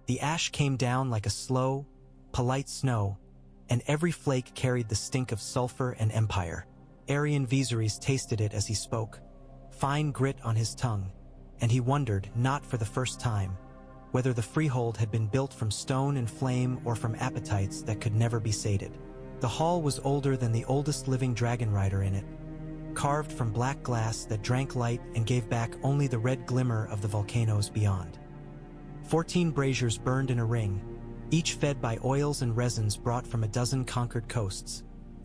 The ash came down like a slow, polite snow, and every flake carried the stink of sulfur and empire. Aerion Vezarys tasted it as he spoke, fine grit on his tongue, and he wondered, not for the first time, whether the Freehold had been built from stone and flame or from appetites that could never be sated. The hall was older than the oldest living dragon rider in it, carved from black glass that drank light and gave back only the red glimmer of the volcanoes beyond. 14 braziers burned in a ring, each fed by oils and resins brought from a dozen conquered coasts,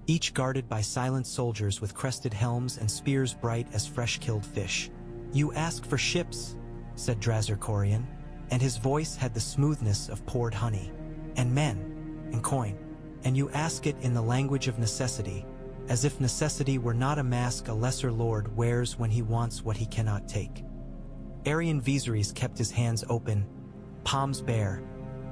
each guarded by silent soldiers with crested helms and spears bright as fresh-killed fish. "You ask for ships," said Dragonstone, and his voice had the smoothness of poured honey, "and men, and coin, and you ask it in the language of necessity, as if necessity were not a mask a lesser lord wears when he wants what he cannot take." Aerion Vezarys kept his hands open, palms bare,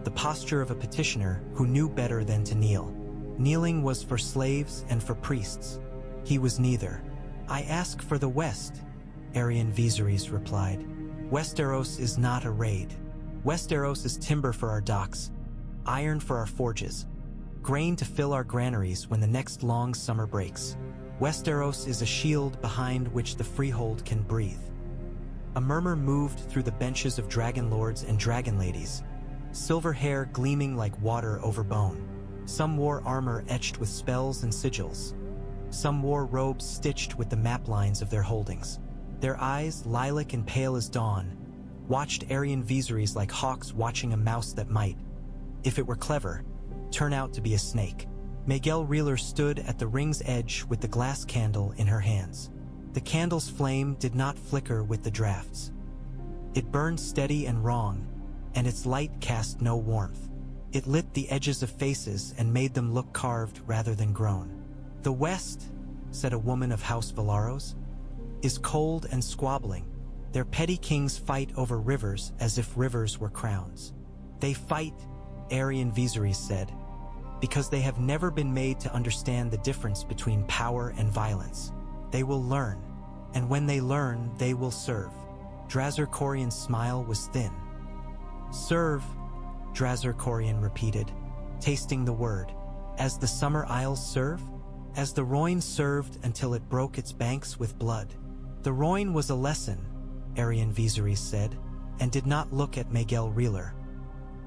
the posture of a petitioner who knew better than to kneel. Kneeling was for slaves and for priests. He was neither. "I ask for the West," Aerion Vezarys replied. "Westeros is not a raid. Westeros is timber for our docks, iron for our forges, grain to fill our granaries when the next long summer breaks. Westeros is a shield behind which the Freehold can breathe." A murmur moved through the benches of dragonlords and dragonladies, silver hair gleaming like water over bone. Some wore armor etched with spells and sigils. Some wore robes stitched with the map lines of their holdings. Their eyes, lilac and pale as dawn, watched Aerion Vezarys like hawks watching a mouse that might, if it were clever, turn out to be a snake. Maegelle Reeler stood at the ring's edge with the glass candle in her hands. The candle's flame did not flicker with the drafts. It burned steady and wrong, and its light cast no warmth. It lit the edges of faces and made them look carved rather than grown. "The West," said a woman of House Velaros, "is cold and squabbling. Their petty kings fight over rivers as if rivers were crowns." "They fight," Aerion Vezarys said, "because they have never been made to understand the difference between power and violence. They will learn, and when they learn, they will serve." Dragonstone's smile was thin. "Serve," Dragonstone repeated, tasting the word. "As the summer isles serve? As the Rhoyne served until it broke its banks with blood." "The Rhoyne was a lesson," Aerion Vezarys said, and did not look at Maegelle Reeler.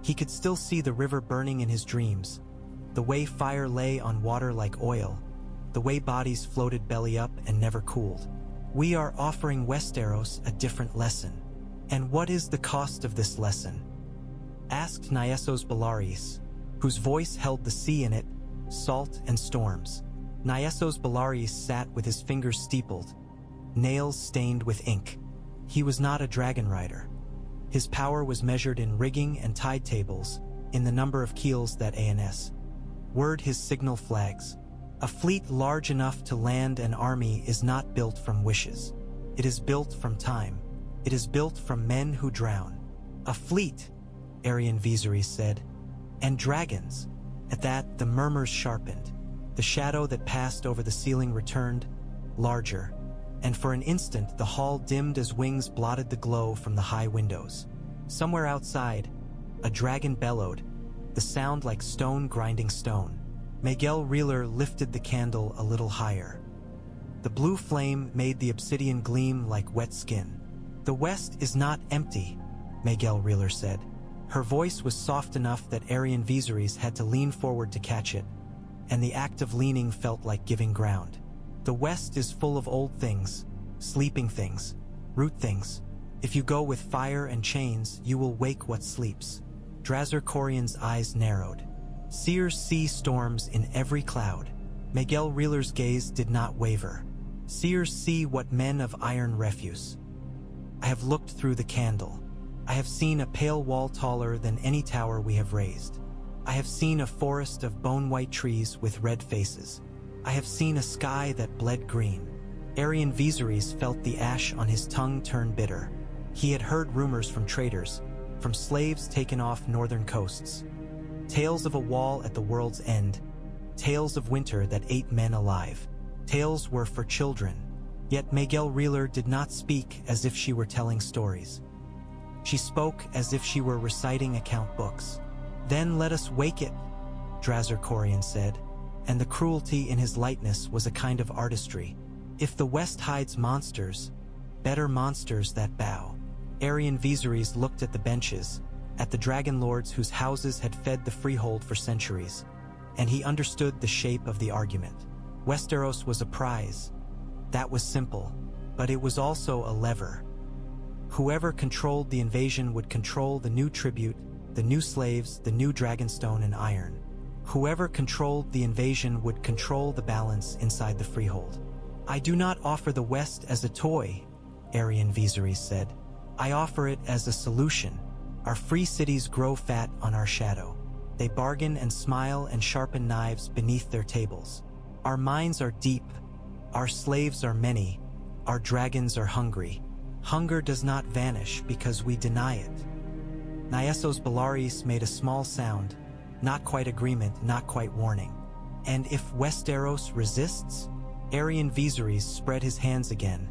He could still see the river burning in his dreams, the way fire lay on water like oil, the way bodies floated belly up and never cooled. "We are offering Westeros a different lesson." "And what is the cost of this lesson?" asked Nyesos Bellaris, whose voice held the sea in it, salt and storms. Nyesos Bellaris sat with his fingers steepled, nails stained with ink. He was not a dragon rider. His power was measured in rigging and tide tables, in the number of keels that ANS word his signal flags. A fleet large enough to land an army is not built from wishes. It is built from time. It is built from men who drown. "A fleet," Aerion Vezarys said, "and dragons." At that, the murmurs sharpened. The shadow that passed over the ceiling returned, larger, and for an instant the hall dimmed as wings blotted the glow from the high windows. Somewhere outside, a dragon bellowed, the sound like stone grinding stone. Maegelle Reeler lifted the candle a little higher. The blue flame made the obsidian gleam like wet skin. "The West is not empty," Maegelle Reeler said. Her voice was soft enough that Aerion Vezarys had to lean forward to catch it, and the act of leaning felt like giving ground. "The West is full of old things, sleeping things, root things. If you go with fire and chains, you will wake what sleeps." Dragonstone's eyes narrowed. Seers see storms in every cloud. Maegelle Reeler's gaze did not waver. "Seers see what men of iron refuse. I have looked through the candle. I have seen a pale wall taller than any tower we have raised. I have seen a forest of bone-white trees with red faces. I have seen a sky that bled green." Aerion Vezarys felt the ash on his tongue turn bitter. He had heard rumors from traders, from slaves taken off northern coasts. Tales of a wall at the world's end, tales of winter that ate men alive. Tales were for children, yet Maegelle Reeler did not speak as if she were telling stories. She spoke as if she were reciting account books. "Then let us wake it," Dragonstone said, and the cruelty in his lightness was a kind of artistry. "If the West hides monsters, better monsters that bow." Aerion Vezarys looked at the benches, at the dragonlords whose houses had fed the Freehold for centuries, and he understood the shape of the argument. Westeros was a prize. That was simple, but it was also a lever. Whoever controlled the invasion would control the new tribute, the new slaves, the new Dragonstone and iron. Whoever controlled the invasion would control the balance inside the Freehold. "I do not offer the West as a toy," Aerion Vezarys said. "I offer it as a solution. Our free cities grow fat on our shadow. They bargain and smile and sharpen knives beneath their tables. Our mines are deep. Our slaves are many. Our dragons are hungry. Hunger does not vanish because we deny it." Nyesos Bellaris made a small sound, not quite agreement, not quite warning. "And if Westeros resists?" Aerion Vezarys spread his hands again,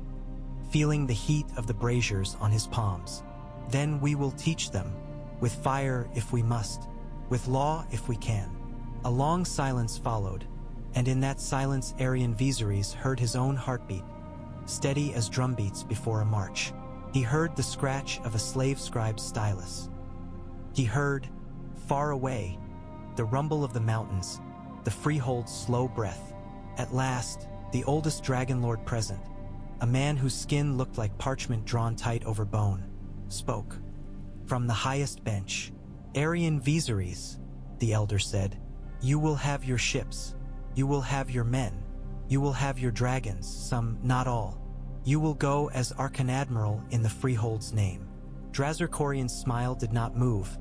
feeling the heat of the braziers on his palms. "Then we will teach them, with fire if we must, with law if we can." A long silence followed, and in that silence Aerion Vezarys heard his own heartbeat, steady as drumbeats before a march. He heard the scratch of a slave scribe's stylus. He heard, far away, the rumble of the mountains, the Freehold's slow breath. At last, the oldest dragonlord present, a man whose skin looked like parchment drawn tight over bone, spoke. From the highest bench, "Aerion Vezarys," the elder said, "you will have your ships, you will have your men, you will have your dragons, some, not all. You will go as Archonadmiral in the Freehold's name." Dragonstone's smile did not move,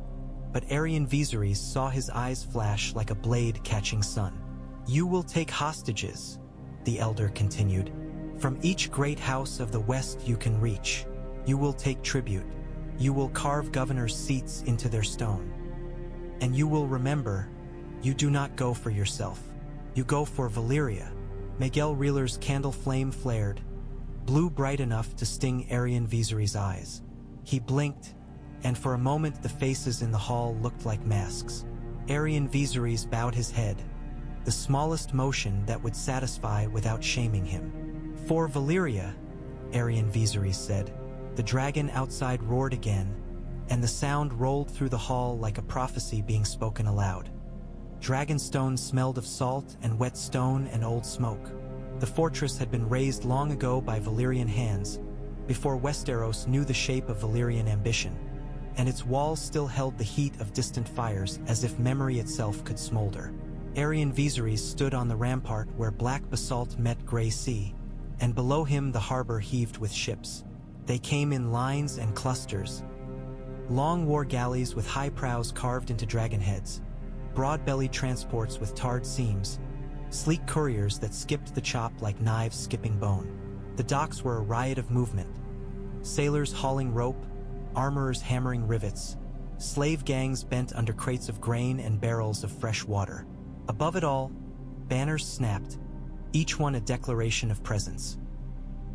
but Aerion Vezarys saw his eyes flash like a blade catching sun. "You will take hostages," the elder continued. "From each great house of the West you can reach. You will take tribute. You will carve governors' seats into their stone. And you will remember, you do not go for yourself. You go for Valyria." Miguel Reeler's candle flame flared, blue bright enough to sting Aerion Vezarys' eyes. He blinked, and for a moment the faces in the hall looked like masks. Aerion Vezarys bowed his head, the smallest motion that would satisfy without shaming him. "For Valyria," Aerion Vezarys said. The dragon outside roared again, and the sound rolled through the hall like a prophecy being spoken aloud. Dragonstone smelled of salt and wet stone and old smoke. The fortress had been razed long ago by Valyrian hands, before Westeros knew the shape of Valyrian ambition, and its walls still held the heat of distant fires as if memory itself could smolder. Aerion Vezarys stood on the rampart where black basalt met gray sea, and below him the harbor heaved with ships. They came in lines and clusters. Long war galleys with high prows carved into dragon heads, broad-bellied transports with tarred seams, sleek couriers that skipped the chop like knives skipping bone. The docks were a riot of movement. Sailors hauling rope, armorers hammering rivets, slave gangs bent under crates of grain and barrels of fresh water. Above it all, banners snapped, each one a declaration of presence.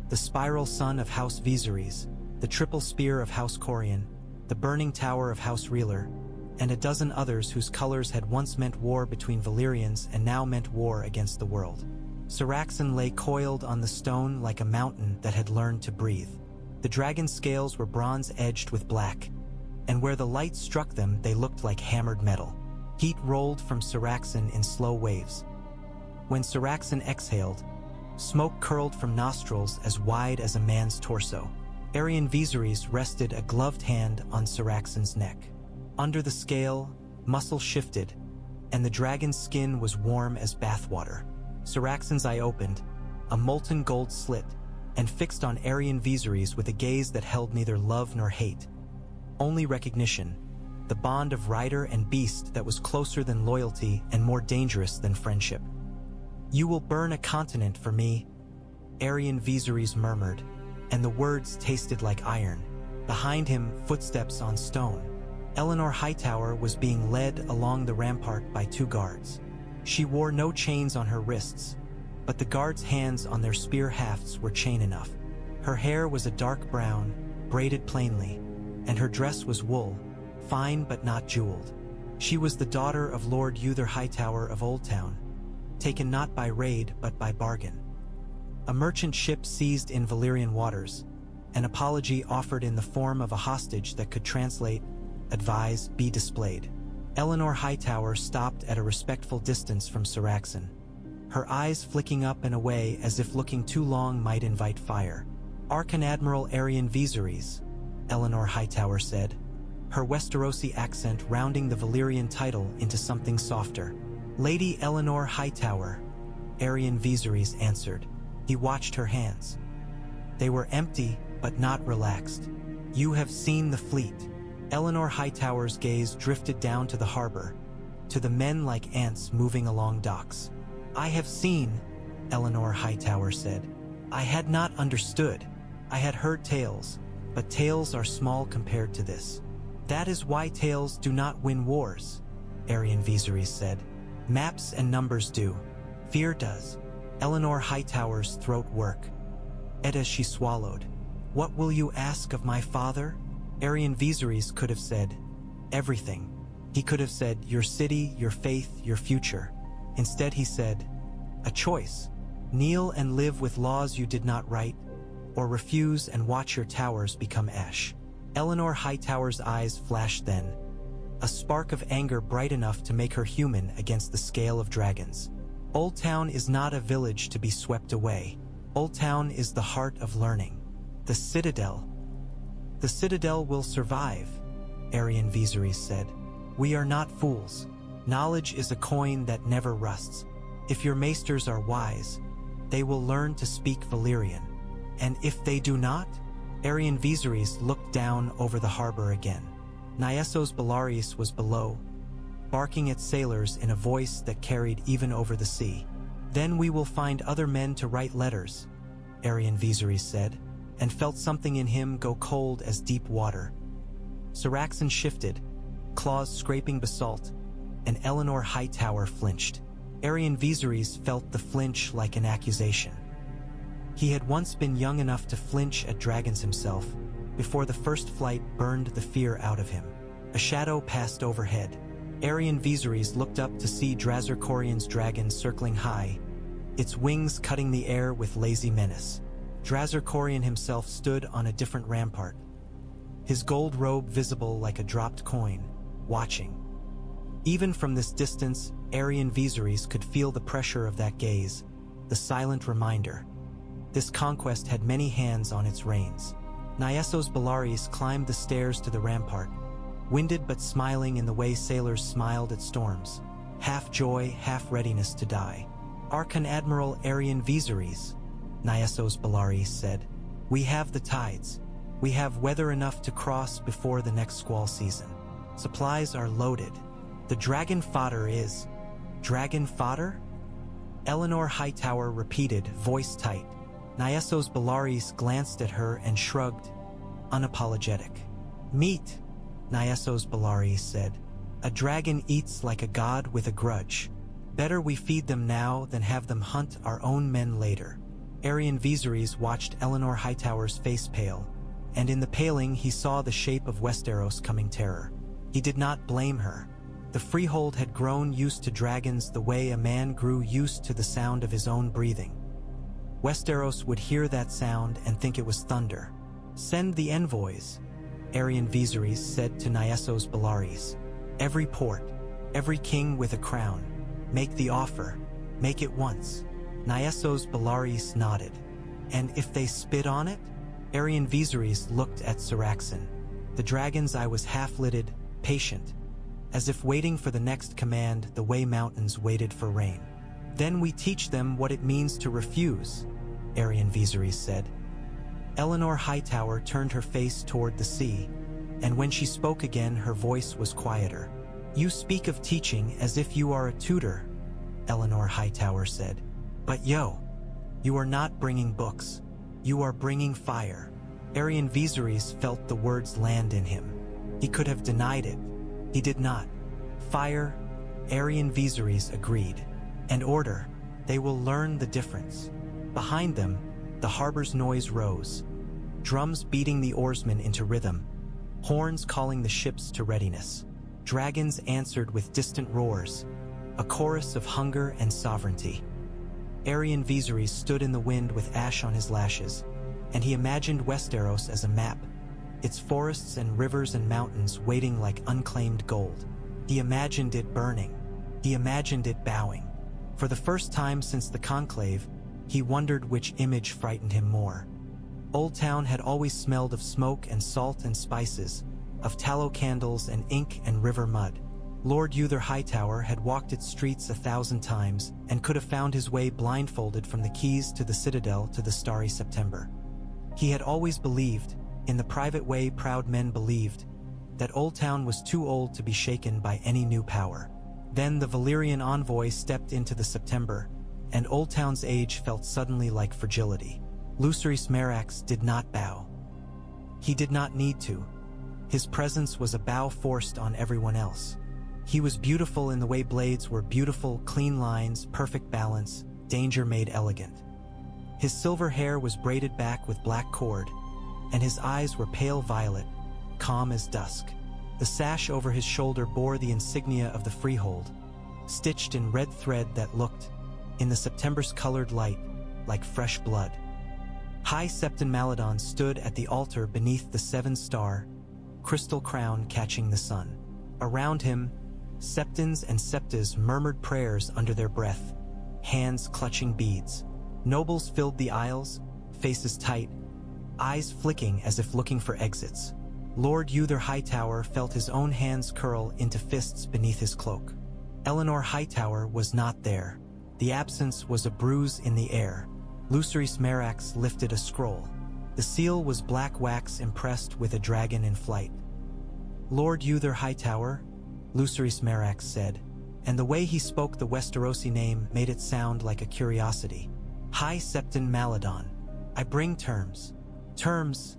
The spiral sun of House Vezarys, the triple spear of House Corian, the burning tower of House Reeler, and a dozen others whose colors had once meant war between Valyrians and now meant war against the world. Syraxan lay coiled on the stone like a mountain that had learned to breathe. The dragon's scales were bronze-edged with black, and where the light struck them they looked like hammered metal. Heat rolled from Syraxan in slow waves. When Syraxan exhaled, smoke curled from nostrils as wide as a man's torso. Aerion Vezarys rested a gloved hand on Syraxan's neck. Under the scale, muscle shifted, and the dragon's skin was warm as bathwater. Syraxan's eye opened, a molten gold slit, and fixed on Aerion Vezarys with a gaze that held neither love nor hate. Only recognition, the bond of rider and beast that was closer than loyalty and more dangerous than friendship. "You will burn a continent for me," Aerion Vezarys murmured, and the words tasted like iron. Behind him, footsteps on stone. Eleanor Hightower was being led along the rampart by 2 guards. She wore no chains on her wrists, but the guards' hands on their spear hafts were chain enough. Her hair was a dark brown, braided plainly, and her dress was wool, fine but not jeweled. She was the daughter of Lord Uther Hightower of Oldtown, taken not by raid but by bargain. A merchant ship seized in Valyrian waters, an apology offered in the form of a hostage that could translate, advise, be displayed. Eleanor Hightower stopped at a respectful distance from Syraxen, her eyes flicking up and away as if looking too long might invite fire. Archon-Admiral Aerion Vezarys, Eleanor Hightower said, her Westerosi accent rounding the Valyrian title into something softer. Lady Eleanor Hightower, Aerion Vezarys answered. He watched her hands. They were empty, but not relaxed. You have seen the fleet. Eleanor Hightower's gaze drifted down to the harbor, to the men like ants moving along docks. I have seen, Eleanor Hightower said. I had not understood. I had heard tales, but tales are small compared to this. That is why tales do not win wars, Aerion Vezarys said. Maps and numbers do. Fear does. Eleanor Hightower's throat worked. As she swallowed. What will you ask of my father? Aerion Vezarys could have said, everything. He could have said, your city, your faith, your future. Instead he said, a choice. Kneel and live with laws you did not write, or refuse and watch your towers become ash. Eleanor Hightower's eyes flashed then, a spark of anger bright enough to make her human against the scale of dragons. Oldtown is not a village to be swept away. Oldtown is the heart of learning. The Citadel. The Citadel will survive, Aerion Vezarys said. We are not fools. Knowledge is a coin that never rusts. If your maesters are wise, they will learn to speak Valyrian. And if they do not? Aerion Vezarys looked down over the harbor again. Nyesos Belarus was below, barking at sailors in a voice that carried even over the sea. Then we will find other men to write letters, Aerion Vezarys said, and felt something in him go cold as deep water. Syraxen shifted, claws scraping basalt, and Eleanor Hightower flinched. Aerion Vezarys felt the flinch like an accusation. He had once been young enough to flinch at dragons himself, before the first flight burned the fear out of him. A shadow passed overhead. Aerion Vezarys looked up to see Drazar Corian's dragon circling high, its wings cutting the air with lazy menace. Drazar Corian himself stood on a different rampart, his gold robe visible like a dropped coin, watching. Even from this distance, Aerion Vezarys could feel the pressure of that gaze, the silent reminder. This conquest had many hands on its reins. Nyesos Belarus climbed the stairs to the rampart, winded but smiling in the way sailors smiled at storms, half joy, half readiness to die. Archon-Admiral Aerion Vezarys, Nyesos Belarus said, we have the tides. We have weather enough to cross before the next squall season. Supplies are loaded. The dragon fodder is... Dragon fodder? Eleanor Hightower repeated, voice tight. Nyesos Belarus glanced at her and shrugged, unapologetic. Meat, Nyesos Belarus said. A dragon eats like a god with a grudge. Better we feed them now than have them hunt our own men later. Aerion Vezarys watched Eleanor Hightower's face pale, and in the paling he saw the shape of Westeros coming terror. He did not blame her. The Freehold had grown used to dragons the way a man grew used to the sound of his own breathing. Westeros would hear that sound and think it was thunder. Send the envoys, Aerion Vezarys said to Nyesos Belarus. Every port, every king with a crown. Make the offer. Make it once. Nyesos Belarus nodded. And if they spit on it? Aerion Vezarys looked at Syraxen. The dragon's eye was half-lidded, patient, as if waiting for the next command the way mountains waited for rain. Then we teach them what it means to refuse, Aerion Vezarys said. Eleanor Hightower turned her face toward the sea, and when she spoke again her voice was quieter. You speak of teaching as if you are a tutor, Eleanor Hightower said. But you are not bringing books. You are bringing fire. Aerion Vezarys felt the words land in him. He could have denied it. He did not. Fire, Aerion Vezarys agreed. And order, they will learn the difference. Behind them, the harbor's noise rose, drums beating the oarsmen into rhythm, horns calling the ships to readiness. Dragons answered with distant roars, a chorus of hunger and sovereignty. Aerion Vezarys stood in the wind with ash on his lashes, and he imagined Westeros as a map, its forests and rivers and mountains waiting like unclaimed gold. He imagined it burning. He imagined it bowing. For the first time since the Conclave, he wondered which image frightened him more. Oldtown had always smelled of smoke and salt and spices, of tallow candles and ink and river mud. Lord Uther Hightower had walked its streets 1,000 times and could have found his way blindfolded from the Keys to the Citadel to the starry September. He had always believed, in the private way proud men believed, that Oldtown was too old to be shaken by any new power. Then the Valyrian envoy stepped into the September, and Oldtown's age felt suddenly like fragility. Lucerys Merax did not bow. He did not need to. His presence was a bow forced on everyone else. He was beautiful in the way blades were beautiful, clean lines, perfect balance, danger made elegant. His silver hair was braided back with black cord, and his eyes were pale violet, calm as dusk. The sash over his shoulder bore the insignia of the Freehold, stitched in red thread that looked, in the September's colored light, like fresh blood. High Septon Maladon stood at the altar beneath the seven-star, crystal crown catching the sun. Around him, Septons and Septas murmured prayers under their breath, hands clutching beads. Nobles filled the aisles, faces tight, eyes flicking as if looking for exits. Lord Uther Hightower felt his own hands curl into fists beneath his cloak. Eleanor Hightower was not there. The absence was a bruise in the air. Lucerys Merax lifted a scroll. The seal was black wax impressed with a dragon in flight. Lord Uther Hightower, Lucerys Merax said, and the way he spoke the Westerosi name made it sound like a curiosity. High Septon Maladon, I bring terms. Terms,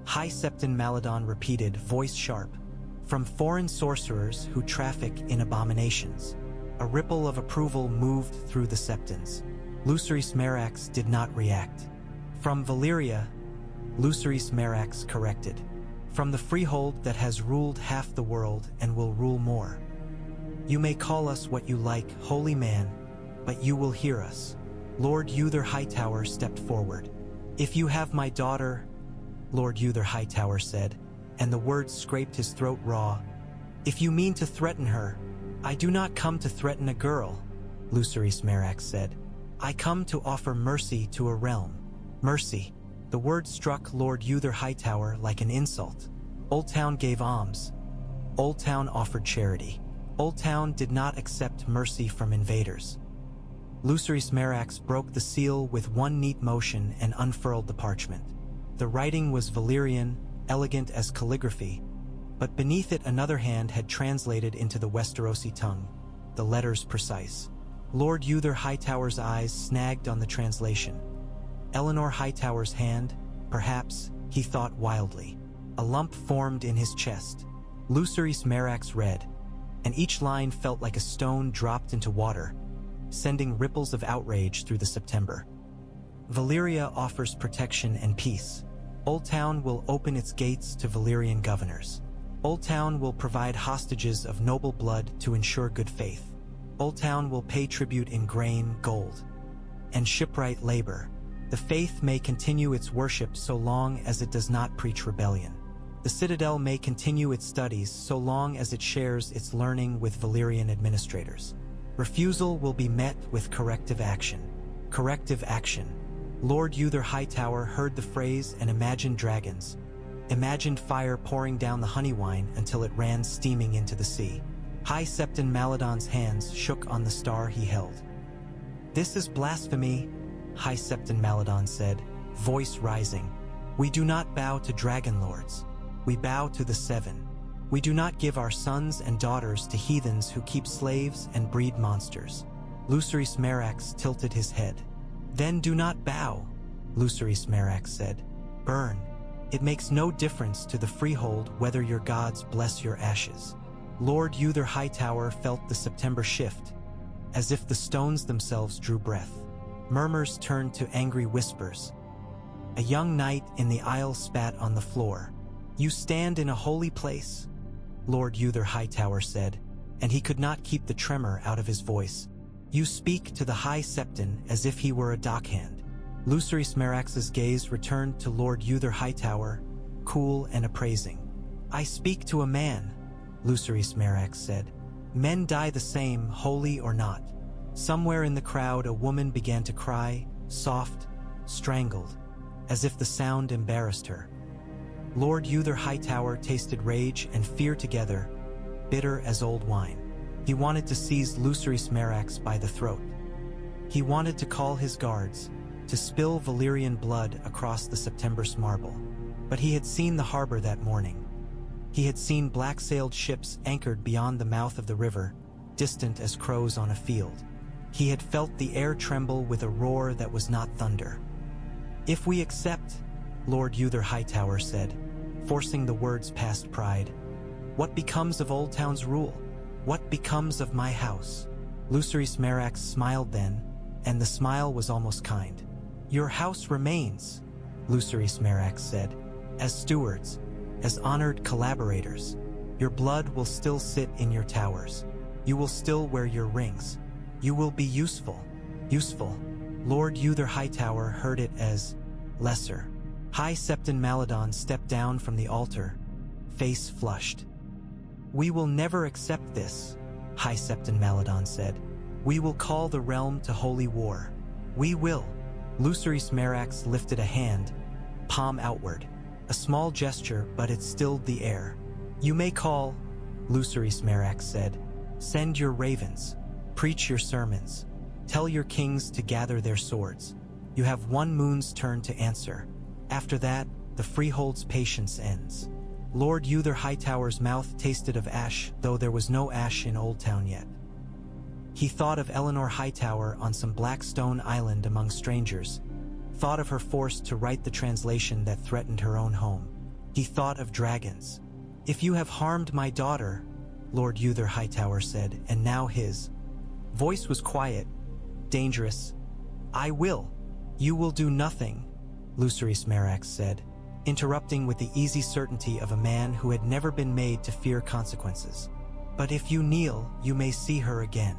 High Septon Maladon repeated, voice sharp, from foreign sorcerers who traffic in abominations. A ripple of approval moved through the Septons. Lucerys Merax did not react. From Valyria, Lucerys Merax corrected. From the Freehold that has ruled half the world and will rule more. You may call us what you like, holy man, but you will hear us. Lord Uther Hightower stepped forward. If you have my daughter, Lord Uther Hightower said, and the words scraped his throat raw. If you mean to threaten her, I do not come to threaten a girl, Lucerys Merax said. I come to offer mercy to a realm. Mercy. The word struck Lord Uther Hightower like an insult. Oldtown gave alms. Oldtown offered charity. Oldtown did not accept mercy from invaders. Lucerys Merax broke the seal with one neat motion and unfurled the parchment. The writing was Valyrian, elegant as calligraphy, but beneath it another hand had translated into the Westerosi tongue, the letters precise. Lord Uther Hightower's eyes snagged on the translation. Eleanor Hightower's hand, perhaps, he thought wildly. A lump formed in his chest. Lucerys Merax read, and each line felt like a stone dropped into water, sending ripples of outrage through the September. Valyria offers protection and peace. Oldtown will open its gates to Valyrian governors. Oldtown will provide hostages of noble blood to ensure good faith. Oldtown will pay tribute in grain, gold, and shipwright labor. The faith may continue its worship so long as it does not preach rebellion. The Citadel may continue its studies so long as it shares its learning with Valyrian administrators. Refusal will be met with corrective action. Corrective action. Lord Uther Hightower heard the phrase and imagined dragons. Imagined fire pouring down the honey wine until it ran steaming into the sea. High Septon Maladon's hands shook on the star he held. This is blasphemy, High Septon Maladon said, voice rising. We do not bow to dragonlords. We bow to the Seven. We do not give our sons and daughters to heathens who keep slaves and breed monsters. Lucerys Merax tilted his head. Then do not bow, Lucerys Merax said. Burn. It makes no difference to the Freehold whether your gods bless your ashes. Lord Uther Hightower felt the September shift, as if the stones themselves drew breath. Murmurs turned to angry whispers. A young knight in the aisle spat on the floor. "You stand in a holy place," Lord Uther Hightower said, and he could not keep the tremor out of his voice. "You speak to the High Septon as if he were a dockhand." Lucerys Merax's gaze returned to Lord Uther Hightower, cool and appraising. "I speak to a man," Lucerys Merax said. "Men die the same, holy or not." Somewhere in the crowd a woman began to cry, soft, strangled, as if the sound embarrassed her. Lord Uther Hightower tasted rage and fear together, bitter as old wine. He wanted to seize Lucerys Merax by the throat. He wanted to call his guards, to spill Valyrian blood across the September's marble. But he had seen the harbor that morning. He had seen black-sailed ships anchored beyond the mouth of the river, distant as crows on a field. He had felt the air tremble with a roar that was not thunder. "If we accept," Lord Uther Hightower said, forcing the words past pride, "what becomes of Oldtown's rule? What becomes of my house?" Lucerys Merax smiled then, and the smile was almost kind. "Your house remains," Lucerys Merax said, "as stewards, as honored collaborators. Your blood will still sit in your towers. You will still wear your rings. You will be useful." Useful. Lord Uther Hightower heard it as lesser. High Septon Maladon stepped down from the altar, face flushed. "We will never accept this," High Septon Maladon said. "We will call the realm to holy war. We will." Lucerys Merax lifted a hand, palm outward. A small gesture, but it stilled the air. "You may call," Lucerys Merax said. "Send your ravens. Preach your sermons. Tell your kings to gather their swords. You have one moon's turn to answer. After that, the Freehold's patience ends." Lord Uther Hightower's mouth tasted of ash, though there was no ash in Oldtown yet. He thought of Eleanor Hightower on some black stone island among strangers, thought of her forced to write the translation that threatened her own home. He thought of dragons. "If you have harmed my daughter," Lord Uther Hightower said, and now his voice was quiet, dangerous. "I will." "You will do nothing," Lucerys Merax said, interrupting with the easy certainty of a man who had never been made to fear consequences. "But if you kneel, you may see her again."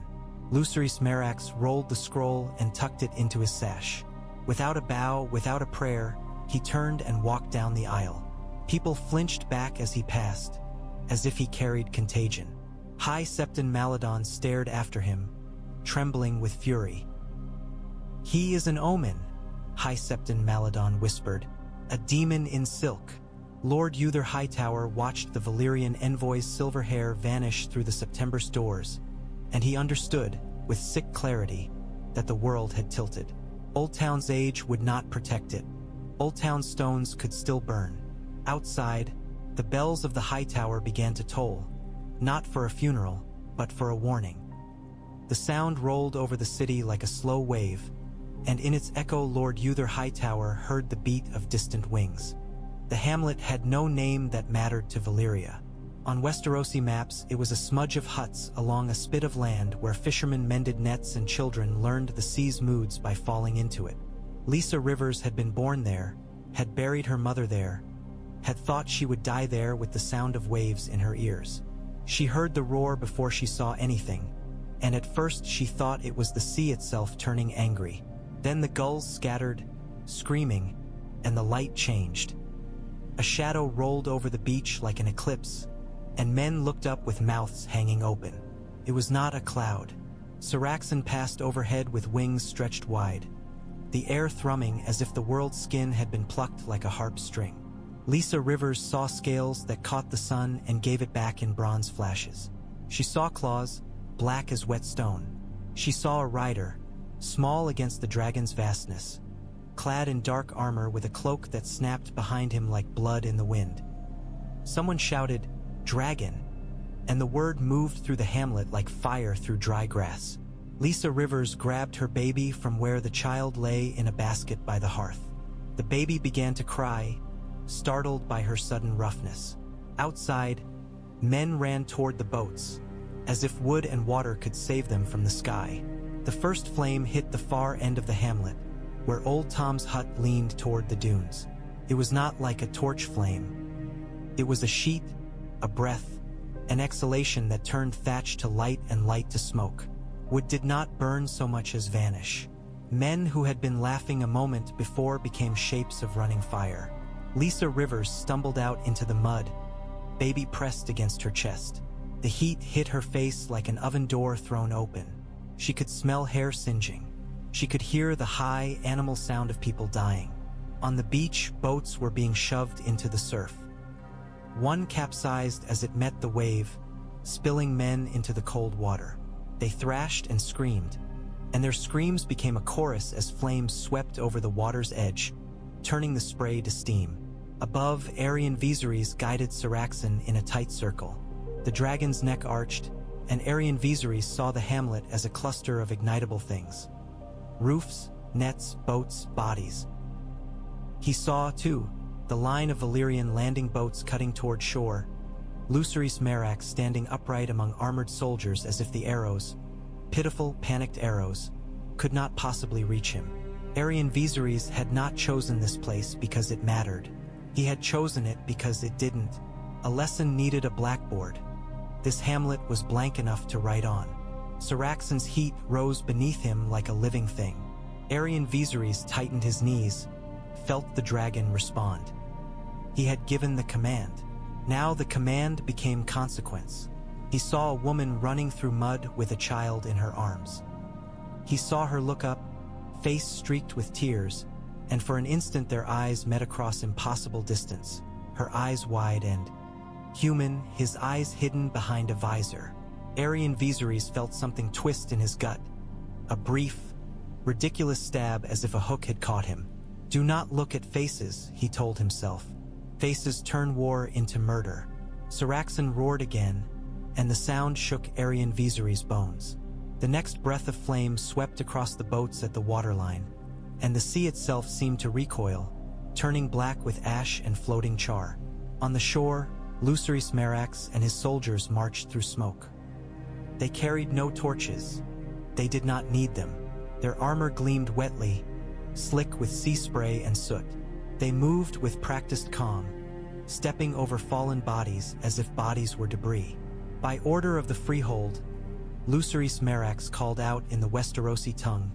Lucerys Merax rolled the scroll and tucked it into his sash. Without a bow, without a prayer, he turned and walked down the aisle. People flinched back as he passed, as if he carried contagion. High Septon Maladon stared after him, trembling with fury. "He is an omen," High Septon Maladon whispered, "a demon in silk." Lord Uther Hightower watched the Valyrian envoy's silver hair vanish through the September's doors, and he understood, with sick clarity, that the world had tilted. Oldtown's age would not protect it. Oldtown's stones could still burn. Outside, the bells of the Hightower began to toll, not for a funeral, but for a warning. The sound rolled over the city like a slow wave, and in its echo Lord Uther Hightower heard the beat of distant wings. The hamlet had no name that mattered to Valyria. On Westerosi maps, it was a smudge of huts along a spit of land where fishermen mended nets and children learned the sea's moods by falling into it. Lisa Rivers had been born there, had buried her mother there, had thought she would die there with the sound of waves in her ears. She heard the roar before she saw anything, and at first she thought it was the sea itself turning angry. Then the gulls scattered, screaming, and the light changed. A shadow rolled over the beach like an eclipse, and men looked up with mouths hanging open. It was not a cloud. Syraxan passed overhead with wings stretched wide, the air thrumming as if the world's skin had been plucked like a harp string. Lisa Rivers saw scales that caught the sun and gave it back in bronze flashes. She saw claws, black as wet stone. She saw a rider, small against the dragon's vastness, clad in dark armor with a cloak that snapped behind him like blood in the wind. Someone shouted, "Dragon," and the word moved through the hamlet like fire through dry grass. Lisa Rivers grabbed her baby from where the child lay in a basket by the hearth. The baby began to cry, startled by her sudden roughness. Outside, men ran toward the boats, as if wood and water could save them from the sky. The first flame hit the far end of the hamlet, where Old Tom's hut leaned toward the dunes. It was not like a torch flame. It was a sheet, a breath, an exhalation that turned thatch to light and light to smoke. Wood did not burn so much as vanish. Men who had been laughing a moment before became shapes of running fire. Lisa Rivers stumbled out into the mud, baby pressed against her chest. The heat hit her face like an oven door thrown open. She could smell hair singeing. She could hear the high, animal sound of people dying. On the beach, boats were being shoved into the surf. One capsized as it met the wave, spilling men into the cold water. They thrashed and screamed, and their screams became a chorus as flames swept over the water's edge, turning the spray to steam. Above, Aerion Vezarys guided Syraxen in a tight circle. The dragon's neck arched, and Aerion Vezarys saw the hamlet as a cluster of ignitable things. Roofs, nets, boats, bodies. He saw, too, the line of Valyrian landing boats cutting toward shore, Lucerys Merax standing upright among armored soldiers as if the arrows, pitiful, panicked arrows, could not possibly reach him. Aerion Vezarys had not chosen this place because it mattered. He had chosen it because it didn't. A lesson needed a blackboard. This hamlet was blank enough to write on. Syraxen's heat rose beneath him like a living thing. Aerion Vezarys tightened his knees, felt the dragon respond. He had given the command. Now the command became consequence. He saw a woman running through mud with a child in her arms. He saw her look up, face streaked with tears, and for an instant their eyes met across impossible distance, her eyes wide and human, his eyes hidden behind a visor. Aerion Vezarys felt something twist in his gut, a brief, ridiculous stab as if a hook had caught him. Do not look at faces, he told himself. Faces turn war into murder. Syraxen roared again, and the sound shook Aerion Vezarys' bones. The next breath of flame swept across the boats at the waterline, and the sea itself seemed to recoil, turning black with ash and floating char. On the shore, Lucerys Merax and his soldiers marched through smoke. They carried no torches. They did not need them. Their armor gleamed wetly, slick with sea spray and soot. They moved with practiced calm, stepping over fallen bodies as if bodies were debris. By order of the Freehold, Lucerys Merax called out in the Westerosi tongue,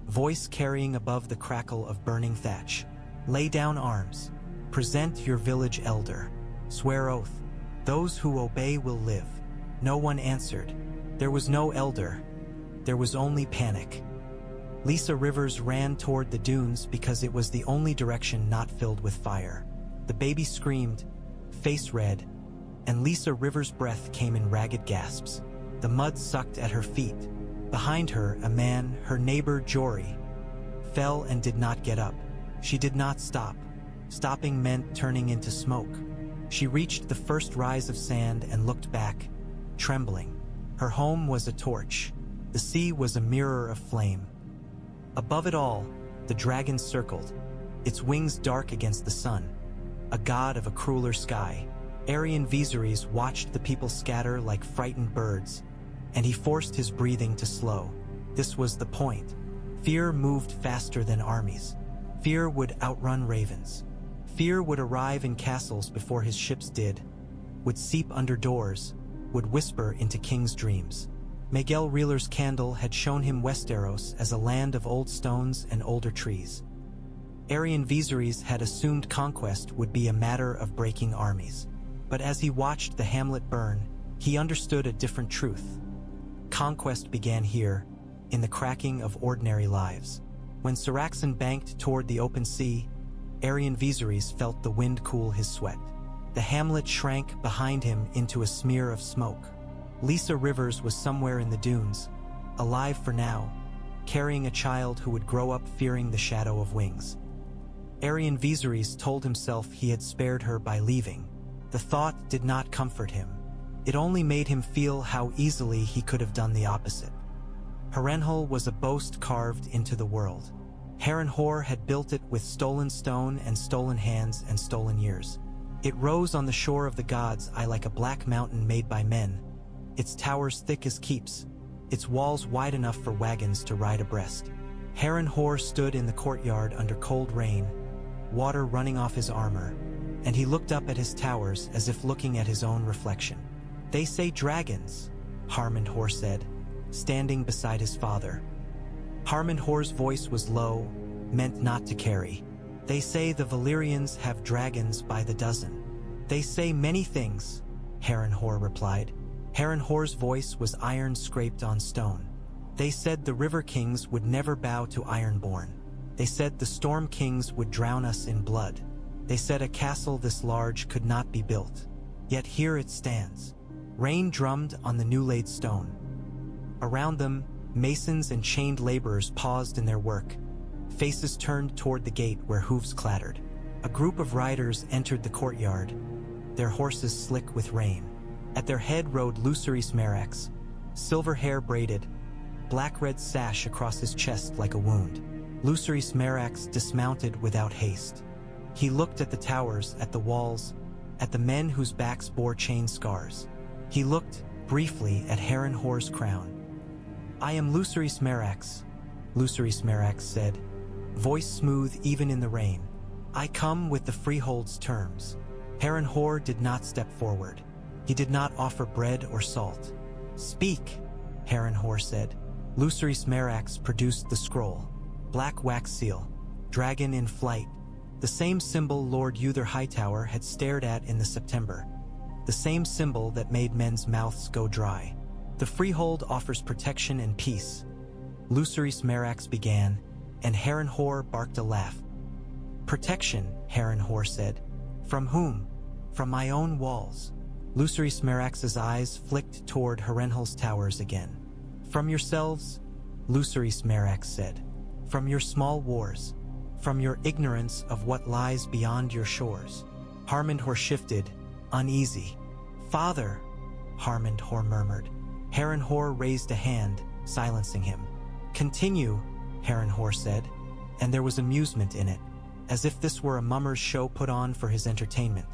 voice carrying above the crackle of burning thatch. Lay down arms. Present your village elder. Swear oath. Those who obey will live. No one answered. There was no elder. There was only panic. Lisa Rivers ran toward the dunes because it was the only direction not filled with fire. The baby screamed, face red, and Lisa Rivers' breath came in ragged gasps. The mud sucked at her feet. Behind her, a man, her neighbor Jory, fell and did not get up. She did not stop. Stopping meant turning into smoke. She reached the first rise of sand and looked back, trembling. Her home was a torch. The sea was a mirror of flame. Above it all, the dragon circled, its wings dark against the sun, a god of a crueler sky. Aerion Vezarys watched the people scatter like frightened birds, and he forced his breathing to slow. This was the point. Fear moved faster than armies. Fear would outrun ravens. Fear would arrive in castles before his ships did, would seep under doors, would whisper into kings' dreams. Miguel Reeler's candle had shown him Westeros as a land of old stones and older trees. Aerion Vezarys had assumed conquest would be a matter of breaking armies. But as he watched the hamlet burn, he understood a different truth. Conquest began here, in the cracking of ordinary lives. When Syraxen banked toward the open sea, Aerion Vezarys felt the wind cool his sweat. The hamlet shrank behind him into a smear of smoke. Lisa Rivers was somewhere in the dunes, alive for now, carrying a child who would grow up fearing the shadow of wings. Aerion Vezarys told himself he had spared her by leaving. The thought did not comfort him. It only made him feel how easily he could have done the opposite. Harrenhal was a boast carved into the world. Harrenhal had built it with stolen stone and stolen hands and stolen years. It rose on the shore of the gods' eye like a black mountain made by men, its towers thick as keeps, its walls wide enough for wagons to ride abreast. Harrenhal stood in the courtyard under cold rain, water running off his armor, and he looked up at his towers as if looking at his own reflection. "They say dragons," Harrenhal said, standing beside his father. Harrenhal's voice was low, meant not to carry. "They say the Valyrians have dragons by the dozen." "They say many things," Harrenhal replied. Harrenhal's voice was iron scraped on stone. "They said the River Kings would never bow to Ironborn. They said the Storm Kings would drown us in blood. They said a castle this large could not be built. Yet here it stands." Rain drummed on the new-laid stone. Around them, masons and chained laborers paused in their work. Faces turned toward the gate where hooves clattered. A group of riders entered the courtyard, their horses slick with rain. At their head rode Vezarys Merax, silver hair braided, black-red sash across his chest like a wound. Vezarys Merax dismounted without haste. He looked at the towers, at the walls, at the men whose backs bore chain scars. He looked, briefly, at Harrenhal's crown. "I am Vezarys Merax," Vezarys Merax said, voice smooth even in the rain. "I come with the Freehold's terms." Harrenhal did not step forward. He did not offer bread or salt. "Speak," Harrenhal said. Vezarys Merax produced the scroll. Black wax seal, dragon in flight, the same symbol Lord Uther Hightower had stared at in the September. The same symbol that made men's mouths go dry. "The Freehold offers protection and peace," Vezarys Merax began, and Harrenhal barked a laugh. "Protection," Harrenhal said. "From whom?" "From my own walls." Vezarys Merax's eyes flicked toward Harrenhal's towers again. "From yourselves," Vezarys Merax said. "From your small wars. From your ignorance of what lies beyond your shores." Harrenhal shifted, uneasy. "Father," Harrenhal murmured. Harrenhal raised a hand, silencing him. "Continue," Harrenhal said, and there was amusement in it, as if this were a mummer's show put on for his entertainment.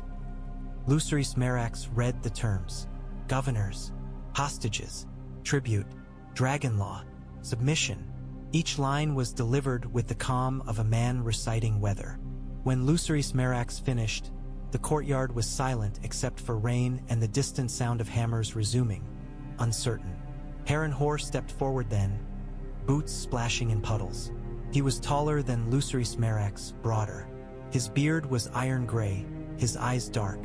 Vezarys Merax read the terms: governors, hostages, tribute, dragon law, submission. Each line was delivered with the calm of a man reciting weather. When Vezarys Merax finished, the courtyard was silent except for rain and the distant sound of hammers resuming, uncertain. Harrenhal stepped forward then, boots splashing in puddles. He was taller than Vezarys Merax, broader. His beard was iron gray, his eyes dark.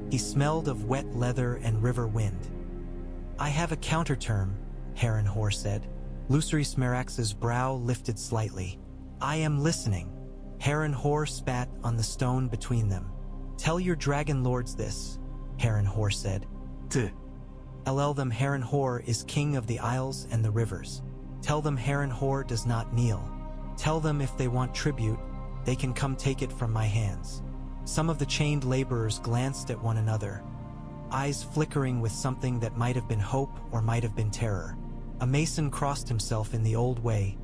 He smelled of wet leather and river wind. "I have a counterterm," Harrenhal said. Vezarys Merax's brow lifted slightly. "I am listening." Harrenhal spat on the stone between them. "Tell your dragonlords this," Harrenhal said. Tell them Harrenhal is king of the isles and the rivers. Tell them Harrenhal does not kneel. Tell them if they want tribute, they can come take it from my hands." Some of the chained laborers glanced at one another, eyes flickering with something that might have been hope or might have been terror. A mason crossed himself in the old way,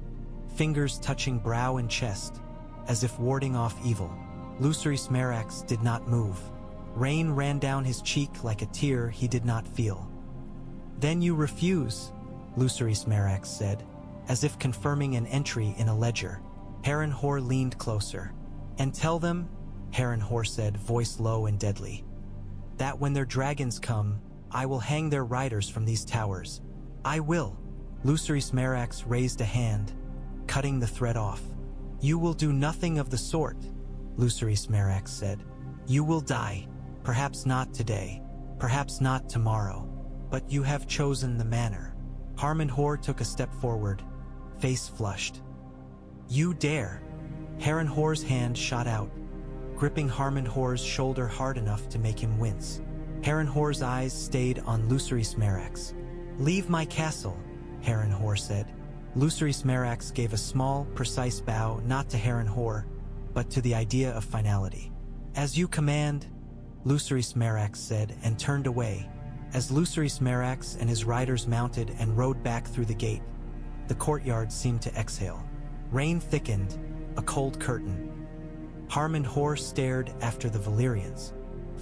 fingers touching brow and chest, as if warding off evil. Vezarys Merax did not move. Rain ran down his cheek like a tear he did not feel. "Then you refuse," Vezarys Merax said, as if confirming an entry in a ledger. Harrenhal leaned closer. "And tell them," Harrenhal said, voice low and deadly, "that when their dragons come, I will hang their riders from these towers. I will." Vezarys Merax raised a hand, cutting the thread off. "You will do nothing of the sort," Vezarys Merax said. "You will die. Perhaps not today, perhaps not tomorrow, but you have chosen the manner." Harrenhal took a step forward, face flushed. "You dare!" Harrenhal's hand shot out, gripping Harrenhal's shoulder hard enough to make him wince. Harrenhal's eyes stayed on Vezarys Merax. "Leave my castle," Harrenhal said. Vezarys Merax gave a small, precise bow not to Harrenhal, but to the idea of finality. "As you command," Vezarys Merax said, and turned away. As Vezarys Merax and his riders mounted and rode back through the gate, the courtyard seemed to exhale. Rain thickened, a cold curtain. Harrenhal stared after the Valyrians.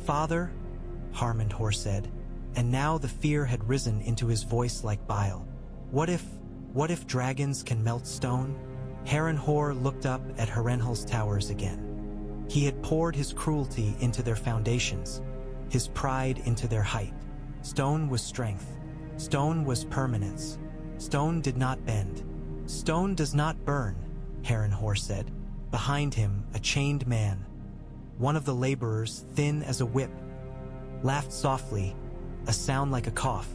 "Father," Harrenhal said, and now the fear had risen into his voice like bile. What if dragons can melt stone?" Harrenhal looked up at Harrenhal's towers again. He had poured his cruelty into their foundations, his pride into their height. Stone was strength. Stone was permanence. Stone did not bend. Stone does not burn, Harrenhal said. Behind him, a chained man, one of the laborers, thin as a whip, laughed softly, a sound like a cough.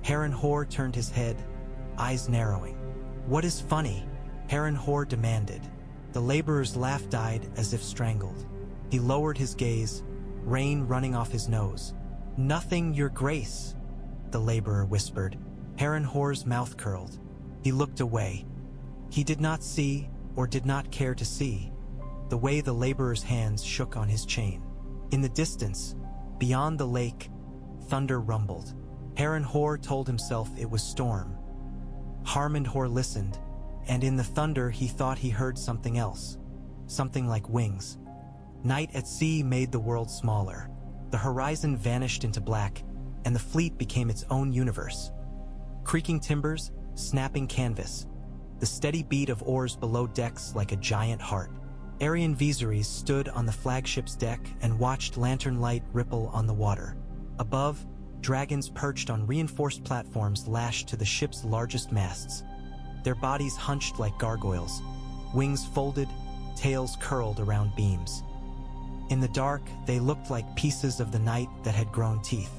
Harrenhal turned his head, eyes narrowing. "What is funny?" Harrenhal demanded. The laborer's laugh died as if strangled. He lowered his gaze, rain running off his nose. "Nothing, your grace," the laborer whispered. Harrenhal's mouth curled. He looked away. He did not see, or did not care to see, the way the laborer's hands shook on his chain. In the distance, beyond the lake, thunder rumbled. Harrenhal told himself it was storm. Harrenhal listened, and in the thunder he thought he heard something else, something like wings. Night at sea made the world smaller. The horizon vanished into black, and the fleet became its own universe. Creaking timbers, snapping canvas, the steady beat of oars below decks like a giant heart. Aerion Vezarys stood on the flagship's deck and watched lantern light ripple on the water. Above, dragons perched on reinforced platforms lashed to the ship's largest masts. Their bodies hunched like gargoyles, wings folded, tails curled around beams. In the dark, they looked like pieces of the night that had grown teeth.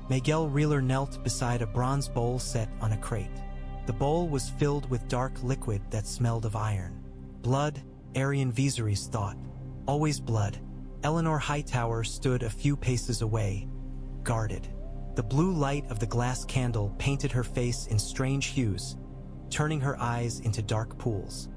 Maegelle R'hllor knelt beside a bronze bowl set on a crate. The bowl was filled with dark liquid that smelled of iron. Blood, Aerion Vezarys thought. Always blood. Eleanor Hightower stood a few paces away, guarded. The blue light of the glass candle painted her face in strange hues, turning her eyes into dark pools.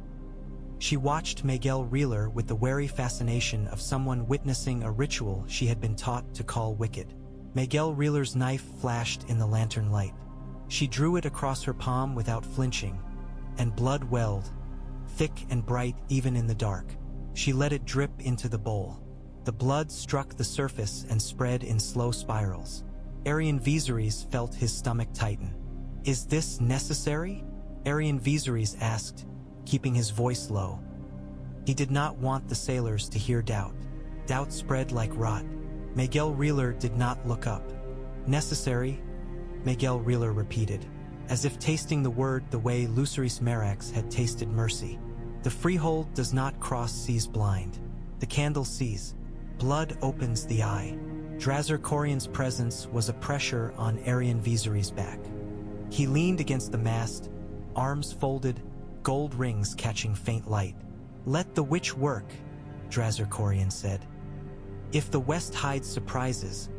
She watched Maegelle R'hllor with the wary fascination of someone witnessing a ritual she had been taught to call wicked. Maegelle R'hllor's knife flashed in the lantern light. She drew it across her palm without flinching, and blood welled, thick and bright even in the dark. She let it drip into the bowl. The blood struck the surface and spread in slow spirals. Aerion Vezarys felt his stomach tighten. "Is this necessary?" Aerion Vezarys asked, keeping his voice low. He did not want the sailors to hear doubt. Doubt spread like rot. Maegelle R'hllor did not look up. "Necessary?" Maegelle R'hllor repeated, as if tasting the word the way Lucerys Merax had tasted mercy. "The Freehold does not cross seas blind. The candle sees. Blood opens the eye." Drazar Corian's presence was a pressure on Aerion Vezarys' back. He leaned against the mast, arms folded, gold rings catching faint light. "Let the witch work," Drazar Corian said. "If the West hides surprises,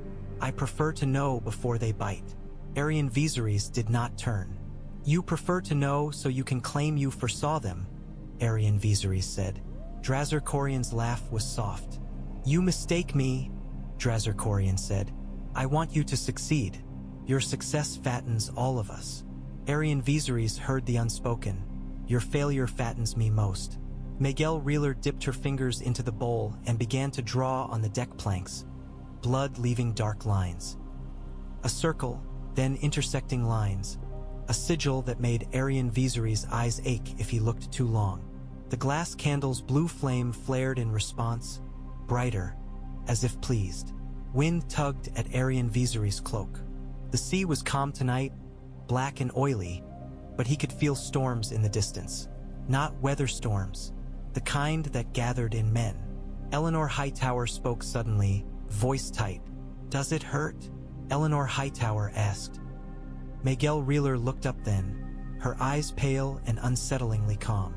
I prefer to know before they bite." Aerion Vezarys did not turn. "You prefer to know so you can claim you foresaw them," Aerion Vezarys said. Drazar Corian's laugh was soft. "You mistake me," Drazar Corian said. "I want you to succeed. Your success fattens all of us." Aerion Vezarys heard the unspoken. "Your failure fattens me most." Maegelle R'hllor dipped her fingers into the bowl and began to draw on the deck planks, blood leaving dark lines. A circle, then intersecting lines, a sigil that made Aerion Vezarys' eyes ache if he looked too long. The glass candle's blue flame flared in response, brighter, as if pleased. Wind tugged at Aerion Vezarys' cloak. The sea was calm tonight, black and oily, but he could feel storms in the distance. Not weather storms, the kind that gathered in men. Eleanor Hightower spoke suddenly, voice tight. "Does it hurt?" Eleanor Hightower asked. Maegelle R'hllor looked up then, her eyes pale and unsettlingly calm.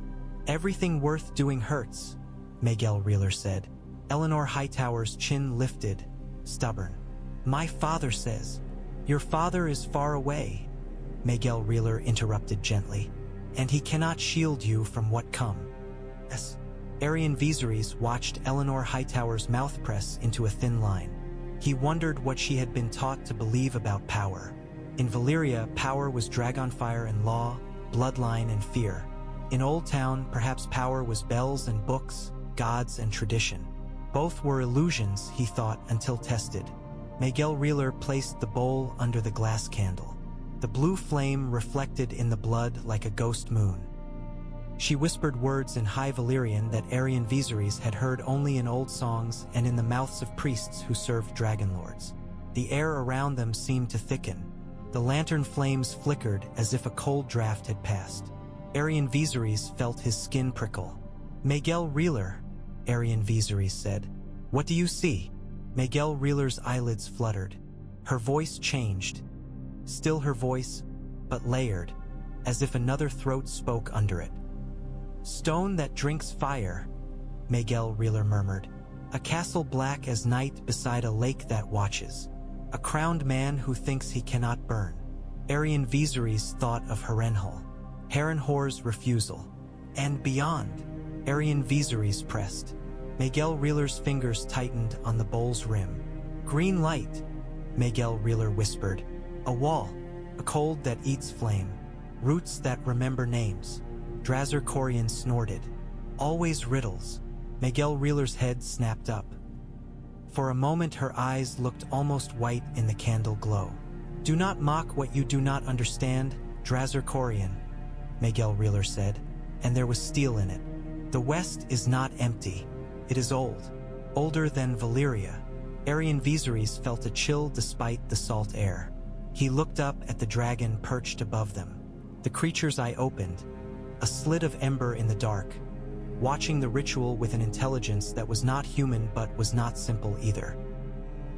"Everything worth doing hurts," Maegelle R'hllor said. Eleanor Hightower's chin lifted, stubborn. "My father says." "Your father is far away," Maegelle R'hllor interrupted gently. "And he cannot shield you from what come." "Yes." Aerion Vezarys watched Eleanor Hightower's mouth press into a thin line. He wondered what she had been taught to believe about power. In Valyria, power was dragonfire and law, bloodline and fear. In Oldtown, perhaps power was bells and books, gods and tradition. Both were illusions, he thought, until tested. Maegelle R'hllor placed the bowl under the glass candle. The blue flame reflected in the blood like a ghost moon. She whispered words in High Valyrian that Aerion Vezarys had heard only in old songs and in the mouths of priests who served dragonlords. The air around them seemed to thicken. The lantern flames flickered as if a cold draft had passed. Aerion Vezarys felt his skin prickle. "Miguel Reeler," Aerion Vezarys said. "What do you see?" Miguel Reeler's eyelids fluttered. Her voice changed. Still her voice, but layered, as if another throat spoke under it. "Stone that drinks fire," Miguel Reeler murmured. "A castle black as night beside a lake that watches. A crowned man who thinks he cannot burn." Aerion Vezarys thought of Harrenhal. Harrenhal's refusal. And beyond, Aerion Vezarys pressed. Miguel Reeler's fingers tightened on the bowl's rim. "Green light," Miguel Reeler whispered. "A wall, a cold that eats flame. Roots that remember names." Drazar Corian snorted. "Always riddles." Miguel Reeler's head snapped up. For a moment her eyes looked almost white in the candle glow. "Do not mock what you do not understand, Drazar Corian," Miguel Reeler said, and there was steel in it. "The West is not empty. It is old. Older than Valyria." Aerion Vezarys felt a chill despite the salt air. He looked up at the dragon perched above them. The creature's eye opened, a slit of ember in the dark, watching the ritual with an intelligence that was not human but was not simple either.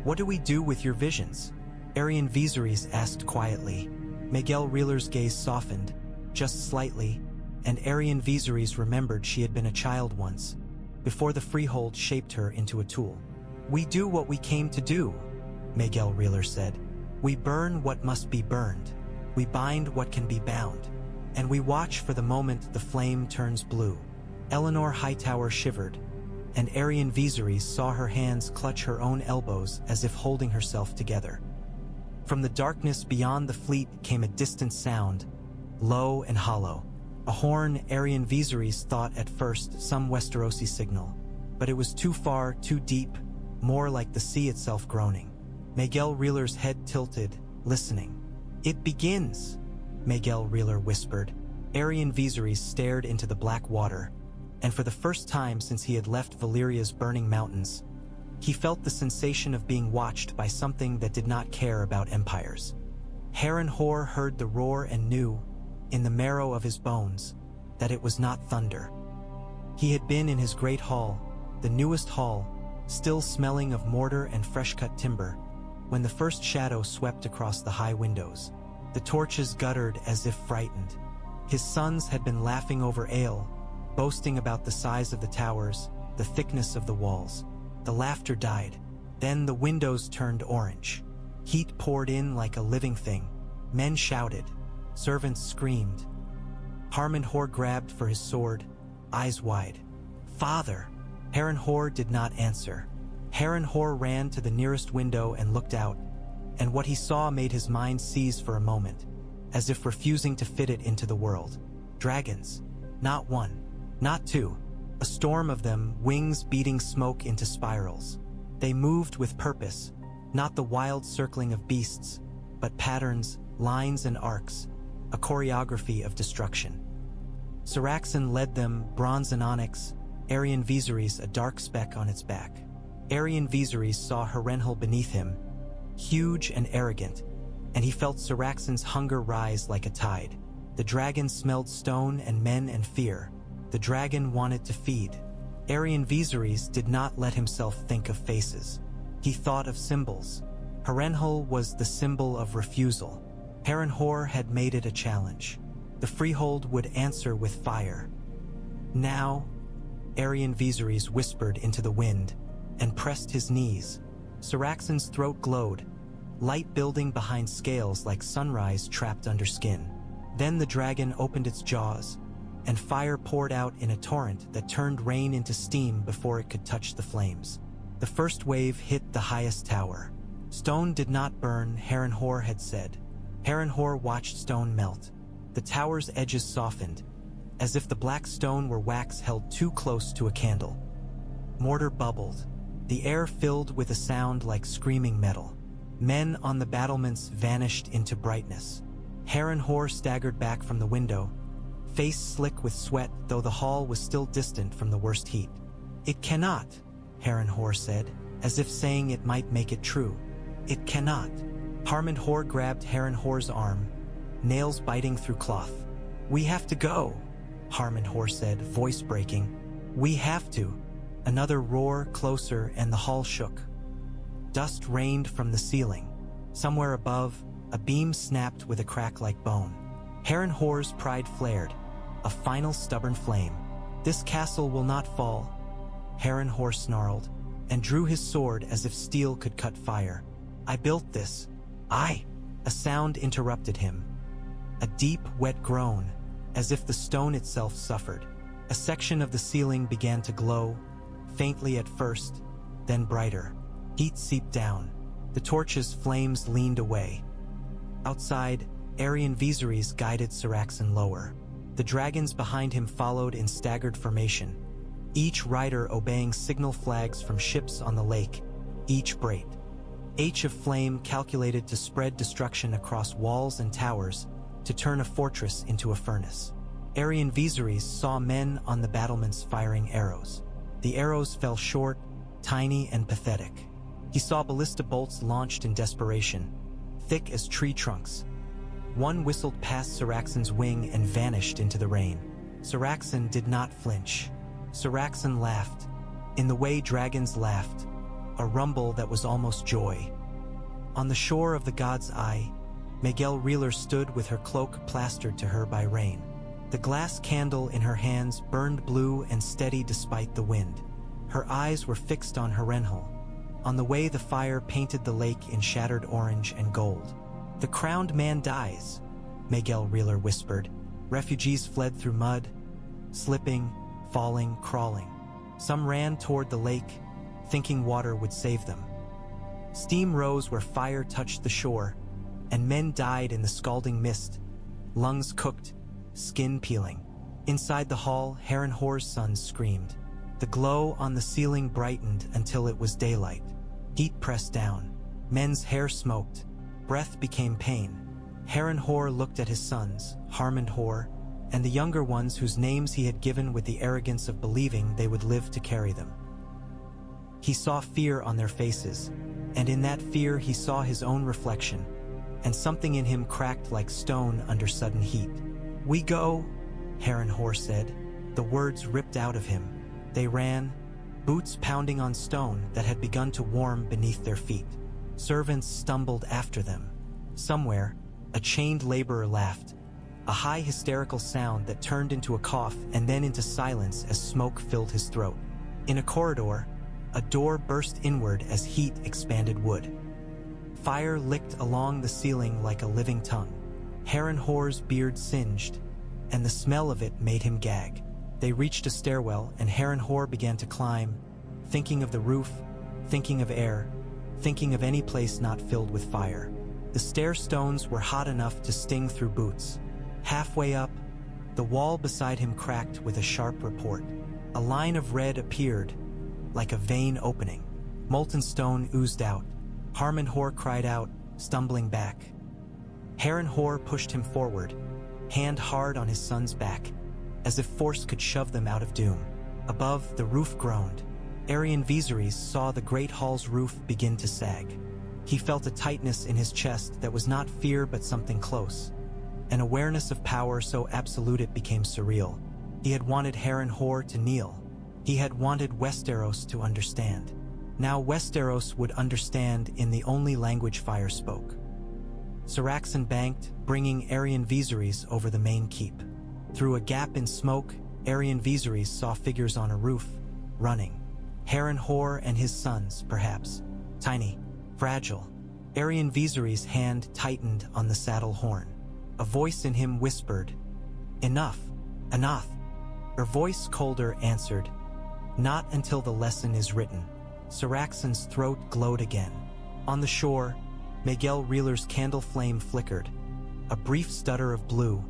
"What do we do with your visions?" Aerion Vezarys asked quietly. Miguel Reeler's gaze softened, just slightly, and Aerion Vezarys remembered she had been a child once, before the Freehold shaped her into a tool. "We do what we came to do," Miguel Reeler said. "We burn what must be burned. We bind what can be bound. And we watch for the moment the flame turns blue." Eleanor Hightower shivered, and Aerion Vezarys saw her hands clutch her own elbows as if holding herself together. From the darkness beyond the fleet came a distant sound, low and hollow. A horn. Aerion Vezarys thought at first some Westerosi signal, but it was too far, too deep, more like the sea itself groaning. Miguel Reeler's head tilted, listening. "It begins," Miguel Reeler whispered. Aerion Vezarys stared into the black water, and for the first time since he had left Valyria's burning mountains, he felt the sensation of being watched by something that did not care about empires. Harrenhal heard the roar and knew, in the marrow of his bones, that it was not thunder. He had been in his great hall, the newest hall, still smelling of mortar and fresh-cut timber, when the first shadow swept across the high windows. The torches guttered as if frightened. His sons had been laughing over ale, boasting about the size of the towers, the thickness of the walls. The laughter died. Then the windows turned orange. Heat poured in like a living thing. Men shouted. Servants screamed. Harrenhal grabbed for his sword, eyes wide. "Father!" Harrenhal did not answer. Harrenhal ran to the nearest window and looked out, and what he saw made his mind seize for a moment, as if refusing to fit it into the world. Dragons. Not one. Not two. A storm of them, wings beating smoke into spirals. They moved with purpose, not the wild circling of beasts, but patterns, lines and arcs, a choreography of destruction. Syraxan led them, bronze and onyx, Aerion Vezarys a dark speck on its back. Aerion Vezarys saw Harrenhal beneath him, huge and arrogant, and he felt Syraxan's hunger rise like a tide. The dragon smelled stone and men and fear. The dragon wanted to feed. Aerion Vezarys did not let himself think of faces. He thought of symbols. Harrenhal was the symbol of refusal. Harrenhal had made it a challenge. The Freehold would answer with fire. Now, Aerion Vezarys whispered into the wind and pressed his knees. Syraxan's throat glowed, light building behind scales like sunrise trapped under skin. Then the dragon opened its jaws, and fire poured out in a torrent that turned rain into steam before it could touch the flames. The first wave hit the highest tower. Stone did not burn, Harrenhal had said. Harrenhal watched stone melt. The tower's edges softened, as if the black stone were wax held too close to a candle. Mortar bubbled. The air filled with a sound like screaming metal. Men on the battlements vanished into brightness. Harrenhal staggered back from the window, face slick with sweat, though the hall was still distant from the worst heat. "It cannot," Harrenhal said, as if saying it might make it true. "It cannot." Harrenhal grabbed Harrenhal's arm, nails biting through cloth. "We have to go," Harrenhal said, voice breaking. "We have to." Another roar, closer, and the hall shook. Dust rained from the ceiling. Somewhere above, a beam snapped with a crack like bone. Harrenhal's pride flared, a final stubborn flame. "This castle will not fall," Harrenhal snarled, and drew his sword as if steel could cut fire. "I built this. I—" A sound interrupted him. A deep, wet groan, as if the stone itself suffered. A section of the ceiling began to glow, faintly at first, then brighter. Heat seeped down. The torch's flames leaned away. Outside, Aerion Vezarys guided Syraxen lower. The dragons behind him followed in staggered formation, each rider obeying signal flags from ships on the lake, each braid of flame calculated to spread destruction across walls and towers, to turn a fortress into a furnace. Aerion Vezarys saw men on the battlements firing arrows. The arrows fell short, tiny and pathetic. He saw ballista bolts launched in desperation, thick as tree trunks. One whistled past Syraxen's wing and vanished into the rain. Syraxen did not flinch. Syraxen laughed, in the way dragons laughed, a rumble that was almost joy. On the shore of the God's Eye, Miguel Reeler stood with her cloak plastered to her by rain. The glass candle in her hands burned blue and steady despite the wind. Her eyes were fixed on Harrenhal, on the way the fire painted the lake in shattered orange and gold. "The crowned man dies," Miguel Reeler whispered. Refugees fled through mud, slipping, falling, crawling. Some ran toward the lake, thinking water would save them. Steam rose where fire touched the shore, and men died in the scalding mist, lungs cooked, skin peeling. Inside the hall, Harrenhal's son screamed. The glow on the ceiling brightened until it was daylight. Heat pressed down. Men's hair smoked. Breath became pain. Harrenhal looked at his sons, Harrenhal, and the younger ones whose names he had given with the arrogance of believing they would live to carry them. He saw fear on their faces, and in that fear he saw his own reflection, and something in him cracked like stone under sudden heat. "We go," Harrenhal said. The words ripped out of him. They ran, boots pounding on stone that had begun to warm beneath their feet. Servants stumbled after them. Somewhere, a chained laborer laughed, a high hysterical sound that turned into a cough and then into silence as smoke filled his throat. In a corridor, a door burst inward as heat expanded wood. Fire licked along the ceiling like a living tongue. Harrenhal's beard singed, and the smell of it made him gag. They reached a stairwell, and Harrenhal began to climb, thinking of the roof, thinking of air, thinking of any place not filled with fire. The stair stones were hot enough to sting through boots. Halfway up, the wall beside him cracked with a sharp report. A line of red appeared, like a vein opening. Molten stone oozed out. Harrenhal cried out, stumbling back. Harrenhal pushed him forward, hand hard on his son's back, as if force could shove them out of doom. Above, the roof groaned. Aerion Vezarys saw the great hall's roof begin to sag. He felt a tightness in his chest that was not fear but something close, an awareness of power so absolute it became surreal. He had wanted Harrenhal to kneel. He had wanted Westeros to understand. Now Westeros would understand in the only language fire spoke. Syraxen banked, bringing Aerion Vezarys over the main keep. Through a gap in smoke, Aerion Vezarys saw figures on a roof, running. Harrenhal and his sons, perhaps. Tiny, fragile. Aerion Vezarys' hand tightened on the saddle horn. A voice in him whispered, "Enough, enough." Her voice colder answered, "Not until the lesson is written." Syraxen's throat glowed again. On the shore, Miguel Reeler's candle flame flickered, a brief stutter of blue,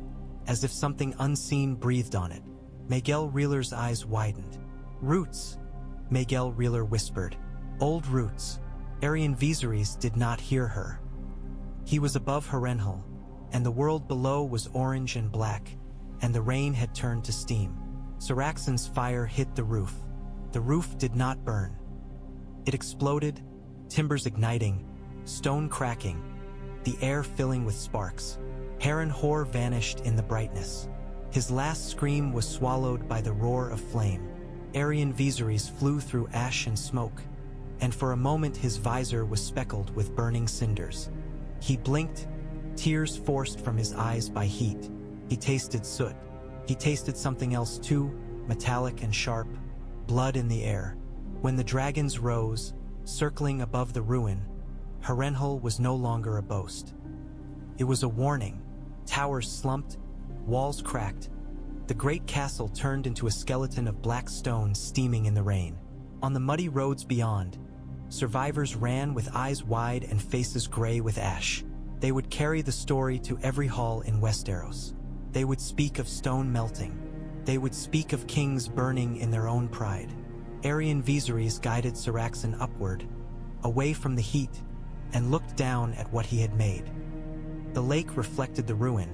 as if something unseen breathed on it. Miguel Reeler's eyes widened. "Roots," Miguel Reeler whispered. "Old roots." Aerion Vezarys did not hear her. He was above Harrenhal, and the world below was orange and black, and the rain had turned to steam. Saraxon's fire hit the roof. The roof did not burn. It exploded, timbers igniting, stone cracking, the air filling with sparks. Harrenhal vanished in the brightness. His last scream was swallowed by the roar of flame. Aerion Vezarys flew through ash and smoke, and for a moment his visor was speckled with burning cinders. He blinked, tears forced from his eyes by heat. He tasted soot. He tasted something else too, metallic and sharp, blood in the air. When the dragons rose, circling above the ruin, Harrenhal was no longer a boast. It was a warning. Towers slumped, walls cracked. The great castle turned into a skeleton of black stone steaming in the rain. On the muddy roads beyond, survivors ran with eyes wide and faces gray with ash. They would carry the story to every hall in Westeros. They would speak of stone melting. They would speak of kings burning in their own pride. Aerion Vezarys guided Saraxon upward, away from the heat, and looked down at what he had made. The lake reflected the ruin,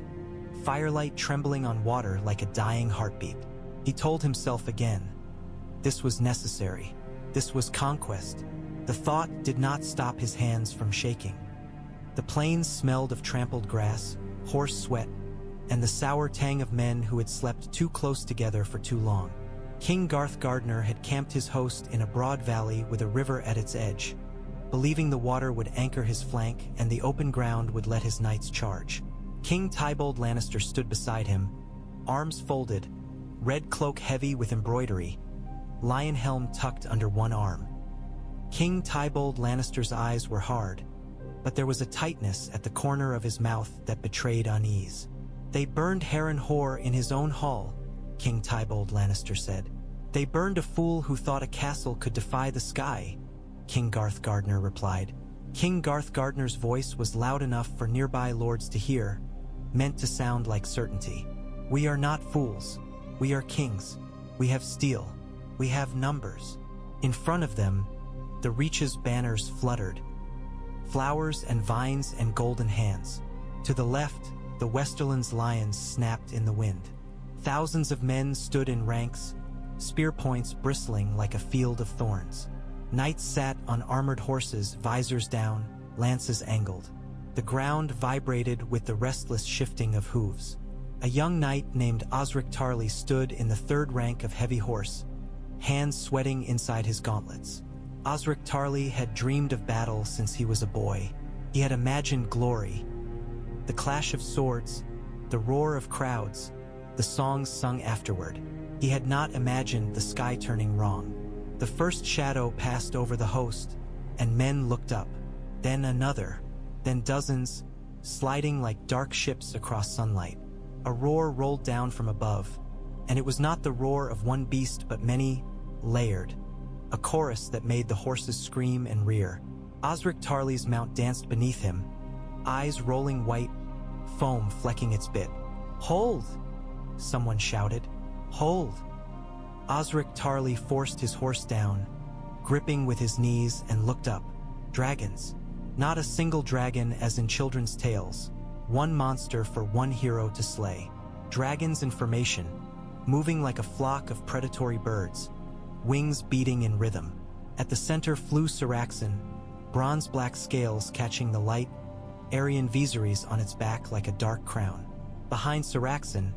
firelight trembling on water like a dying heartbeat. He told himself again, this was necessary. This was conquest. The thought did not stop his hands from shaking. The plains smelled of trampled grass, horse sweat, and the sour tang of men who had slept too close together for too long. King Garth Gardner had camped his host in a broad valley with a river at its edge, believing the water would anchor his flank and the open ground would let his knights charge. King Tybold Lannister stood beside him, arms folded, red cloak heavy with embroidery, lion helm tucked under one arm. King Tybold Lannister's eyes were hard, but there was a tightness at the corner of his mouth that betrayed unease. They burned Harrenhal in his own hall, King Tybold Lannister said. They burned a fool who thought a castle could defy the sky, King Garth Gardner replied. King Garth Gardner's voice was loud enough for nearby lords to hear, meant to sound like certainty. We are not fools. We are kings. We have steel. We have numbers. In front of them, the Reach's banners fluttered, flowers and vines and golden hands. To the left, the Westerlands lions snapped in the wind. Thousands of men stood in ranks, spear points bristling like a field of thorns. Knights sat on armored horses, visors down, lances angled. The ground vibrated with the restless shifting of hooves. A young knight named Osric Tarly stood in the third rank of heavy horse, hands sweating inside his gauntlets. Osric Tarly had dreamed of battle since he was a boy. He had imagined glory, the clash of swords, the roar of crowds, the songs sung afterward. He had not imagined the sky turning wrong. The first shadow passed over the host, and men looked up. Then another, then dozens, sliding like dark ships across sunlight. A roar rolled down from above, and it was not the roar of one beast but many, layered. A chorus that made the horses scream and rear. Osric Tarly's mount danced beneath him, eyes rolling white, foam flecking its bit. "Hold!" someone shouted. "Hold!" Osric Tarly forced his horse down, gripping with his knees, and looked up. Dragons. Not a single dragon as in children's tales. One monster for one hero to slay. Dragons in formation, moving like a flock of predatory birds, wings beating in rhythm. At the center flew Saraxon, bronze-black scales catching the light, Aerion Vezarys on its back like a dark crown. Behind Saraxon,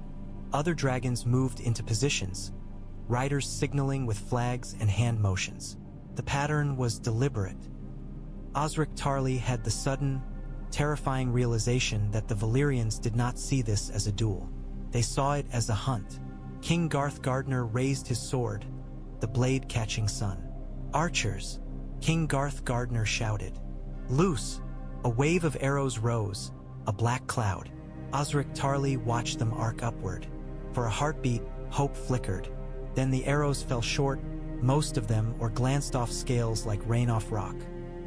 other dragons moved into positions, riders signaling with flags and hand motions. The pattern was deliberate. Osric Tarly had the sudden, terrifying realization that the Valyrians did not see this as a duel. They saw it as a hunt. King Garth Gardner raised his sword, the blade catching sun. "Archers!" King Garth Gardner shouted. "Loose!" A wave of arrows rose, a black cloud. Osric Tarly watched them arc upward. For a heartbeat, hope flickered. Then the arrows fell short, most of them, or glanced off scales like rain off rock.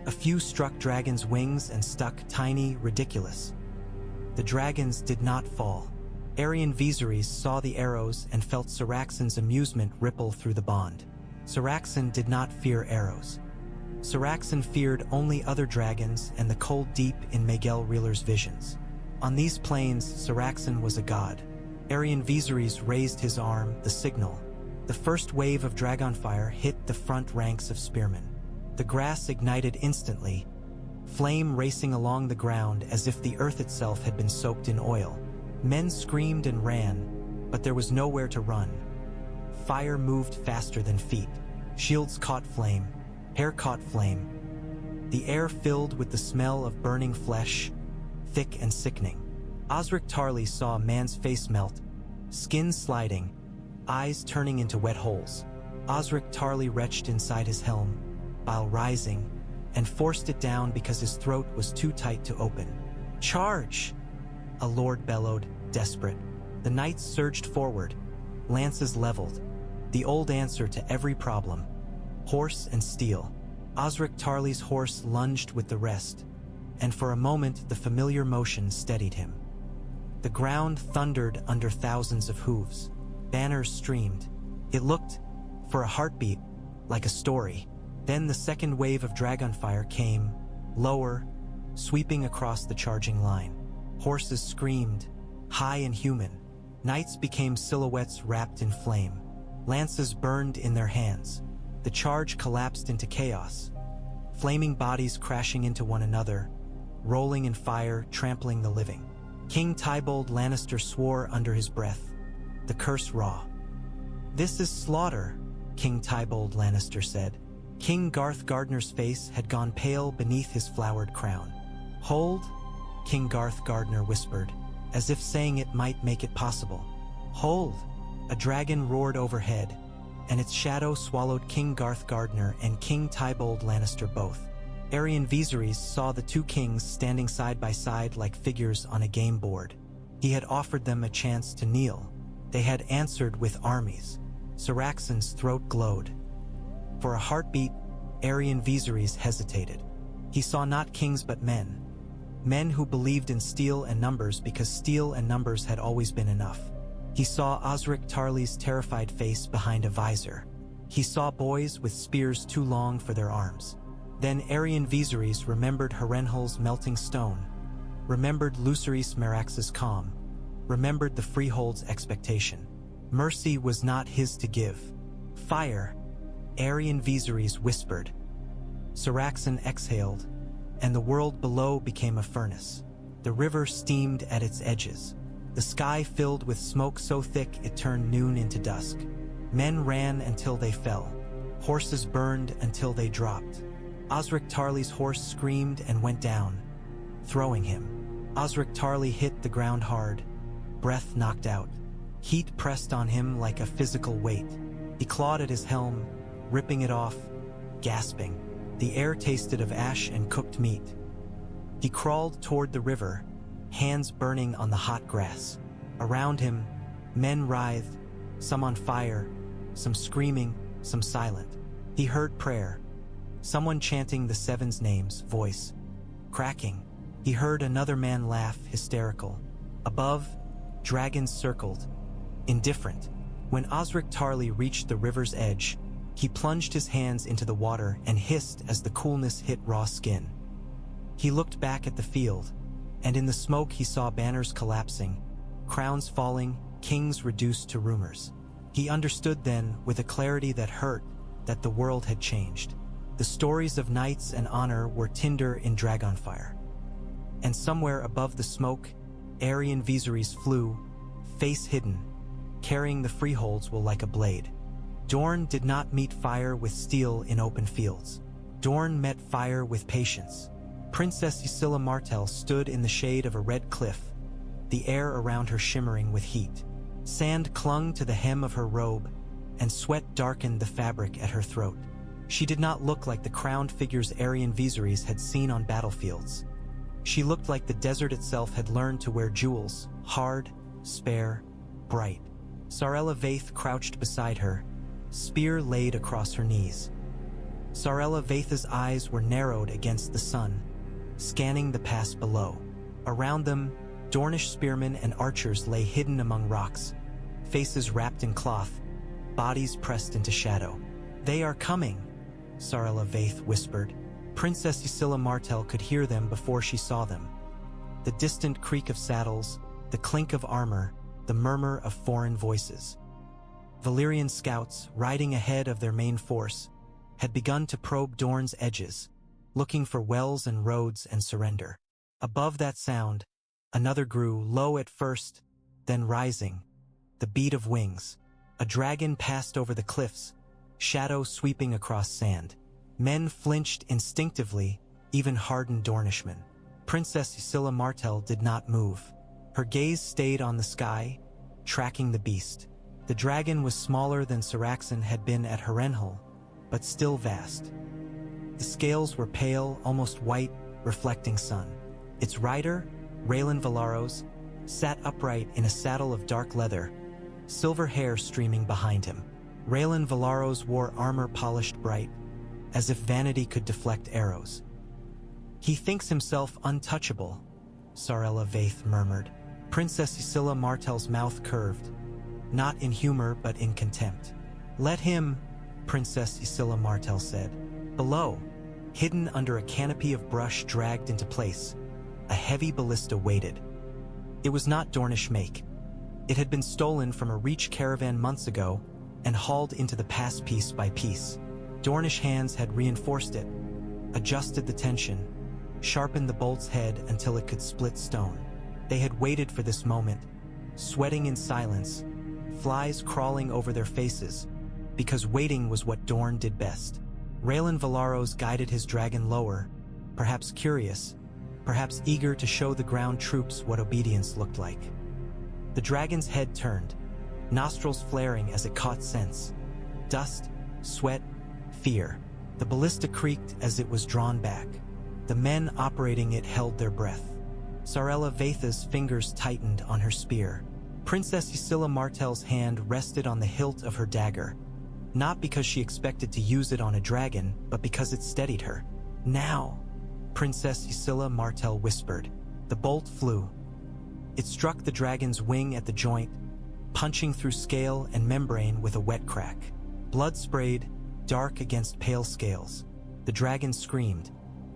A few struck dragons' wings and stuck, tiny, ridiculous. The dragons did not fall. Aerion Vezarys saw the arrows and felt Saraxon's amusement ripple through the bond. Saraxon did not fear arrows. Saraxon feared only other dragons and the cold deep in Miguel Reeler's visions. On these plains, Saraxon was a god. Aerion Vezarys raised his arm, the signal. The first wave of dragonfire hit the front ranks of spearmen. The grass ignited instantly, flame racing along the ground as if the earth itself had been soaked in oil. Men screamed and ran, but there was nowhere to run. Fire moved faster than feet. Shields caught flame, hair caught flame. The air filled with the smell of burning flesh, thick and sickening. Osric Tarly saw a man's face melt, skin sliding, eyes turning into wet holes. Osric Tarly retched inside his helm, bile rising, and forced it down because his throat was too tight to open. "Charge!" a lord bellowed, desperate. The knights surged forward, lances leveled, the old answer to every problem: horse and steel. Osric Tarly's horse lunged with the rest, and for a moment the familiar motion steadied him. The ground thundered under thousands of hooves. Banners streamed. It looked, for a heartbeat, like a story. Then the second wave of dragonfire came, lower, sweeping across the charging line. Horses screamed, high and human. Knights became silhouettes wrapped in flame. Lances burned in their hands. The charge collapsed into chaos. Flaming bodies crashing into one another, rolling in fire, trampling the living. King Tybalt Lannister swore under his breath, the curse raw. "This is slaughter," King Tybalt Lannister said. King Garth Gardner's face had gone pale beneath his flowered crown. "Hold," King Garth Gardner whispered, as if saying it might make it possible. "Hold!" A dragon roared overhead, and its shadow swallowed King Garth Gardner and King Tybalt Lannister both. Aerion Vezarys saw the two kings standing side by side like figures on a game board. He had offered them a chance to kneel. They had answered with armies. Saraxon's throat glowed. For a heartbeat, Aerion Vezarys hesitated. He saw not kings but men. Men who believed in steel and numbers because steel and numbers had always been enough. He saw Osric Tarly's terrified face behind a visor. He saw boys with spears too long for their arms. Then Aerion Vezarys remembered Harrenhal's melting stone, remembered Lucerys Merax's calm, remembered the Freehold's expectation. Mercy was not his to give. "Fire," Aerion Vezarys whispered. Saraxon exhaled, and the world below became a furnace. The river steamed at its edges. The sky filled with smoke so thick it turned noon into dusk. Men ran until they fell. Horses burned until they dropped. Osric Tarly's horse screamed and went down, throwing him. Osric Tarly hit the ground hard, breath knocked out. Heat pressed on him like a physical weight. He clawed at his helm, ripping it off, gasping. The air tasted of ash and cooked meat. He crawled toward the river, hands burning on the hot grass. Around him, men writhed, some on fire, some screaming, some silent. He heard prayer. Someone chanting the Seven's names, voice cracking. He heard another man laugh, hysterical. Above, dragons circled, indifferent. When Osric Tarly reached the river's edge, he plunged his hands into the water and hissed as the coolness hit raw skin. He looked back at the field, and in the smoke he saw banners collapsing, crowns falling, kings reduced to rumors. He understood then, with a clarity that hurt, that the world had changed. The stories of knights and honor were tinder in dragonfire. And somewhere above the smoke, Aerion Vezarys flew, face hidden, carrying the freeholds will like a blade. Dorne did not meet fire with steel in open fields. Dorne met fire with patience. Princess Ysilla Martell stood in the shade of a red cliff, the air around her shimmering with heat. Sand clung to the hem of her robe, and sweat darkened the fabric at her throat. She did not look like the crowned figures Aerion Vezarys had seen on battlefields. She looked like the desert itself had learned to wear jewels, hard, spare, bright. Sarella Vaith crouched beside her, spear laid across her knees. Sarella Vaith's eyes were narrowed against the sun, scanning the pass below. Around them, Dornish spearmen and archers lay hidden among rocks, faces wrapped in cloth, bodies pressed into shadow. "They are coming," Sarella Vaith whispered. Princess Ysilla Martell could hear them before she saw them. The distant creak of saddles, the clink of armor, the murmur of foreign voices. Valyrian scouts, riding ahead of their main force, had begun to probe Dorne's edges, looking for wells and roads and surrender. Above that sound, another grew, low at first, then rising, the beat of wings. A dragon passed over the cliffs, shadow sweeping across sand. Men flinched instinctively, even hardened Dornishmen. Princess Ysilla Martell did not move. Her gaze stayed on the sky, tracking the beast. The dragon was smaller than Syraxan had been at Harrenhal, but still vast. The scales were pale, almost white, reflecting sun. Its rider, Aegon Vezarys, sat upright in a saddle of dark leather, silver hair streaming behind him. Aegon Vezarys wore armor polished bright, as if vanity could deflect arrows. "He thinks himself untouchable," Sarella Vaith murmured. Princess Ysilla Martell's mouth curved, not in humor but in contempt. "Let him," Princess Ysilla Martell said. Below, hidden under a canopy of brush dragged into place, a heavy ballista waited. It was not Dornish make. It had been stolen from a Reach caravan months ago and hauled into the pass piece by piece. Dornish hands had reinforced it, adjusted the tension, sharpened the bolt's head until it could split stone. They had waited for this moment, sweating in silence, flies crawling over their faces, because waiting was what Dorne did best. Aegon Vezarys guided his dragon lower, perhaps curious, perhaps eager to show the ground troops what obedience looked like. The dragon's head turned, nostrils flaring as it caught scents. Dust, sweat, fear. The ballista creaked as it was drawn back. The men operating it held their breath. Sarella Vaith's fingers tightened on her spear. Princess Ysilla Martell's hand rested on the hilt of her dagger, not because she expected to use it on a dragon, but because it steadied her. "Now," Princess Ysilla Martell whispered. The bolt flew. It struck the dragon's wing at the joint, punching through scale and membrane with a wet crack. Blood sprayed, dark against pale scales. The dragon screamed,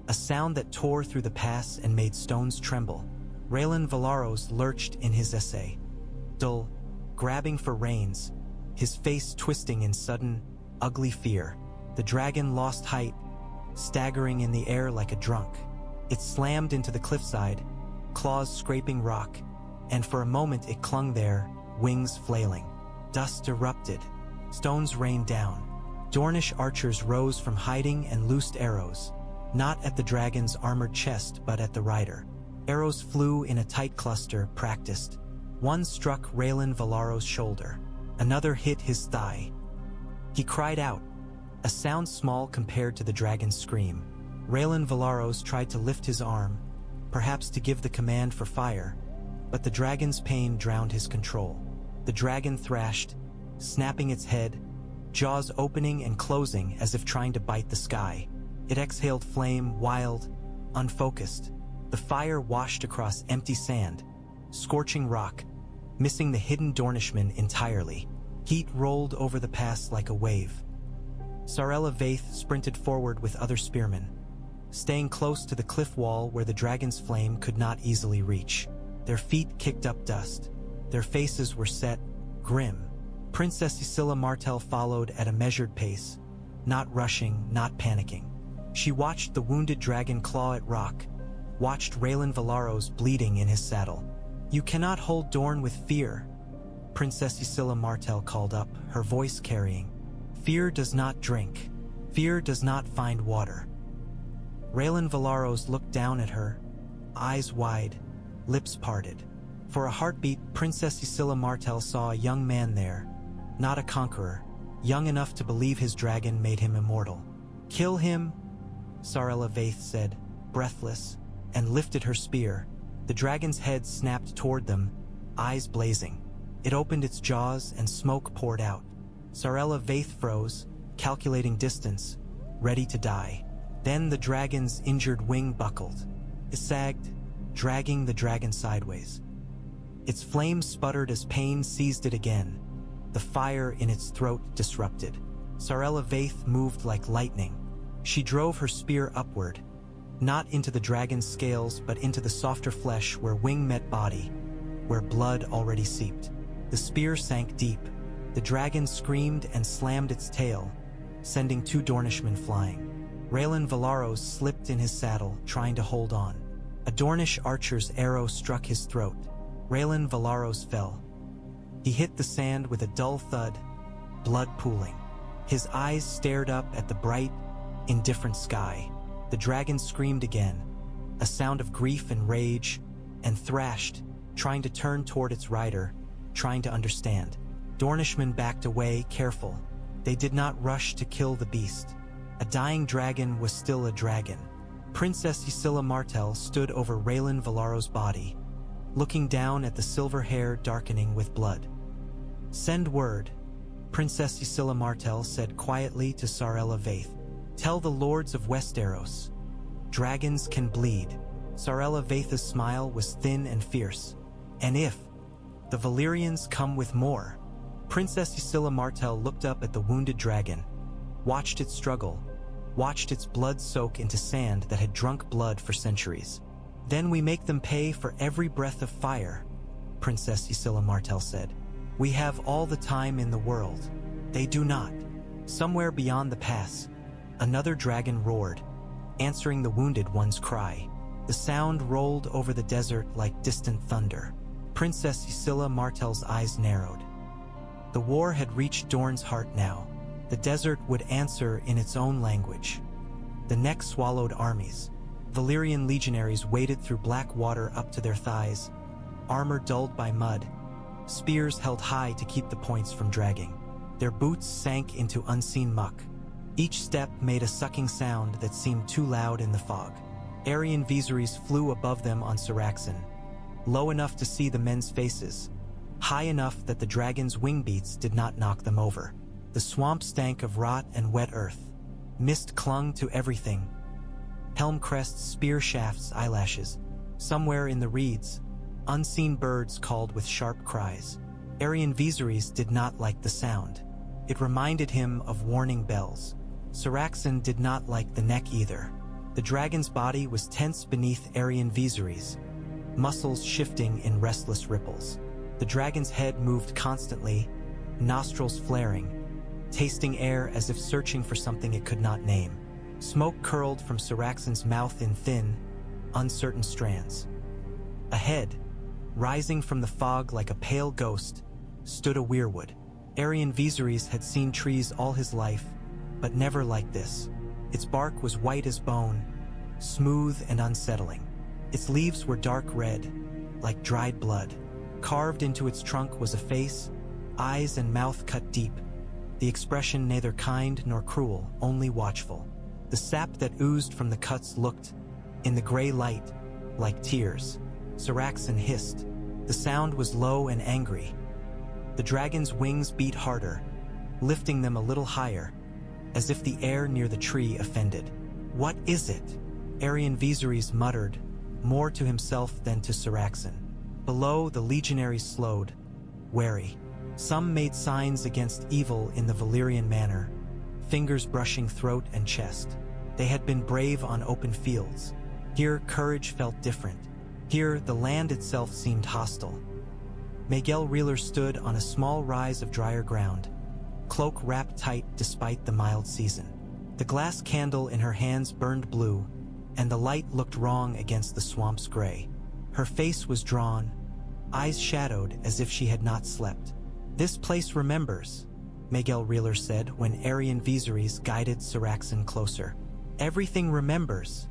a sound that tore through the pass and made stones tremble. Aegon Vezarys lurched in his essay, dull, grabbing for reins, his face twisting in sudden, ugly fear. The dragon lost height, staggering in the air like a drunk. It slammed into the cliffside, claws scraping rock, and for a moment it clung there, wings flailing. Dust erupted. Stones rained down. Dornish archers rose from hiding and loosed arrows, not at the dragon's armored chest but at the rider. Arrows flew in a tight cluster, practiced. One struck Aegon Vezarys' shoulder. Another hit his thigh. He cried out, a sound small compared to the dragon's scream. Aegon Vezarys tried to lift his arm, perhaps to give the command for fire, but the dragon's pain drowned his control. The dragon thrashed, snapping its head, jaws opening and closing as if trying to bite the sky. It exhaled flame, wild, unfocused. The fire washed across empty sand, scorching rock, missing the hidden Dornishmen entirely. Heat rolled over the pass like a wave. Sarella Vaith sprinted forward with other spearmen, staying close to the cliff wall where the dragon's flame could not easily reach. Their feet kicked up dust. Their faces were set, grim. Princess Ysilla Martell followed at a measured pace, not rushing, not panicking. She watched the wounded dragon claw at rock, watched Aegon Vezarys bleeding in his saddle. "You cannot hold Dorne with fear," Princess Ysilla Martell called up, her voice carrying. "Fear does not drink. Fear does not find water." Aegon Vezarys looked down at her, eyes wide, lips parted. For a heartbeat, Princess Ysilla Martell saw a young man there, not a conqueror, young enough to believe his dragon made him immortal. "Kill him," Sarella Vaith said, breathless, and lifted her spear. The dragon's head snapped toward them, eyes blazing. It opened its jaws and smoke poured out. Sarella Vaith froze, calculating distance, ready to die. Then the dragon's injured wing buckled. It sagged, dragging the dragon sideways. Its flame sputtered as pain seized it again, the fire in its throat disrupted. Sarella Vaith moved like lightning. She drove her spear upward, not into the dragon's scales but into the softer flesh where wing met body, where blood already seeped. The spear sank deep. The dragon screamed and slammed its tail, sending 2 Dornishmen flying. Aegon Vezarys slipped in his saddle, trying to hold on. A Dornish archer's arrow struck his throat. Aegon Vezarys fell. He hit the sand with a dull thud, blood pooling. His eyes stared up at the bright, indifferent sky. The dragon screamed again, a sound of grief and rage, and thrashed, trying to turn toward its rider, trying to understand. Dornishmen backed away, careful. They did not rush to kill the beast. A dying dragon was still a dragon. Princess Ysilla Martell stood over Aegon Vezarys' body, looking down at the silver hair darkening with blood. "Send word," Princess Ysilla Martell said quietly to Sarella Vaith. "Tell the lords of Westeros. Dragons can bleed." Sarella Vaith's smile was thin and fierce. "And if the Valyrians come with more?" Princess Ysilla Martell looked up at the wounded dragon, watched it struggle, watched its blood soak into sand that had drunk blood for centuries. "Then we make them pay for every breath of fire," Princess Ysilla Martell said. "We have all the time in the world. They do not." Somewhere beyond the pass, another dragon roared, answering the wounded one's cry. The sound rolled over the desert like distant thunder. Princess Ysilla Martell's eyes narrowed. The war had reached Dorne's heart now. The desert would answer in its own language. The neck swallowed armies. Valyrian legionaries waded through black water up to their thighs, armor dulled by mud, spears held high to keep the points from dragging. Their boots sank into unseen muck. Each step made a sucking sound that seemed too loud in the fog. Aerion Vezarys flew above them on Syraxen, low enough to see the men's faces, high enough that the dragon's wing beats did not knock them over. The swamp stank of rot and wet earth. Mist clung to everything. Helm crests, spear shafts, eyelashes. Somewhere in the reeds, unseen birds called with sharp cries. Aerion Vezarys did not like the sound. It reminded him of warning bells. Syraxen did not like the neck either. The dragon's body was tense beneath Aerion Vezarys, muscles shifting in restless ripples. The dragon's head moved constantly, nostrils flaring, tasting air as if searching for something it could not name. Smoke curled from Syraxen's mouth in thin, uncertain strands. Ahead, rising from the fog like a pale ghost, stood a weirwood. Aerion Vezarys had seen trees all his life, but never like this. Its bark was white as bone, smooth and unsettling. Its leaves were dark red, like dried blood. Carved into its trunk was a face, eyes and mouth cut deep, the expression neither kind nor cruel, only watchful. The sap that oozed from the cuts looked, in the gray light, like tears. Syraxen hissed. The sound was low and angry. The dragon's wings beat harder, lifting them a little higher, as if the air near the tree offended. "What is it?" Aerion Vezarys muttered, more to himself than to Syraxen. Below, the legionaries slowed, wary. Some made signs against evil in the Valyrian manner, fingers brushing throat and chest. They had been brave on open fields. Here, courage felt different. Here, the land itself seemed hostile. Maegelle Reeler stood on a small rise of drier ground, cloak wrapped tight despite the mild season. The glass candle in her hands burned blue, and the light looked wrong against the swamp's gray. Her face was drawn, eyes shadowed as if she had not slept. "This place remembers," Maegelle Reeler said when Aerion Vezarys guided Syraxen closer. "Everything remembers,"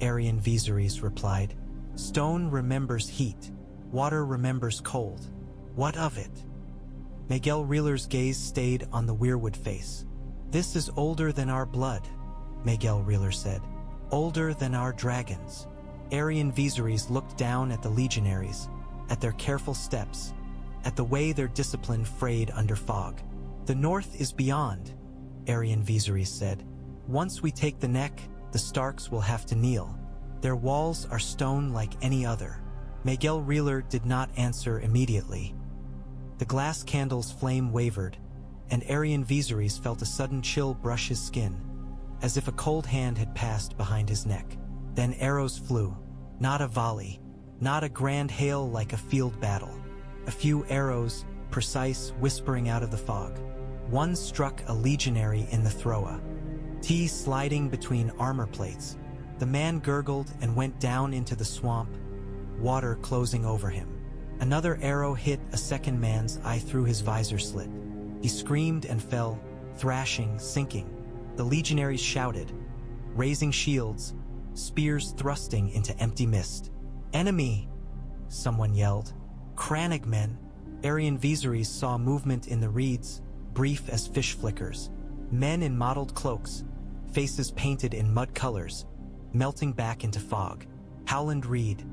Aerion Vezarys replied. "Stone remembers heat. Water remembers cold. What of it?" Maegelle Reeler's gaze stayed on the weirwood face. "This is older than our blood," Maegelle Reeler said. "Older than our dragons." Aerion Vezarys looked down at the legionaries, at their careful steps, at the way their discipline frayed under fog. "The north is beyond," Aerion Vezarys said. "Once we take the neck, the Starks will have to kneel. Their walls are stone like any other." Maegelle Reeler did not answer immediately. The glass candle's flame wavered, and Aerion Vezarys felt a sudden chill brush his skin, as if a cold hand had passed behind his neck. Then arrows flew, not a volley, not a grand hail like a field battle. A few arrows, precise, whispering out of the fog. One struck a legionary in the throat, sliding between armor plates. The man gurgled and went down into the swamp, water closing over him. Another arrow hit a second man's eye through his visor slit. He screamed and fell, thrashing, sinking. The legionaries shouted, raising shields, spears thrusting into empty mist. "Enemy!" someone yelled. "Crannogmen!" Aerion Vezarys saw movement in the reeds, brief as fish flickers. Men in mottled cloaks, faces painted in mud colors, melting back into fog. Howland Reed.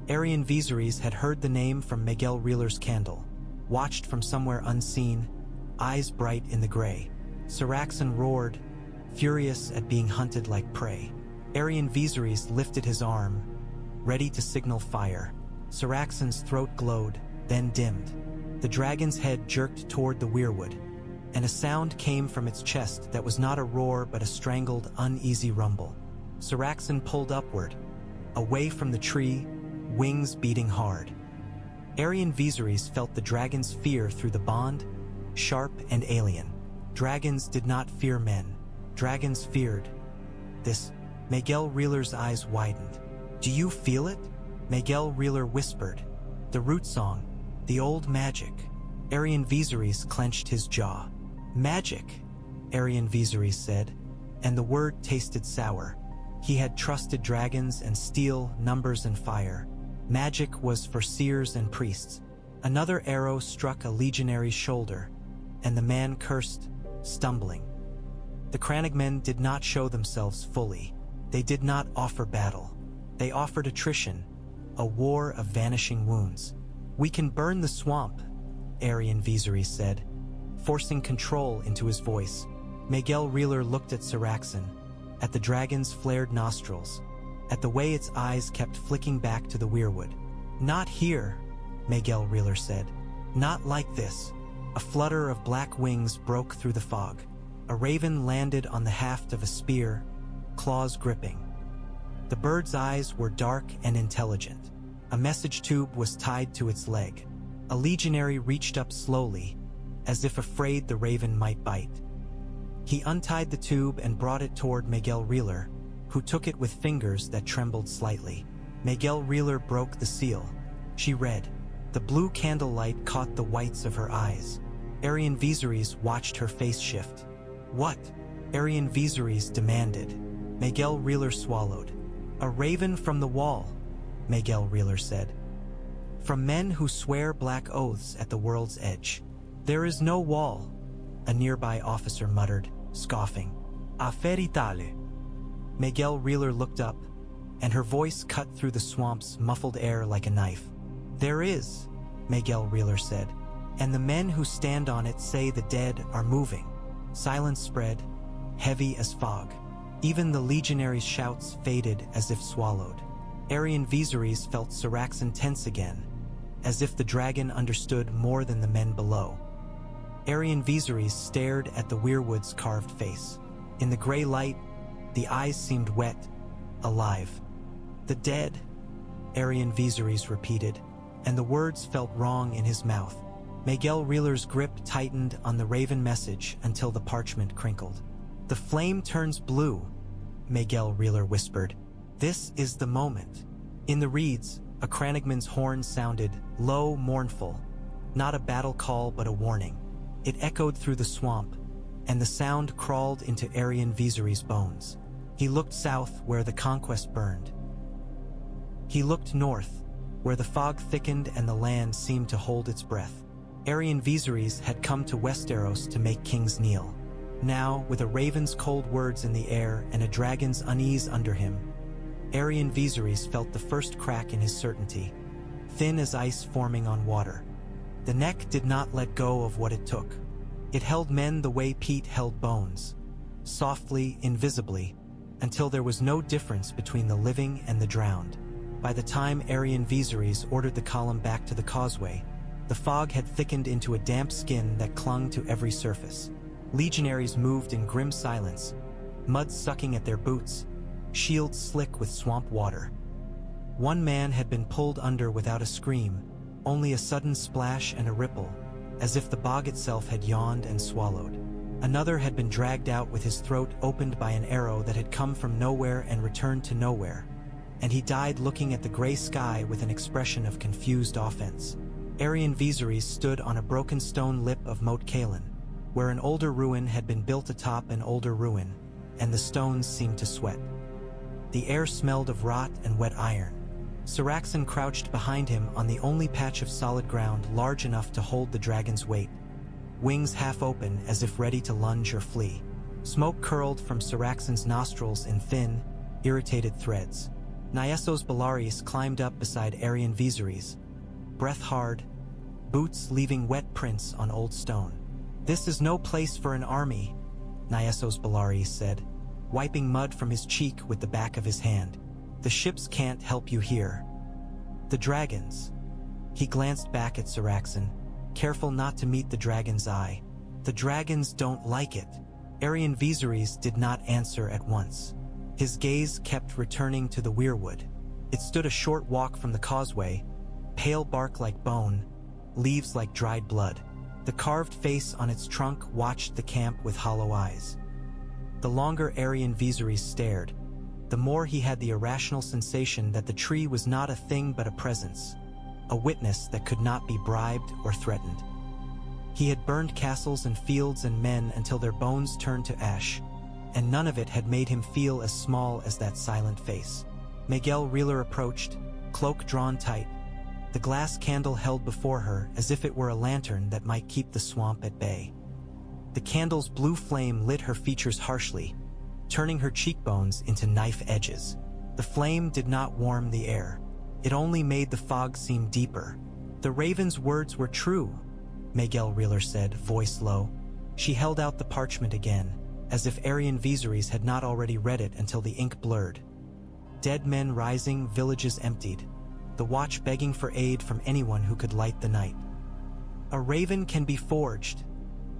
Aerion Vezarys had heard the name from Miguel Reeler's candle, watched from somewhere unseen, eyes bright in the gray. Syraxan roared, furious at being hunted like prey. Aerion Vezarys lifted his arm, ready to signal fire. Syraxan's throat glowed, then dimmed. The dragon's head jerked toward the weirwood, and a sound came from its chest that was not a roar but a strangled, uneasy rumble. Syraxan pulled upward, away from the tree, wings beating hard. Aerion Vezarys felt the dragon's fear through the bond, sharp and alien. Dragons did not fear men. Dragons feared this. Miguel Reeler's eyes widened. "Do you feel it?" Miguel Reeler whispered. "The root song, the old magic." Aerion Vezarys clenched his jaw. "Magic," Aerion Vezarys said, and the word tasted sour. He had trusted dragons and steel, numbers and fire. Magic was for seers and priests. Another arrow struck a legionary's shoulder, and the man cursed, stumbling. The crannogmen did not show themselves fully. They did not offer battle. They offered attrition, a war of vanishing wounds. "We can burn the swamp," Aerion Vezarys said, forcing control into his voice. Miguel Reeler looked at Syraxan, at the dragon's flared nostrils, at the way its eyes kept flicking back to the weirwood. "Not here," Miguel Reeler said. "Not like this." A flutter of black wings broke through the fog. A raven landed on the haft of a spear, claws gripping. The bird's eyes were dark and intelligent. A message tube was tied to its leg. A legionary reached up slowly, as if afraid the raven might bite. He untied the tube and brought it toward Miguel Reeler, who took it with fingers that trembled slightly. Miguel Reeler broke the seal. She read. The blue candlelight caught the whites of her eyes. Aerion Vezarys watched her face shift. "What?" Aerion Vezarys demanded. Miguel Reeler swallowed. "A raven from the wall," Miguel Reeler said. "From men who swear black oaths at the world's edge." "There is no wall," a nearby officer muttered, scoffing. "Afferitale." Miguel Reeler looked up, and her voice cut through the swamp's muffled air like a knife. "There is," Miguel Reeler said, "and the men who stand on it say the dead are moving." Silence spread, heavy as fog. Even the legionaries' shouts faded as if swallowed. Aerion Vezarys felt Syraxan tense again, as if the dragon understood more than the men below. Aerion Vezarys stared at the weirwood's carved face. In the gray light, the eyes seemed wet, alive. "The dead," Aerion Vezarys repeated, and the words felt wrong in his mouth. Miguel Reeler's grip tightened on the raven message until the parchment crinkled. "The flame turns blue," Miguel Reeler whispered. "This is the moment." In the reeds, a crannogman's horn sounded, low, mournful, not a battle call but a warning. It echoed through the swamp, and the sound crawled into Aerion Vezarys' bones. He looked south where the conquest burned. He looked north, where the fog thickened and the land seemed to hold its breath. Aerion Vezarys had come to Westeros to make kings kneel. Now, with a raven's cold words in the air and a dragon's unease under him, Aerion Vezarys felt the first crack in his certainty, thin as ice forming on water. The neck did not let go of what it took. It held men the way peat held bones, softly, invisibly, until there was no difference between the living and the drowned. By the time Aerion Vezarys ordered the column back to the causeway, the fog had thickened into a damp skin that clung to every surface. Legionaries moved in grim silence, mud sucking at their boots, shields slick with swamp water. One man had been pulled under without a scream, only a sudden splash and a ripple, as if the bog itself had yawned and swallowed. Another had been dragged out with his throat opened by an arrow that had come from nowhere and returned to nowhere, and he died looking at the gray sky with an expression of confused offense. Aerion Vezarys stood on a broken stone lip of Moat Cailin, where an older ruin had been built atop an older ruin, and the stones seemed to sweat. The air smelled of rot and wet iron. Syraxen crouched behind him on the only patch of solid ground large enough to hold the dragon's weight, wings half open as if ready to lunge or flee. Smoke curled from Syraxen's nostrils in thin, irritated threads. Nyesos Belarys climbed up beside Aerion Vezarys, breath hard, boots leaving wet prints on old stone. "This is no place for an army," Nyesos Belarys said, wiping mud from his cheek with the back of his hand. "The ships can't help you here. The dragons." He glanced back at Syraxen, careful not to meet the dragon's eye. "The dragons don't like it." Aerion Vezarys did not answer at once. His gaze kept returning to the weirwood. It stood a short walk from the causeway, pale bark like bone, leaves like dried blood. The carved face on its trunk watched the camp with hollow eyes. The longer Aerion Vezarys stared, the more he had the irrational sensation that the tree was not a thing but a presence, a witness that could not be bribed or threatened. He had burned castles and fields and men until their bones turned to ash, and none of it had made him feel as small as that silent face. Miguel Reeler approached, cloak drawn tight, the glass candle held before her as if it were a lantern that might keep the swamp at bay. The candle's blue flame lit her features harshly, turning her cheekbones into knife edges. The flame did not warm the air. It only made the fog seem deeper. "The raven's words were true," Miguel Reeler said, voice low. She held out the parchment again, as if Aerion Vezarys had not already read it until the ink blurred. Dead men rising, villages emptied, the watch begging for aid from anyone who could light the night. "A raven can be forged,"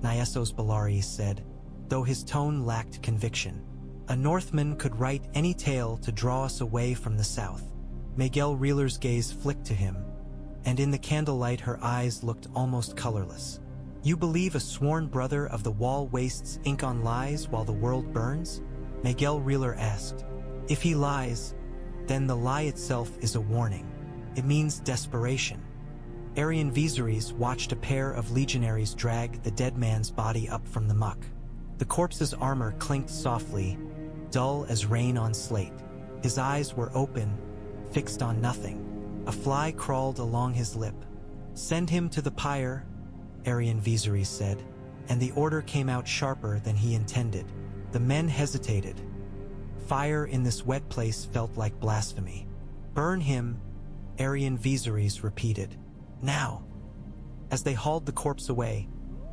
Nyesos Belarys said, though his tone lacked conviction. "A Northman could write any tale to draw us away from the south." Miguel Reeler's gaze flicked to him, and in the candlelight her eyes looked almost colorless. "You believe a sworn brother of the wall wastes ink on lies while the world burns?" Miguel Reeler asked. "If he lies, then the lie itself is a warning. It means desperation." Aerion Vezarys watched a pair of legionaries drag the dead man's body up from the muck. The corpse's armor clinked softly, dull as rain on slate. His eyes were open, fixed on nothing. A fly crawled along his lip. "Send him to the pyre," Aerion Vezarys said, and the order came out sharper than he intended. The men hesitated. Fire in this wet place felt like blasphemy. "Burn him," Aerion Vezarys repeated. "Now." As they hauled the corpse away,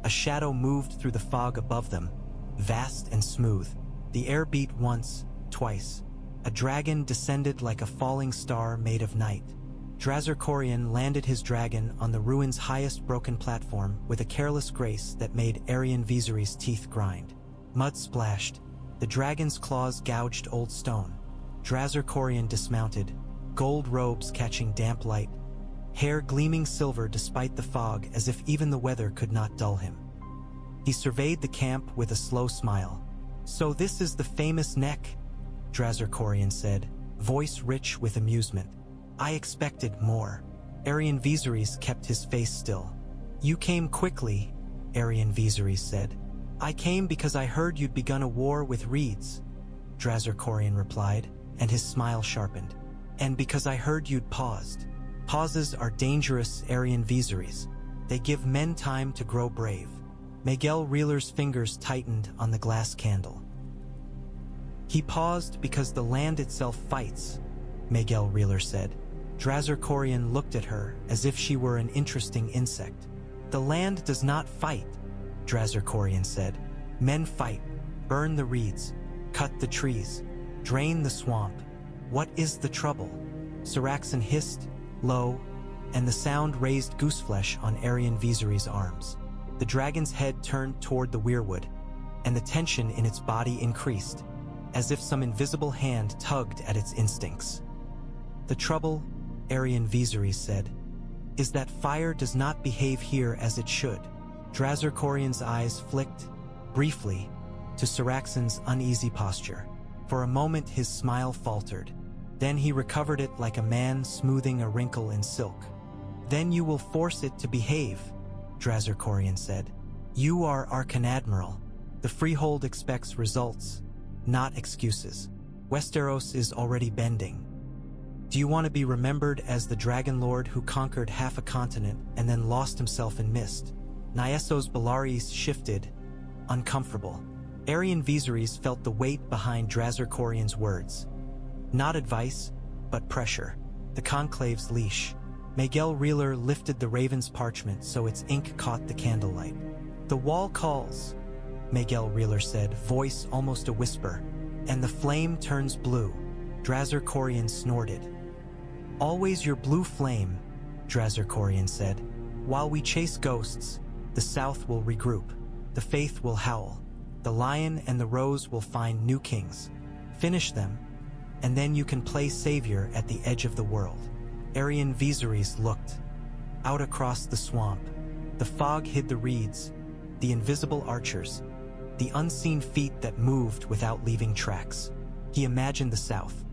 a shadow moved through the fog above them, vast and smooth. The air beat once, twice. A dragon descended like a falling star made of night. Dragonstone landed his dragon on the ruin's highest broken platform with a careless grace that made Aerion Vezarys' teeth grind. Mud splashed. The dragon's claws gouged old stone. Dragonstone dismounted, gold robes catching damp light, hair gleaming silver despite the fog as if even the weather could not dull him. He surveyed the camp with a slow smile. "So this is the famous neck," Dragonstone said, voice rich with amusement. "I expected more." Aerion Vezarys kept his face still. "You came quickly," Aerion Vezarys said. "I came because I heard you'd begun a war with reeds," Dragonstone replied, and his smile sharpened. "And because I heard you'd paused." "Pauses are dangerous, Aerion Vezarys. They give men time to grow brave." Miguel Reeler's fingers tightened on the glass candle. "He paused because the land itself fights," Miguel Reeler said. Dragonstone looked at her as if she were an interesting insect. "The land does not fight," Dragonstone said. "Men fight, burn the reeds, cut the trees, drain the swamp. What is the trouble?" Syraxen hissed, low, and the sound raised gooseflesh on Aerion Vezarys' arms. The dragon's head turned toward the weirwood, and the tension in its body increased, as if some invisible hand tugged at its instincts. "The trouble," Aerion Vezarys said, "is that fire does not behave here as it should." Drazer Corian's eyes flicked, briefly, to Saraxon's uneasy posture. For a moment his smile faltered. Then he recovered it like a man smoothing a wrinkle in silk. "Then you will force it to behave," Drazer Corian said. "You are Archon Admiral. The Freehold expects results, not excuses. Westeros is already bending. Do you want to be remembered as the dragonlord who conquered half a continent and then lost himself in mist?" Nyeso's Bellaries shifted, uncomfortable. Aerion Vezarys felt the weight behind Drazer Corian's words. Not advice, but pressure. The Conclave's leash. Maegel Reeler lifted the raven's parchment so its ink caught the candlelight. "The wall calls," Maegel Reeler said, voice almost a whisper. "And the flame turns blue." Drazer Corian snorted. "Always your blue flame," Drazer Corian said. "While we chase ghosts, the South will regroup. The Faith will howl. The Lion and the Rose will find new kings. Finish them, and then you can play savior at the edge of the world." Aerion Vezarys looked. Out across the swamp. The fog hid the reeds, the invisible archers, the unseen feet that moved without leaving tracks. He imagined the South.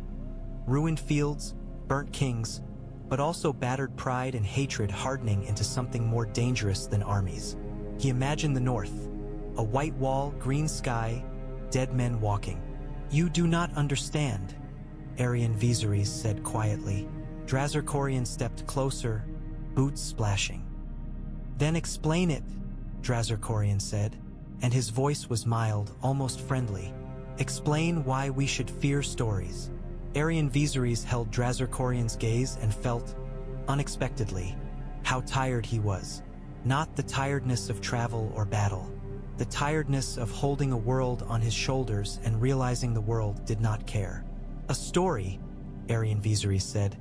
Ruined fields, burnt kings, but also battered pride and hatred hardening into something more dangerous than armies. He imagined the North. A white wall, green sky, dead men walking. "You do not understand," Aerion Vezarys said quietly. Drazer Corian stepped closer, boots splashing. "Then explain it," Drazer Corian said, and his voice was mild, almost friendly. "Explain why we should fear stories." Aerion Vezarys held Drazer Corian's gaze and felt, unexpectedly, how tired he was. Not the tiredness of travel or battle. The tiredness of holding a world on his shoulders and realizing the world did not care. "A story," Aerion Vezarys said,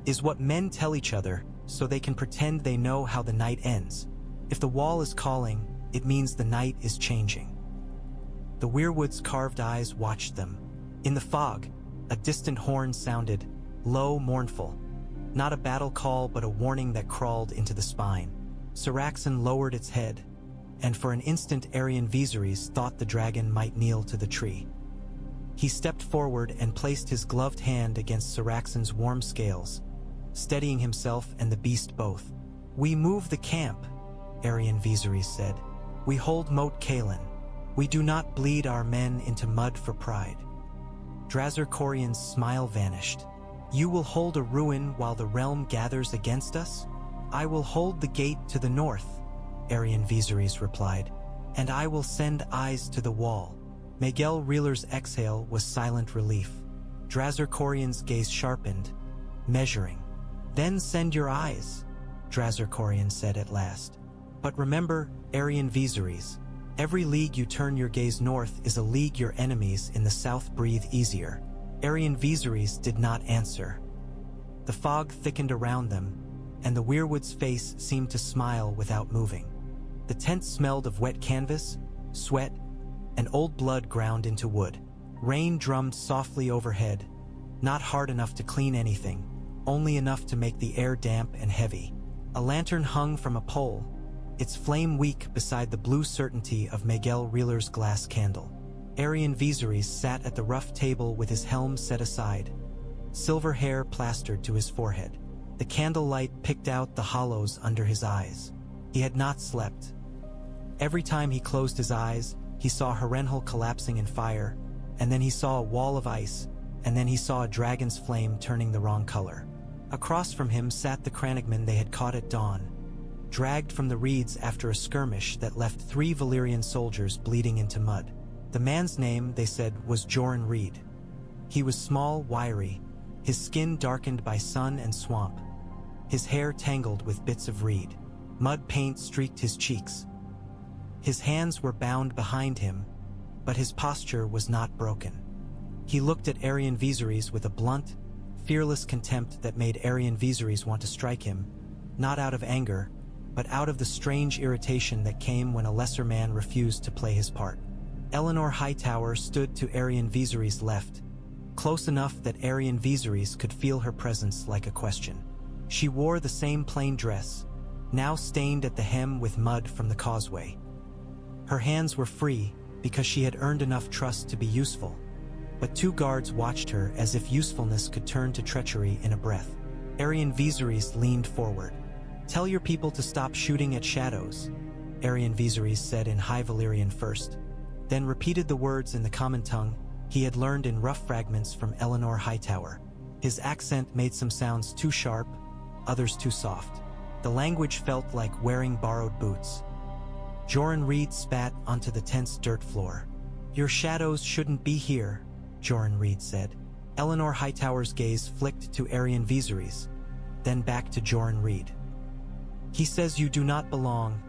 "is what men tell each other so they can pretend they know how the night ends. If the wall is calling, it means the night is changing." The weirwoods' carved eyes watched them. In the fog, a distant horn sounded, low, mournful. Not a battle call, but a warning that crawled into the spine. Saraxon lowered its head, and for an instant Aerion Vezarys thought the dragon might kneel to the tree. He stepped forward and placed his gloved hand against Saraxon's warm scales, steadying himself and the beast both. "We move the camp," Aerion Vezarys said. "We hold Moat Cailin. We do not bleed our men into mud for pride." Drazer Corian's smile vanished. "You will hold a ruin while the realm gathers against us?" "I will hold the gate to the north," Aerion Vezarys replied, "and I will send eyes to the wall." Maegel Reeler's exhale was silent relief. Drazer Corian's gaze sharpened, measuring. "Then send your eyes," Drazer Corian said at last. "But remember, Aerion Vezarys, every league you turn your gaze north is a league your enemies in the south breathe easier." Aerion Vezarys did not answer. The fog thickened around them, and the weirwood's face seemed to smile without moving. The tent smelled of wet canvas, sweat, and old blood ground into wood. Rain drummed softly overhead, not hard enough to clean anything, only enough to make the air damp and heavy. A lantern hung from a pole, its flame weak beside the blue certainty of Maegel Reeler's glass candle. Aerion Vezarys sat at the rough table with his helm set aside, silver hair plastered to his forehead. The candlelight picked out the hollows under his eyes. He had not slept. Every time he closed his eyes, he saw Harrenhal collapsing in fire, and then he saw a wall of ice, and then he saw a dragon's flame turning the wrong color. Across from him sat the crannogman they had caught at dawn, dragged from the reeds after a skirmish that left 3 Valyrian soldiers bleeding into mud. The man's name, they said, was Joran Reed. He was small, wiry, his skin darkened by sun and swamp, his hair tangled with bits of reed. Mud paint streaked his cheeks. His hands were bound behind him, but his posture was not broken. He looked at Aerion Vezarys with a blunt, fearless contempt that made Aerion Vezarys want to strike him, not out of anger, but out of the strange irritation that came when a lesser man refused to play his part. Eleanor Hightower stood to Aerion Vezarys' left, close enough that Aerion Vezarys could feel her presence like a question. She wore the same plain dress, now stained at the hem with mud from the causeway. Her hands were free because she had earned enough trust to be useful, but 2 guards watched her as if usefulness could turn to treachery in a breath. Aerion Vezarys leaned forward. "Tell your people to stop shooting at shadows," Aerion Vezarys said in High Valyrian first, then repeated the words in the common tongue he had learned in rough fragments from Eleanor Hightower. His accent made some sounds too sharp, others too soft. The language felt like wearing borrowed boots. Joran Reed spat onto the tense dirt floor. "Your shadows shouldn't be here," Joran Reed said. Eleanor Hightower's gaze flicked to Aerion Vezarys, then back to Joran Reed. "He says you do not belong,"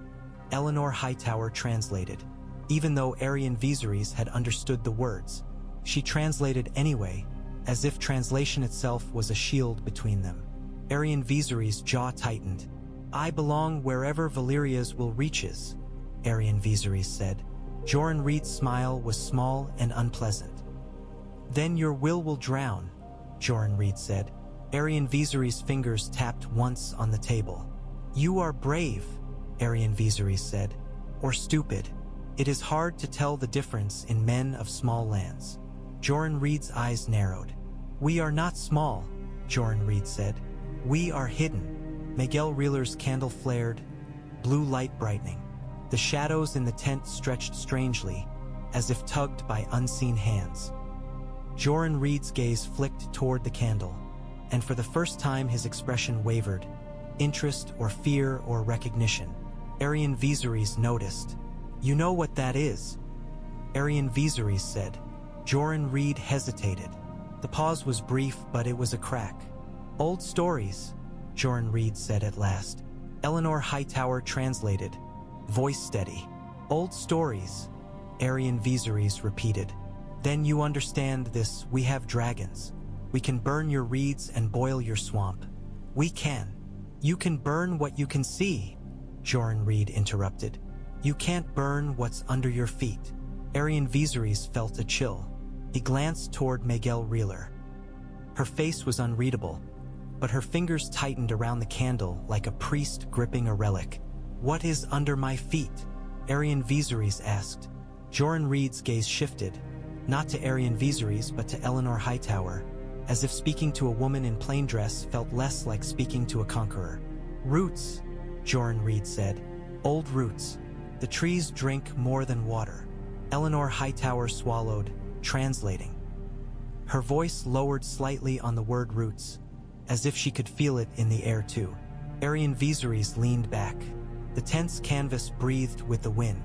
Eleanor Hightower translated. Even though Aerion Vezarys had understood the words, she translated anyway, as if translation itself was a shield between them. Aerion Vezarys' jaw tightened. "I belong wherever Valyria's will reaches," Aerion Vezarys said. Joran Reed's smile was small and unpleasant. "Then your will drown," Joran Reed said. Aerion Vezarys' fingers tapped once on the table. "You are brave," Aerion Vezarys said, "or stupid. It is hard to tell the difference in men of small lands." Joran Reed's eyes narrowed. "We are not small," Joran Reed said. "We are hidden." Miguel Reeler's candle flared, blue light brightening. The shadows in the tent stretched strangely, as if tugged by unseen hands. Joran Reed's gaze flicked toward the candle, and for the first time his expression wavered, interest or fear or recognition. Aerion Vezarys noticed. "You know what that is?" Aerion Vezarys said. Joran Reed hesitated. The pause was brief, but it was a crack. "Old stories," Joran Reed said at last. Eleanor Hightower translated, voice steady. "Old stories," Aerion Vezarys repeated. "Then you understand this. We have dragons. We can burn your reeds and boil your swamp. We can." "You can burn what you can see," Joran Reed interrupted. "You can't burn what's under your feet." Aerion Vezarys felt a chill. He glanced toward Miguel Reeler. Her face was unreadable, but her fingers tightened around the candle like a priest gripping a relic. "What is under my feet?" Aerion Vezarys asked. Joran Reed's gaze shifted, not to Aerion Vezarys but to Eleanor Hightower, as if speaking to a woman in plain dress felt less like speaking to a conqueror. "Roots," Joran Reed said. "Old roots. The trees drink more than water." Eleanor Hightower swallowed, translating. Her voice lowered slightly on the word roots, as if she could feel it in the air too. Aerion Vezarys leaned back. The tense canvas breathed with the wind.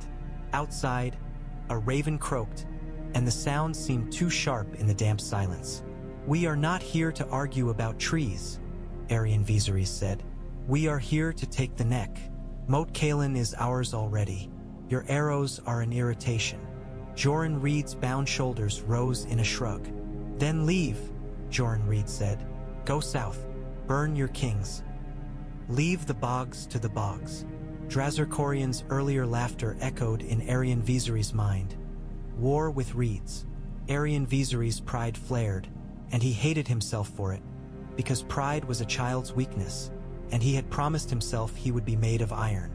Outside, a raven croaked, and the sound seemed too sharp in the damp silence. "We are not here to argue about trees," Aerion Vezarys said. "We are here to take the neck. Moat Cailin is ours already. Your arrows are an irritation." Joran Reed's bound shoulders rose in a shrug. "Then leave," Joran Reed said. "Go south. Burn your kings. Leave the bogs to the bogs." Drazerkorian's earlier laughter echoed in Aerion Vezarys' mind. War with reeds. Aerion Vezarys' pride flared, and he hated himself for it, because pride was a child's weakness, and he had promised himself he would be made of iron.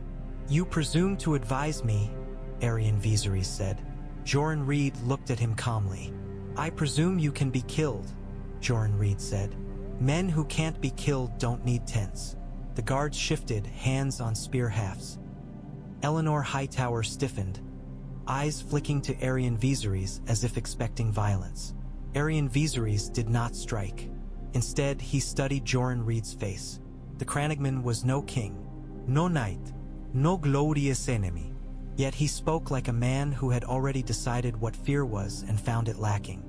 "You presume to advise me," Aerion Vezarys said. Joran Reed looked at him calmly. "I presume you can be killed," Joran Reed said. "Men who can't be killed don't need tents." The guards shifted, hands on spear hafts. Eleanor Hightower stiffened, eyes flicking to Aerion Vezarys as if expecting violence. Aerion Vezarys did not strike. Instead, he studied Joran Reed's face. The Crannogman was no king, no knight, no glorious enemy. Yet he spoke like a man who had already decided what fear was and found it lacking.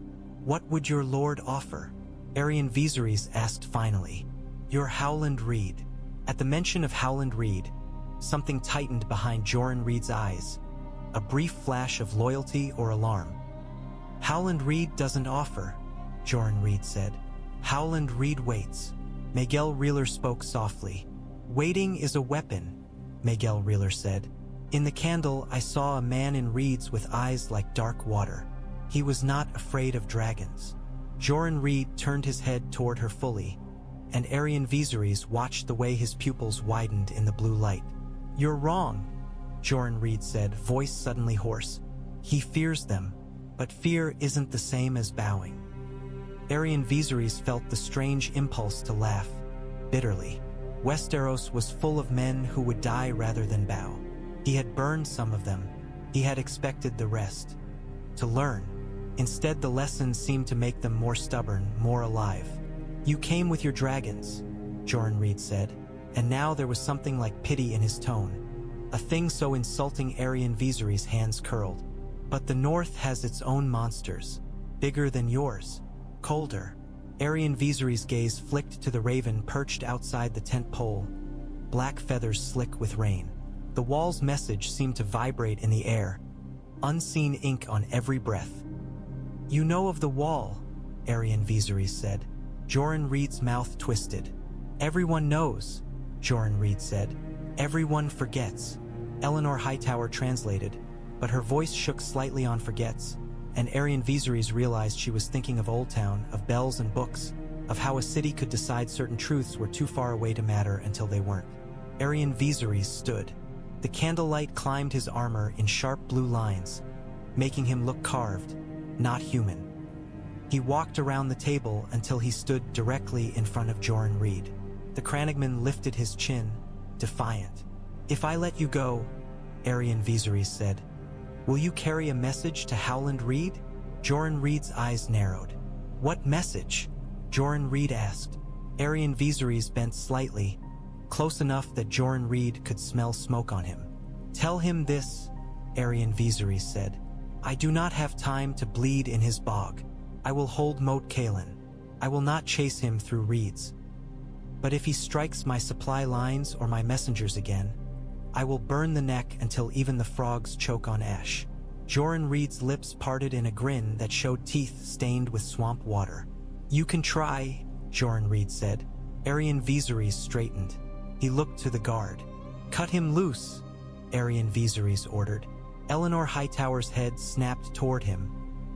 "What would your lord offer?" Aerion Vezarys asked finally. "Your Howland Reed." At the mention of Howland Reed, something tightened behind Joran Reed's eyes, a brief flash of loyalty or alarm. "Howland Reed doesn't offer," Joran Reed said. "Howland Reed waits." Miguel Reeler spoke softly. "Waiting is a weapon," Miguel Reeler said. "In the candle, I saw a man in reeds with eyes like dark water. He was not afraid of dragons." Joran Reed turned his head toward her fully. and Aerion Vezarys watched the way his pupils widened in the blue light. "You're wrong," Joran Reed said, voice suddenly hoarse. "He fears them, but fear isn't the same as bowing." Aerion Vezarys felt the strange impulse to laugh, bitterly. Westeros was full of men who would die rather than bow. He had burned some of them. He had expected the rest to learn. Instead, the lessons seemed to make them more stubborn, more alive. "You came with your dragons," Joran Reed said, and now there was something like pity in his tone. A thing so insulting Aerion Vezarys' hands curled. "But the North has its own monsters, bigger than yours, colder." Aerion Vezarys' gaze flicked to the raven perched outside the tent pole, black feathers slick with rain. The wall's message seemed to vibrate in the air, unseen ink on every breath. "You know of the wall," Aerion Vezarys said. Joran Reed's mouth twisted. "Everyone knows," Joran Reed said. "Everyone forgets." Eleanor Hightower translated, but her voice shook slightly on forgets, and Aerion Vezarys realized she was thinking of Oldtown, of bells and books, of how a city could decide certain truths were too far away to matter until they weren't. Aerion Vezarys stood. The candlelight climbed his armor in sharp blue lines, making him look carved, not human. He walked around the table until he stood directly in front of Joran Reed. The crannogman lifted his chin, defiant. "If I let you go," Aerion Vezarys said, "will you carry a message to Howland Reed?" Joran Reed's eyes narrowed. "What message?" Joran Reed asked. Aerion Vezarys bent slightly, close enough that Joran Reed could smell smoke on him. "Tell him this," Aerion Vezarys said. "I do not have time to bleed in his bog. I will hold Moat Cailin. I will not chase him through reeds. But if he strikes my supply lines or my messengers again, I will burn the neck until even the frogs choke on ash." Joran Reed's lips parted in a grin that showed teeth stained with swamp water. "You can try," Joran Reed said. Aerion Vezarys straightened. He looked to the guard. "Cut him loose," Aerion Vezarys ordered. Eleanor Hightower's head snapped toward him,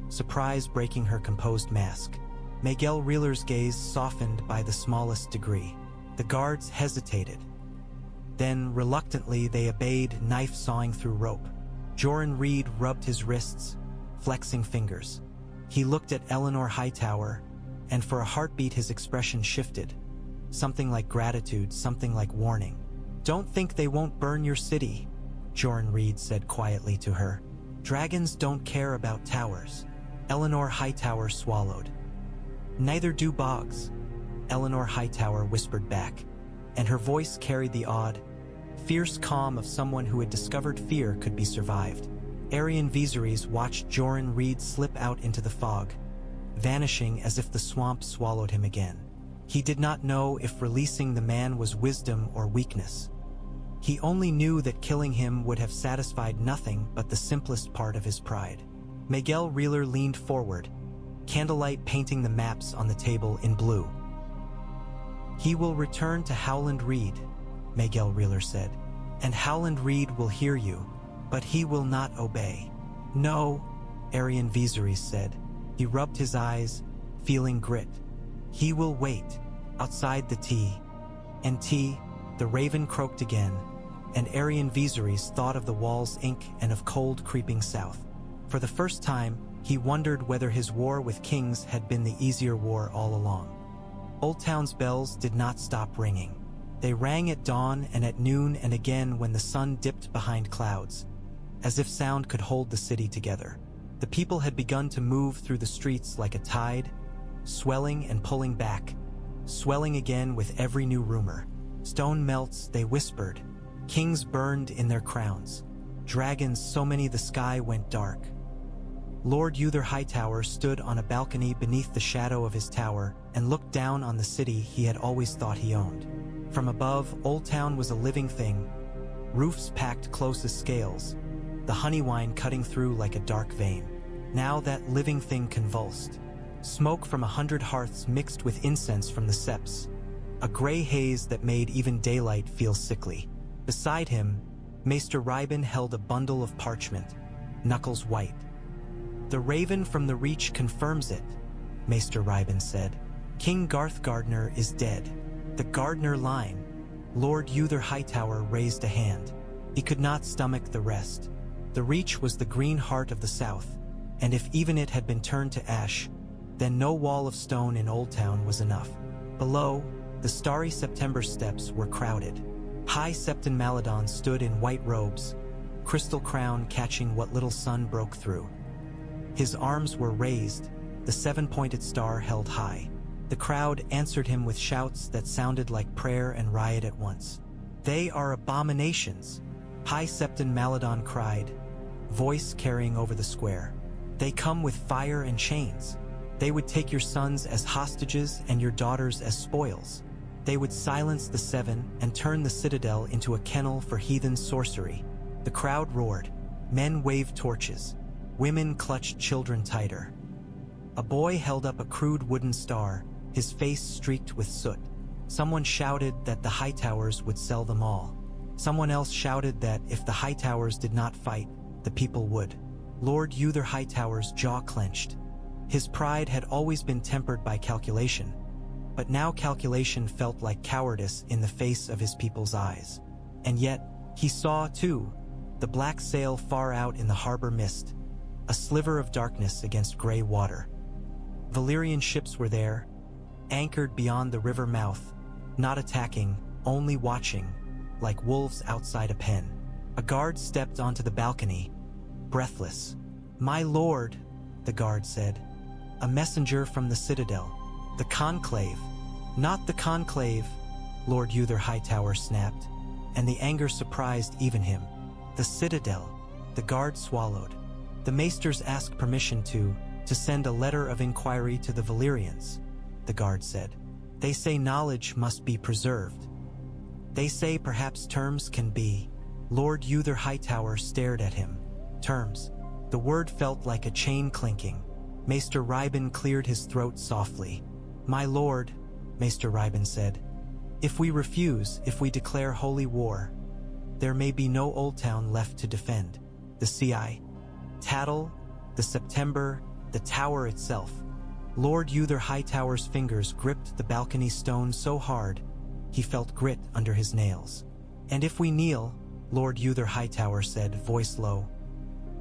surprise breaking her composed mask. Miguel Reeler's gaze softened by the smallest degree. The guards hesitated. Then, reluctantly, they obeyed, knife sawing through rope. Joran Reed rubbed his wrists, flexing fingers. He looked at Eleanor Hightower, and for a heartbeat his expression shifted. Something like gratitude, something like warning. "Don't think they won't burn your city," Joran Reed said quietly to her. "Dragons don't care about towers." Eleanor Hightower swallowed. "Neither do bogs," Eleanor Hightower whispered back, and her voice carried the odd, fierce calm of someone who had discovered fear could be survived. Aerion Vezarys watched Joran Reed slip out into the fog, vanishing as if the swamp swallowed him again. He did not know if releasing the man was wisdom or weakness. He only knew that killing him would have satisfied nothing but the simplest part of his pride. Miguel Reeler leaned forward, candlelight painting the maps on the table in blue. "He will return to Howland Reed," Miguel Reeler said, "and Howland Reed will hear you, but he will not obey." "No," Aerion Vezarys said. He rubbed his eyes, feeling grit. "He will wait, outside the tea." And tea, the raven croaked again, and Aerion Vezarys thought of the wall's ink and of cold creeping south. For the first time, he wondered whether his war with kings had been the easier war all along. Oldtown's bells did not stop ringing. They rang at dawn and at noon and again when the sun dipped behind clouds, as if sound could hold the city together. The people had begun to move through the streets like a tide, swelling and pulling back, swelling again with every new rumor. "Stone melts," they whispered. "Kings burned in their crowns. Dragons so many the sky went dark." Lord Uther Hightower stood on a balcony beneath the shadow of his tower and looked down on the city he had always thought he owned. From above, Oldtown was a living thing, roofs packed close as scales, the honey wine cutting through like a dark vein. Now that living thing convulsed. Smoke from 100 hearths mixed with incense from the septs, a gray haze that made even daylight feel sickly. Beside him, Maester Ryben held a bundle of parchment, knuckles white. "The raven from the Reach confirms it," Maester Ryben said. "King Garthgardner is dead." The Gardener line. Lord Uther Hightower raised a hand. He could not stomach the rest. The Reach was the green heart of the south, and if even it had been turned to ash, then no wall of stone in Oldtown was enough. Below, the starry September steps were crowded. High Septon Maladon stood in white robes, crystal crown catching what little sun broke through. His arms were raised, the seven-pointed star held high. The crowd answered him with shouts that sounded like prayer and riot at once. "They are abominations," High Septon Maladon cried, voice carrying over the square. "They come with fire and chains. They would take your sons as hostages and your daughters as spoils. They would silence the seven and turn the citadel into a kennel for heathen sorcery." The crowd roared. Men waved torches. Women clutched children tighter. A boy held up a crude wooden star, his face streaked with soot. Someone shouted that the Hightowers would sell them all. Someone else shouted that if the Hightowers did not fight, the people would. Lord Uther Hightower's jaw clenched. His pride had always been tempered by calculation, but now calculation felt like cowardice in the face of his people's eyes. And yet, he saw, too, the black sail far out in the harbor mist, a sliver of darkness against gray water. Valyrian ships were there, anchored beyond the river mouth, not attacking, only watching, like wolves outside a pen. A guard stepped onto the balcony, breathless. "My lord," the guard said, "a messenger from the citadel." "The Conclave." "Not the Conclave," Lord Uther Hightower snapped, and the anger surprised even him. "The citadel." The guard swallowed. "The maesters ask permission to send a letter of inquiry to the Valyrians," the guard said. "They say knowledge must be preserved. They say perhaps terms can be." Lord Uther Hightower stared at him. "Terms." The word felt like a chain clinking. Maester Rybin cleared his throat softly. "My lord," Maester Rybin said, "if we refuse, if we declare holy war, there may be no Oldtown left to defend. The Ci, Tattle, the September, the tower itself." Lord Uther Hightower's fingers gripped the balcony stone so hard, he felt grit under his nails. "And if we kneel," Lord Uther Hightower said, voice low,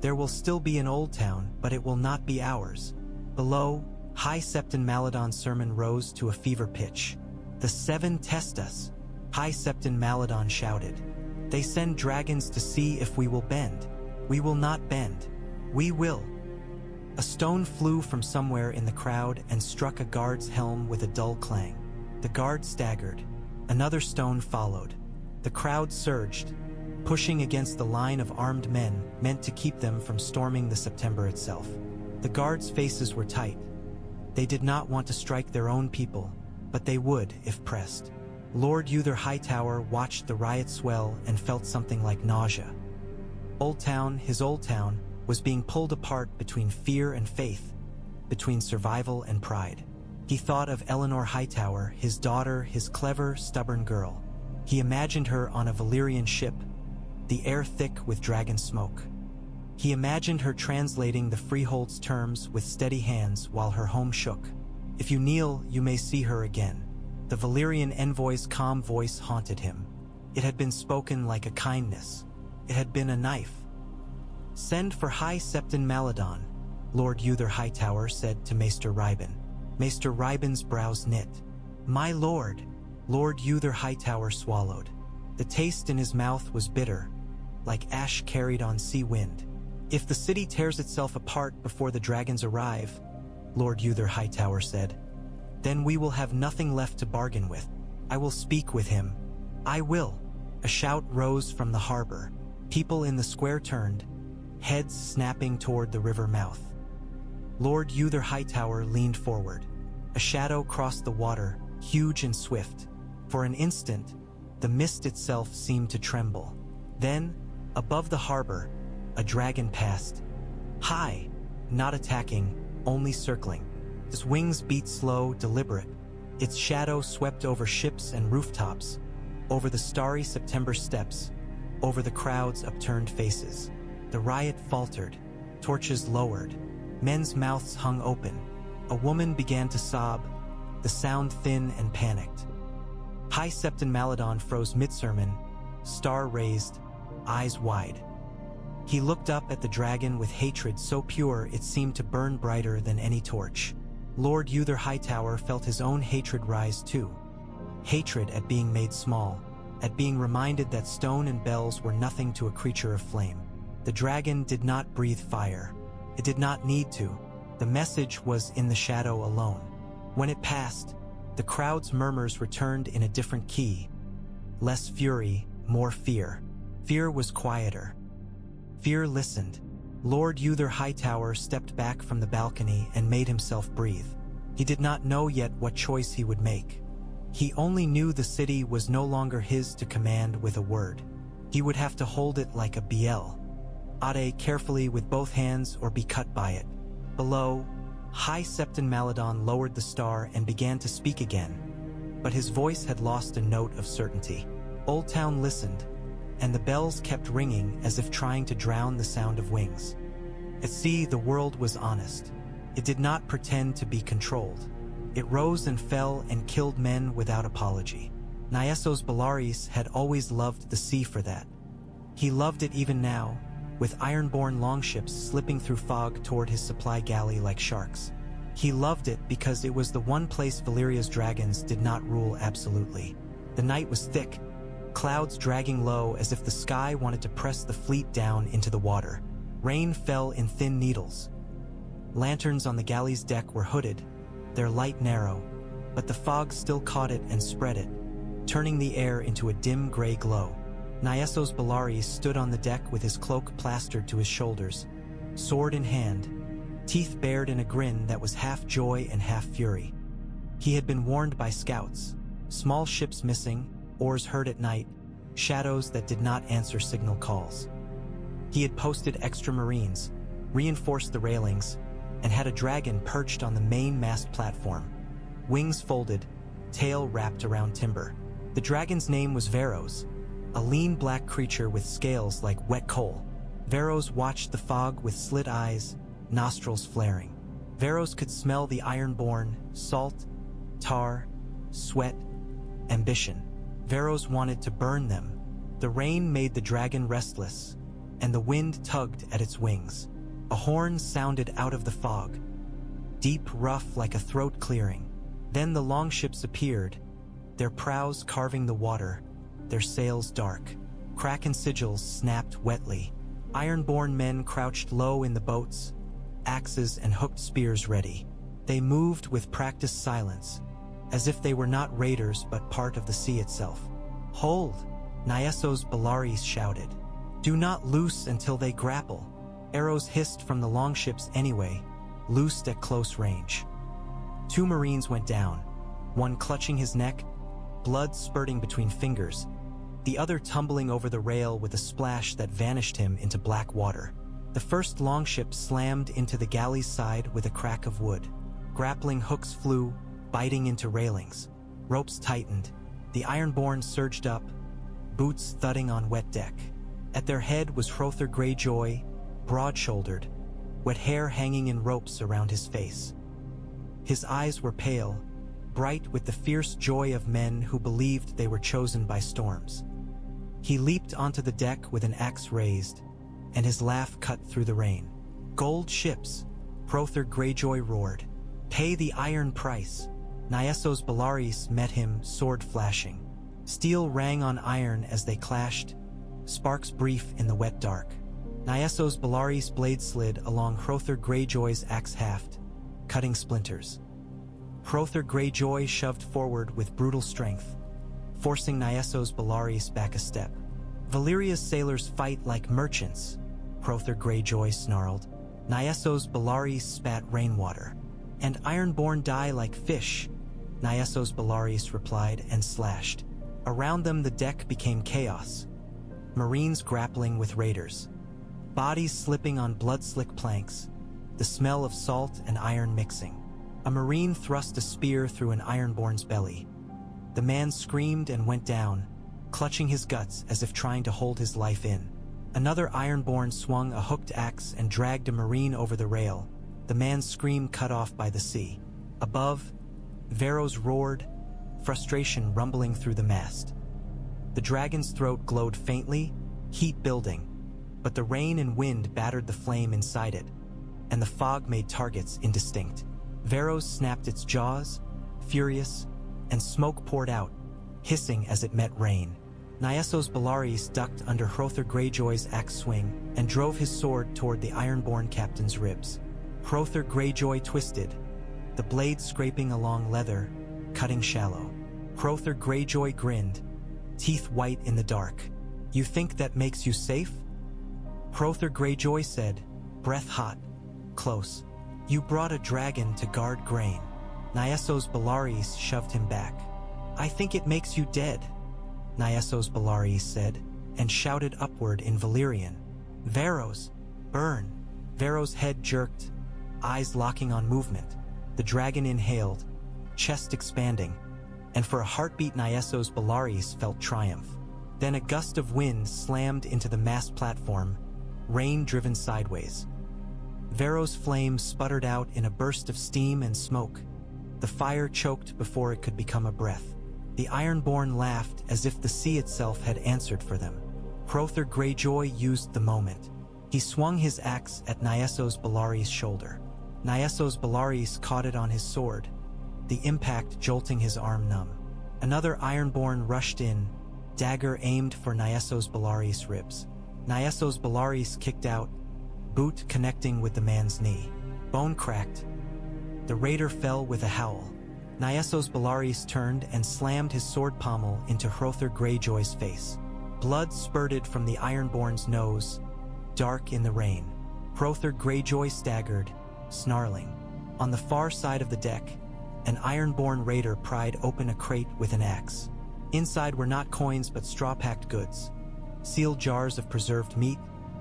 "there will still be an Oldtown, but it will not be ours." Below, High Septon Maladon's sermon rose to a fever pitch. "The seven test us," High Septon Maladon shouted. "They send dragons to see if we will bend. We will not bend. We will." A stone flew from somewhere in the crowd and struck a guard's helm with a dull clang. The guard staggered. Another stone followed. The crowd surged, pushing against the line of armed men meant to keep them from storming the September itself. The guards' faces were tight. They did not want to strike their own people, but they would if pressed. Lord Uther Hightower watched the riot swell and felt something like nausea. Oldtown, his Oldtown, was being pulled apart between fear and faith, between survival and pride. He thought of Eleanor Hightower, his daughter, his clever, stubborn girl. He imagined her on a Valyrian ship, the air thick with dragon smoke. He imagined her translating the Freehold's terms with steady hands while her home shook. "If you kneel, you may see her again." The Valyrian envoy's calm voice haunted him. It had been spoken like a kindness. It had been a knife. "Send for High Septon Maladon," Lord Uther Hightower said to Maester Rybin. Maester Rybin's brows knit. "My lord," Lord Uther Hightower swallowed. The taste in his mouth was bitter, like ash carried on sea wind. "If the city tears itself apart before the dragons arrive," Lord Uther Hightower said, "then we will have nothing left to bargain with. I will speak with him. I will." A shout rose from the harbor. People in the square turned, heads snapping toward the river mouth. Lord Uther Hightower leaned forward. A shadow crossed the water, huge and swift. For an instant, the mist itself seemed to tremble. Then, above the harbor, a dragon passed. High, not attacking, only circling. Its wings beat slow, deliberate. Its shadow swept over ships and rooftops, over the starry September steps, over the crowd's upturned faces. The riot faltered, torches lowered, men's mouths hung open. A woman began to sob, the sound thin and panicked. High Septon Maladon froze mid-sermon, star-raised, eyes wide. He looked up at the dragon with hatred so pure it seemed to burn brighter than any torch. Lord Uther Hightower felt his own hatred rise too. Hatred at being made small, at being reminded that stone and bells were nothing to a creature of flame. The dragon did not breathe fire. It did not need to. The message was in the shadow alone. When it passed, the crowd's murmurs returned in a different key. Less fury, more fear. Fear was quieter. Fear listened. Lord Uther Hightower stepped back from the balcony and made himself breathe. He did not know yet what choice he would make. He only knew the city was no longer his to command with a word. He would have to hold it like a BL. Ade carefully with both hands or be cut by it. Below, High Septon Maladon lowered the star and began to speak again. But his voice had lost a note of certainty. Oldtown listened, and the bells kept ringing as if trying to drown the sound of wings. At sea, the world was honest. It did not pretend to be controlled. It rose and fell and killed men without apology. Nyesos Bellaris had always loved the sea for that. He loved it even now, with iron-borne longships slipping through fog toward his supply galley like sharks. He loved it because it was the one place Valyria's dragons did not rule absolutely. The night was thick, clouds dragging low as if the sky wanted to press the fleet down into the water. Rain fell in thin needles. Lanterns on the galley's deck were hooded, their light narrow, but the fog still caught it and spread it, turning the air into a dim gray glow. Nyesos Bellaris stood on the deck with his cloak plastered to his shoulders, sword in hand, teeth bared in a grin that was half joy and half fury. He had been warned by scouts, small ships missing, oars heard at night, shadows that did not answer signal calls. He had posted extra marines, reinforced the railings, and had a dragon perched on the main mast platform, wings folded, tail wrapped around timber. The dragon's name was Veros, a lean black creature with scales like wet coal. Veros watched the fog with slit eyes, nostrils flaring. Veros could smell the iron-born, salt, tar, sweat, ambition. Veros wanted to burn them. The rain made the dragon restless, and the wind tugged at its wings. A horn sounded out of the fog, deep, rough like a throat clearing. Then the longships appeared, their prows carving the water, their sails dark. Kraken sigils snapped wetly. Iron-born men crouched low in the boats, axes and hooked spears ready. They moved with practiced silence, as if they were not raiders but part of the sea itself. "Hold!" Nyesos Bellaris shouted. "Do not loose until they grapple." Arrows hissed from the longships anyway, loosed at close range. 2 marines went down, one clutching his neck, blood spurting between fingers, the other tumbling over the rail with a splash that vanished him into black water. The first longship slammed into the galley's side with a crack of wood. Grappling hooks flew, biting into railings. Ropes tightened. The ironborn surged up, boots thudding on wet deck. At their head was Hrother Greyjoy, broad-shouldered, wet hair hanging in ropes around his face. His eyes were pale, bright with the fierce joy of men who believed they were chosen by storms. He leaped onto the deck with an axe raised, and his laugh cut through the rain. "Gold ships," Hrother Greyjoy roared. "Pay the iron price." Nyesos Bellaris met him, sword flashing. Steel rang on iron as they clashed, sparks brief in the wet dark. Nyesos Bellaris' blade slid along Hrother Greyjoy's axe haft, cutting splinters. Hrother Greyjoy shoved forward with brutal strength, forcing Nyesos Bellaris back a step. "Valyria's sailors fight like merchants," Hrother Greyjoy snarled. Nyesos Bellaris spat rainwater. "And ironborn die like fish," Nyesos Bellaris replied and slashed. Around them the deck became chaos. Marines grappling with raiders. Bodies slipping on blood-slick planks, the smell of salt and iron mixing. A marine thrust a spear through an ironborn's belly. The man screamed and went down, clutching his guts as if trying to hold his life in. Another ironborn swung a hooked axe and dragged a marine over the rail, the man's scream cut off by the sea. Above, Veros roared, frustration rumbling through the mast. The dragon's throat glowed faintly, heat building, but the rain and wind battered the flame inside it, and the fog made targets indistinct. Varos snapped its jaws, furious, and smoke poured out, hissing as it met rain. Nyesos Bellaris ducked under Hrothgar Greyjoy's axe swing and drove his sword toward the Ironborn captain's ribs. Hrothgar Greyjoy twisted, the blade scraping along leather, cutting shallow. Hrothgar Greyjoy grinned, teeth white in the dark. "You think that makes you safe?" Hrothgar Greyjoy said, breath hot, close. "You brought a dragon to guard grain." Nyesos Bellaris shoved him back. "I think it makes you dead," Nyesos Bellaris said, and shouted upward in Valyrian. "Varos, burn!" Varos' head jerked, eyes locking on movement. The dragon inhaled, chest expanding, and for a heartbeat Nyesos Bellaris felt triumph. Then a gust of wind slammed into the mast platform, rain driven sideways. Varos' flame sputtered out in a burst of steam and smoke. The fire choked before it could become a breath. The Ironborn laughed as if the sea itself had answered for them. Hrothgar Greyjoy used the moment. He swung his axe at Nyesos Bellaris' shoulder. Nyesos Bellaris caught it on his sword, the impact jolting his arm numb. Another Ironborn rushed in, dagger aimed for Nyesos Bellaris' ribs. Nyesos Bellaris kicked out, boot connecting with the man's knee. Bone cracked. The raider fell with a howl. Nyesos Bellaris turned and slammed his sword pommel into Hrothgar Greyjoy's face. Blood spurted from the Ironborn's nose, dark in the rain. Hrothgar Greyjoy staggered, snarling. On the far side of the deck, an Ironborn raider pried open a crate with an axe. Inside were not coins but straw-packed goods. Sealed jars of preserved meat,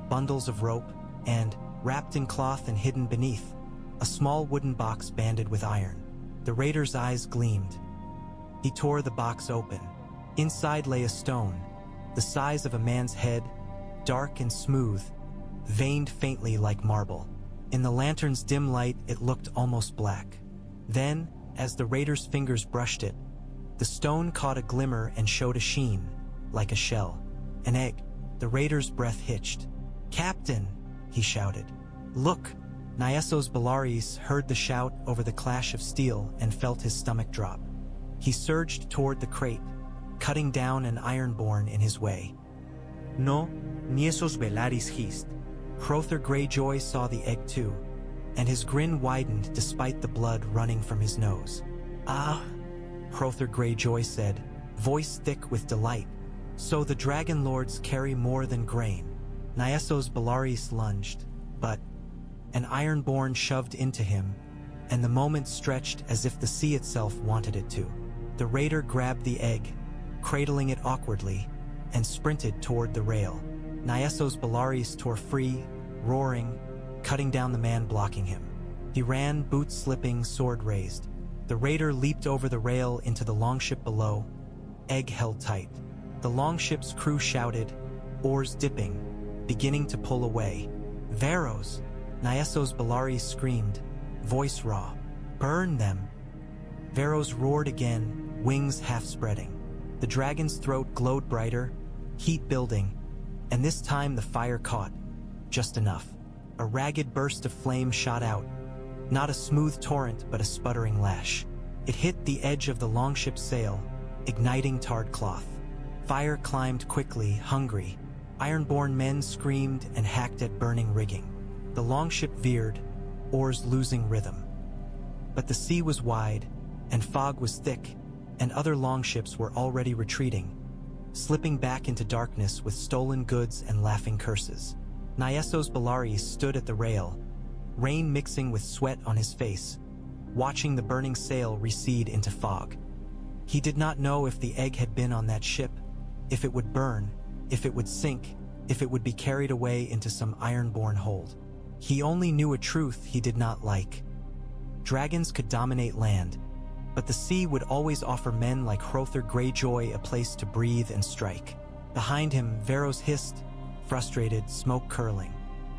bundles of rope, and, wrapped in cloth and hidden beneath, a small wooden box banded with iron. The raider's eyes gleamed. He tore the box open. Inside lay a stone, the size of a man's head, dark and smooth, veined faintly like marble. In the lantern's dim light, it looked almost black. Then, as the raider's fingers brushed it, the stone caught a glimmer and showed a sheen, like a shell. An egg. The raider's breath hitched. "Captain!" he shouted. "Look!" Nyesos Bellaris heard the shout over the clash of steel and felt his stomach drop. He surged toward the crate, cutting down an Ironborn in his way. "No," Nyesos Bellaris hissed. Hrothgar Greyjoy saw the egg too, and his grin widened despite the blood running from his nose. "Ah," Hrothgar Greyjoy said, voice thick with delight. "So the dragonlords carry more than grain." Nyesos Bellaris lunged, but an Ironborn shoved into him, and the moment stretched as if the sea itself wanted it to. The raider grabbed the egg, cradling it awkwardly, and sprinted toward the rail. Nyesos Bellaris tore free, roaring, cutting down the man blocking him. He ran, boots slipping, sword raised. The raider leaped over the rail into the longship below, egg held tight. The longship's crew shouted, oars dipping, beginning to pull away. "Varos!" Nyesos Bellaris screamed, voice raw. "Burn them!" Varos roared again, wings half-spreading. The dragon's throat glowed brighter, heat building, and this time the fire caught, just enough. A ragged burst of flame shot out, not a smooth torrent but a sputtering lash. It hit the edge of the longship's sail, igniting tarred cloth. Fire climbed quickly, hungry. Ironborn men screamed and hacked at burning rigging. The longship veered, oars losing rhythm. But the sea was wide, and fog was thick, and other longships were already retreating, slipping back into darkness with stolen goods and laughing curses. Nyesos Bellaris stood at the rail, rain mixing with sweat on his face, watching the burning sail recede into fog. He did not know if the egg had been on that ship, if it would burn, if it would sink, if it would be carried away into some Ironborn hold. He only knew a truth he did not like. Dragons could dominate land, but the sea would always offer men like Hrothgar Greyjoy a place to breathe and strike. Behind him, Varos hissed, frustrated, smoke curling.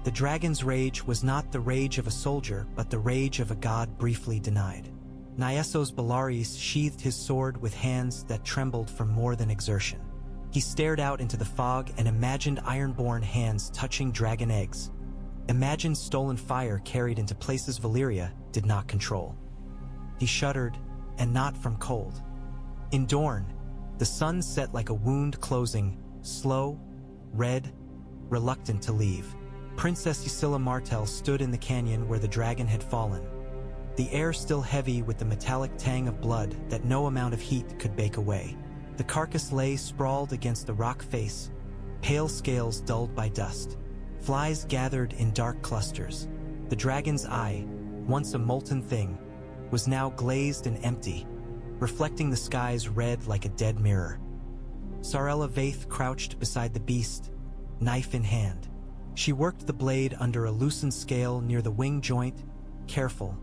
The dragon's rage was not the rage of a soldier, but the rage of a god briefly denied. Nyesos Bellaris sheathed his sword with hands that trembled from more than exertion. He stared out into the fog and imagined ironborn hands touching dragon eggs. Imagined stolen fire carried into places Valyria did not control. He shuddered, and not from cold. In Dorne, the sun set like a wound closing, slow, red, reluctant to leave. Princess Ysilla Martell stood in the canyon where the dragon had fallen. The air still heavy with the metallic tang of blood that no amount of heat could bake away. The carcass lay sprawled against the rock face, pale scales dulled by dust. Flies gathered in dark clusters. The dragon's eye, once a molten thing, was now glazed and empty, reflecting the skies red like a dead mirror. Sarella Vaith crouched beside the beast, knife in hand. She worked the blade under a loosened scale near the wing joint, careful,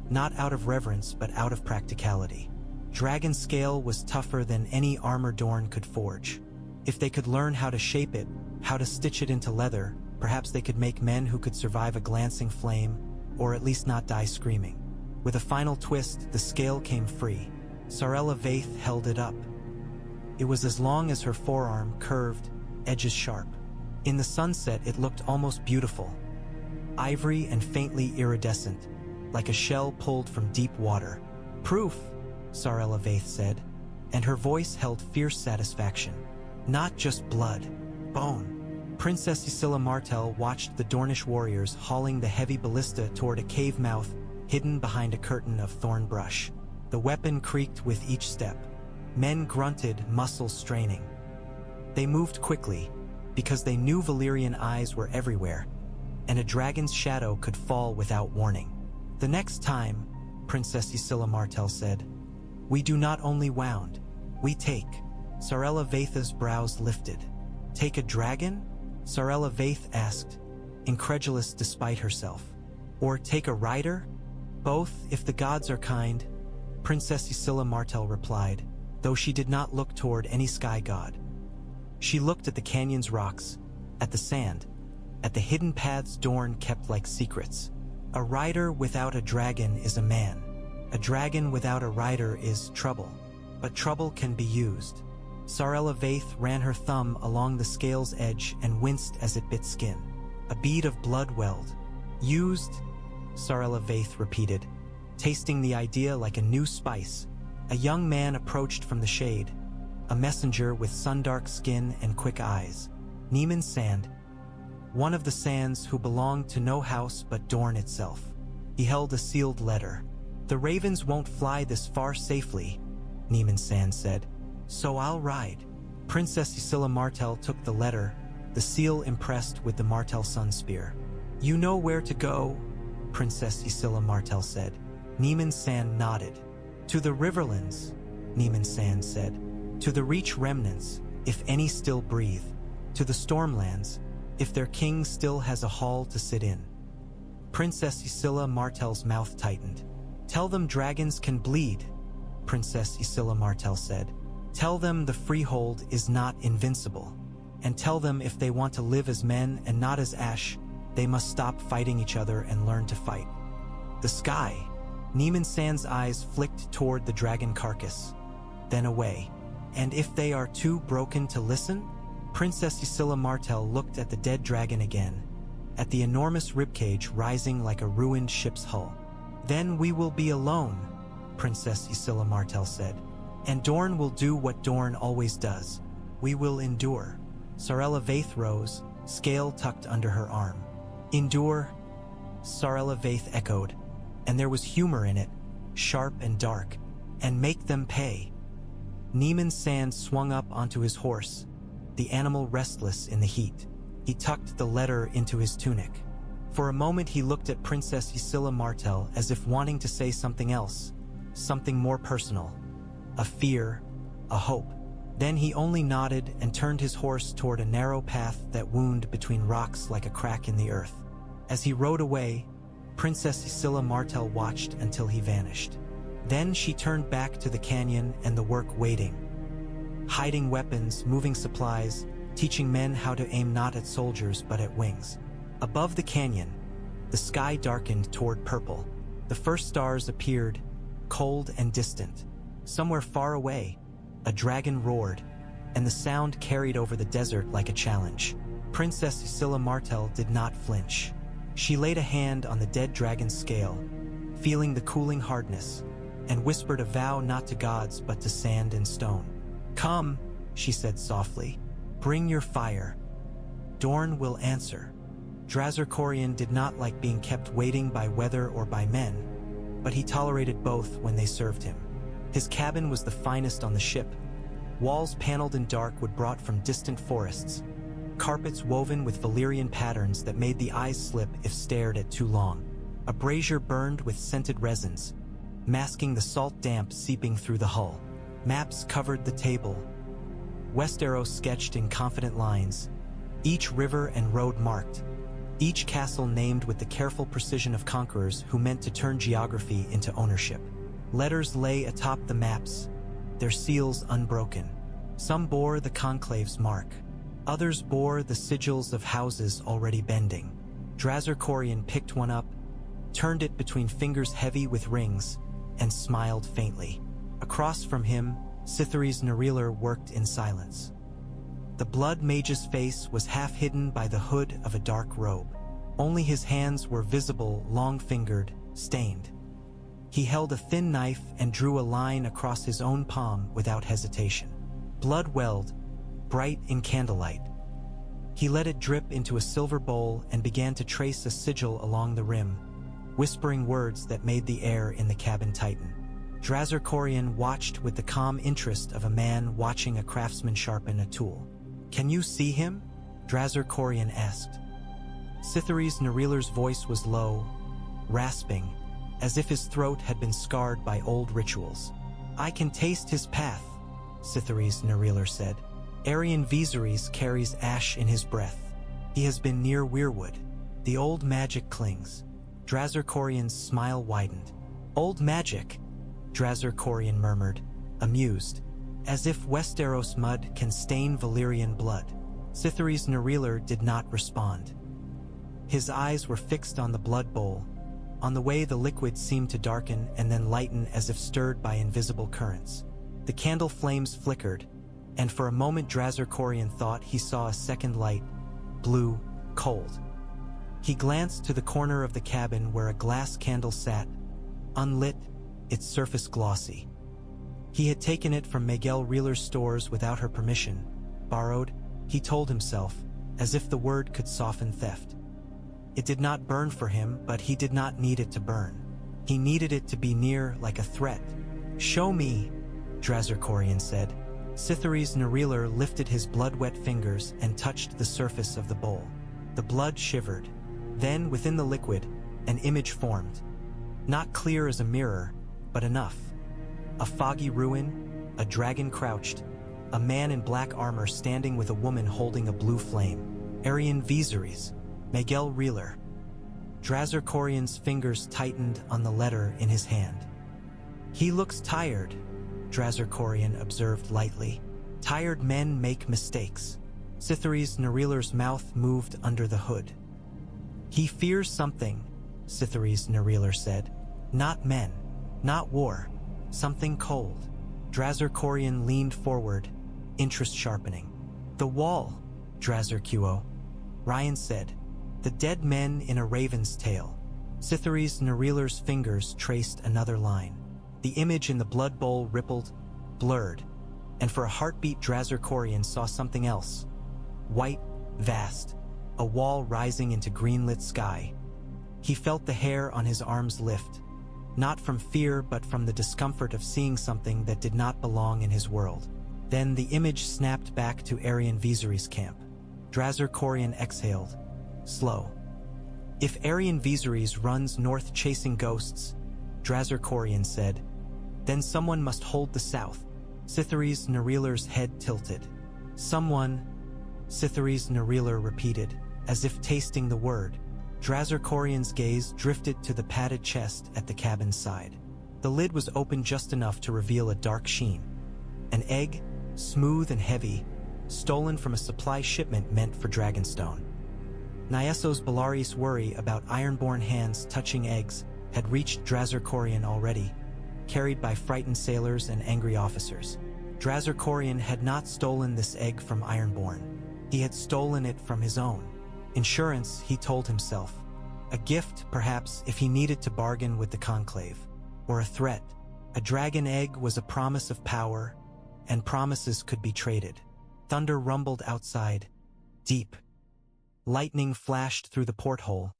not out of reverence but out of practicality. Dragon scale was tougher than any armor Dorne could forge. If they could learn how to shape it, how to stitch it into leather, perhaps they could make men who could survive a glancing flame, or at least not die screaming. With a final twist, the scale came free. Sarella Vaith held it up. It was as long as her forearm, curved, edges sharp. In the sunset, it looked almost beautiful. Ivory and faintly iridescent, like a shell pulled from deep water. "Proof," Sarella Vaith said, and her voice held fierce satisfaction. "Not just blood, bone." Princess Ysilla Martell watched the Dornish warriors hauling the heavy ballista toward a cave mouth hidden behind a curtain of thorn brush. The weapon creaked with each step. Men grunted, muscles straining. They moved quickly, because they knew Valyrian eyes were everywhere, and a dragon's shadow could fall without warning. "The next time," Princess Ysilla Martell said, "we do not only wound, we take." Sarella Vaith's brows lifted. "Take a dragon?" Sarella Vaith asked, incredulous despite herself. "Or take a rider?" "Both, if the gods are kind," Princess Ysilla Martell replied, though she did not look toward any sky god. She looked at the canyon's rocks, at the sand, at the hidden paths Dorne kept like secrets. "A rider without a dragon is a man. A dragon without a rider is trouble. But trouble can be used." Sarella Vaith ran her thumb along the scale's edge and winced as it bit skin. A bead of blood welled. "Used?" Sarella Vaith repeated, tasting the idea like a new spice. A young man approached from the shade, a messenger with sun-dark skin and quick eyes. Neiman Sand, one of the Sands who belonged to no house but Dorne itself. He held a sealed letter. "The ravens won't fly this far safely," Neiman Sand said, "so I'll ride." Princess Ysilla Martell took the letter, the seal impressed with the Martell sun spear. "You know where to go," Princess Ysilla Martell said. Neiman Sand nodded. "To the Riverlands," Neiman Sand said. "To the Reach remnants, if any still breathe. To the Stormlands, if their king still has a hall to sit in." Princess Ysilla Martell's mouth tightened. "Tell them dragons can bleed," Princess Ysilla Martell said. "Tell them the Freehold is not invincible. And tell them if they want to live as men and not as ash, they must stop fighting each other and learn to fight." The sky. Neiman Sand's eyes flicked toward the dragon carcass, then away. "And if they are too broken to listen?" Princess Ysilla Martell looked at the dead dragon again, at the enormous ribcage rising like a ruined ship's hull. "Then we will be alone," Princess Ysilla Martell said. "And Dorne will do what Dorne always does. We will endure." Sarella Vaith rose, scale tucked under her arm. "Endure?" Sarella Vaith echoed, and there was humor in it, sharp and dark. "And make them pay." Neiman Sand swung up onto his horse, the animal restless in the heat. He tucked the letter into his tunic. For a moment he looked at Princess Ysilla Martell as if wanting to say something else, something more personal. A fear, a hope. Then he only nodded and turned his horse toward a narrow path that wound between rocks like a crack in the earth. As he rode away, Princess Ysilla Martell watched until he vanished. Then she turned back to the canyon and the work waiting. Hiding weapons, moving supplies, teaching men how to aim not at soldiers but at wings. Above the canyon, the sky darkened toward purple. The first stars appeared, cold and distant. Somewhere far away, a dragon roared, and the sound carried over the desert like a challenge. Princess Scylla Martell did not flinch. She laid a hand on the dead dragon's scale, feeling the cooling hardness, and whispered a vow not to gods but to sand and stone. "Come," she said softly, "bring your fire. Dorne will answer." Dragonstone did not like being kept waiting by weather or by men, but he tolerated both when they served him. His cabin was the finest on the ship. Walls paneled in dark wood brought from distant forests, carpets woven with Valyrian patterns that made the eyes slip if stared at too long. A brazier burned with scented resins, masking the salt damp seeping through the hull. Maps covered the table, Westeros sketched in confident lines, each river and road marked, each castle named with the careful precision of conquerors who meant to turn geography into ownership. Letters lay atop the maps, their seals unbroken. Some bore the conclave's mark, others bore the sigils of houses already bending. Dragonstone picked one up, turned it between fingers heavy with rings, and smiled faintly. Across from him, Citherys Nerealer worked in silence. The blood mage's face was half hidden by the hood of a dark robe. Only his hands were visible, long-fingered, stained. He held a thin knife and drew a line across his own palm without hesitation. Blood welled, bright in candlelight. He let it drip into a silver bowl and began to trace a sigil along the rim, whispering words that made the air in the cabin tighten. Dragonstone watched with the calm interest of a man watching a craftsman sharpen a tool. "Can you see him?" Dragonstone asked. Citherys Nerealer's voice was low, rasping, as if his throat had been scarred by old rituals. "I can taste his path," Citherys Nerealer said. "Aerion Vezarys carries ash in his breath. He has been near Weirwood. The old magic clings." Dragonstone's smile widened. "Old magic?" Dragonstone murmured, amused. "As if Westeros mud can stain Valyrian blood." Citherys Nerealer did not respond. His eyes were fixed on the blood bowl, on the way the liquid seemed to darken and then lighten as if stirred by invisible currents. The candle flames flickered, and for a moment Dragonstone thought he saw a second light, blue, cold. He glanced to the corner of the cabin where a glass candle sat, unlit, its surface glossy. He had taken it from Miguel Reeler's stores without her permission, borrowed, he told himself, as if the word could soften theft. It did not burn for him, but he did not need it to burn. He needed it to be near like a threat. "Show me," Dragonstone said. Citherys Nerealer lifted his blood-wet fingers and touched the surface of the bowl. The blood shivered. Then, within the liquid, an image formed. Not clear as a mirror, but enough. A foggy ruin, a dragon crouched, a man in black armor standing with a woman holding a blue flame. Aerion Vezarys, Miguel Reeler. Dragonstone's fingers tightened on the letter in his hand. "He looks tired," Dragonstone observed lightly. "Tired men make mistakes." Citherys Nerealer's mouth moved under the hood. "He fears something," Citherys Nerealer said. "Not men, not war, something cold." Dragonstone leaned forward, interest sharpening. "The wall," Dragonstone. Ryan said. "The dead men in a raven's tail." Citherys Nerealer's fingers traced another line. The image in the blood bowl rippled, blurred, and for a heartbeat Dragonstone saw something else. White, vast, a wall rising into green-lit sky. He felt the hair on his arms lift, not from fear but from the discomfort of seeing something that did not belong in his world. Then the image snapped back to Aerion Vezarys' camp. Dragonstone exhaled, slow. "If Aerion Vezarys runs north chasing ghosts," Dragonstone said, "then someone must hold the south." Citherys Nerealer's head tilted. "Someone," Citherys Nerealer repeated, as if tasting the word. Dragonstone's gaze drifted to the padded chest at the cabin's side. The lid was open just enough to reveal a dark sheen. An egg, smooth and heavy, stolen from a supply shipment meant for Dragonstone. Nyeso's Bellaris' worry about ironborn hands touching eggs had reached Dragonstone already. carried by frightened sailors and angry officers. Drazar Corian had not stolen this egg from Ironborn. He had stolen it from his own. Insurance, he told himself. A gift, perhaps, if he needed to bargain with the Conclave. Or a threat. A dragon egg was a promise of power, and promises could be traded. Thunder rumbled outside, deep. Lightning flashed through the porthole,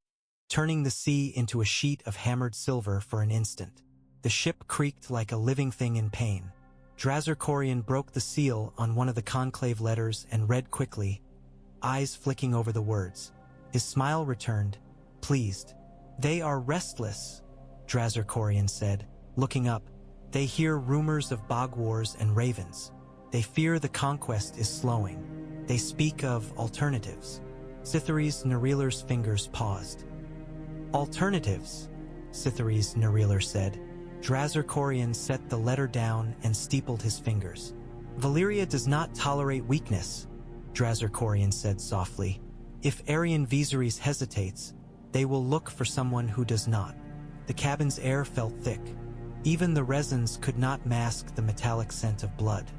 turning the sea into a sheet of hammered silver for an instant. The ship creaked like a living thing in pain. Drazar Corian broke the seal on one of the Conclave letters and read quickly, eyes flicking over the words. His smile returned, pleased. They are restless, Drazar Corian said, looking up. They hear rumors of bog wars and ravens. They fear the conquest is slowing. They speak of alternatives. Cytheris Nerealer's fingers paused. Alternatives, Cytheris Nerealer said. Drazar Corian set the letter down and steepled his fingers. Valyria does not tolerate weakness, Drazar Corian said softly. If Aerion Vezarys hesitates, they will look for someone who does not. The cabin's air felt thick. Even the resins could not mask the metallic scent of blood.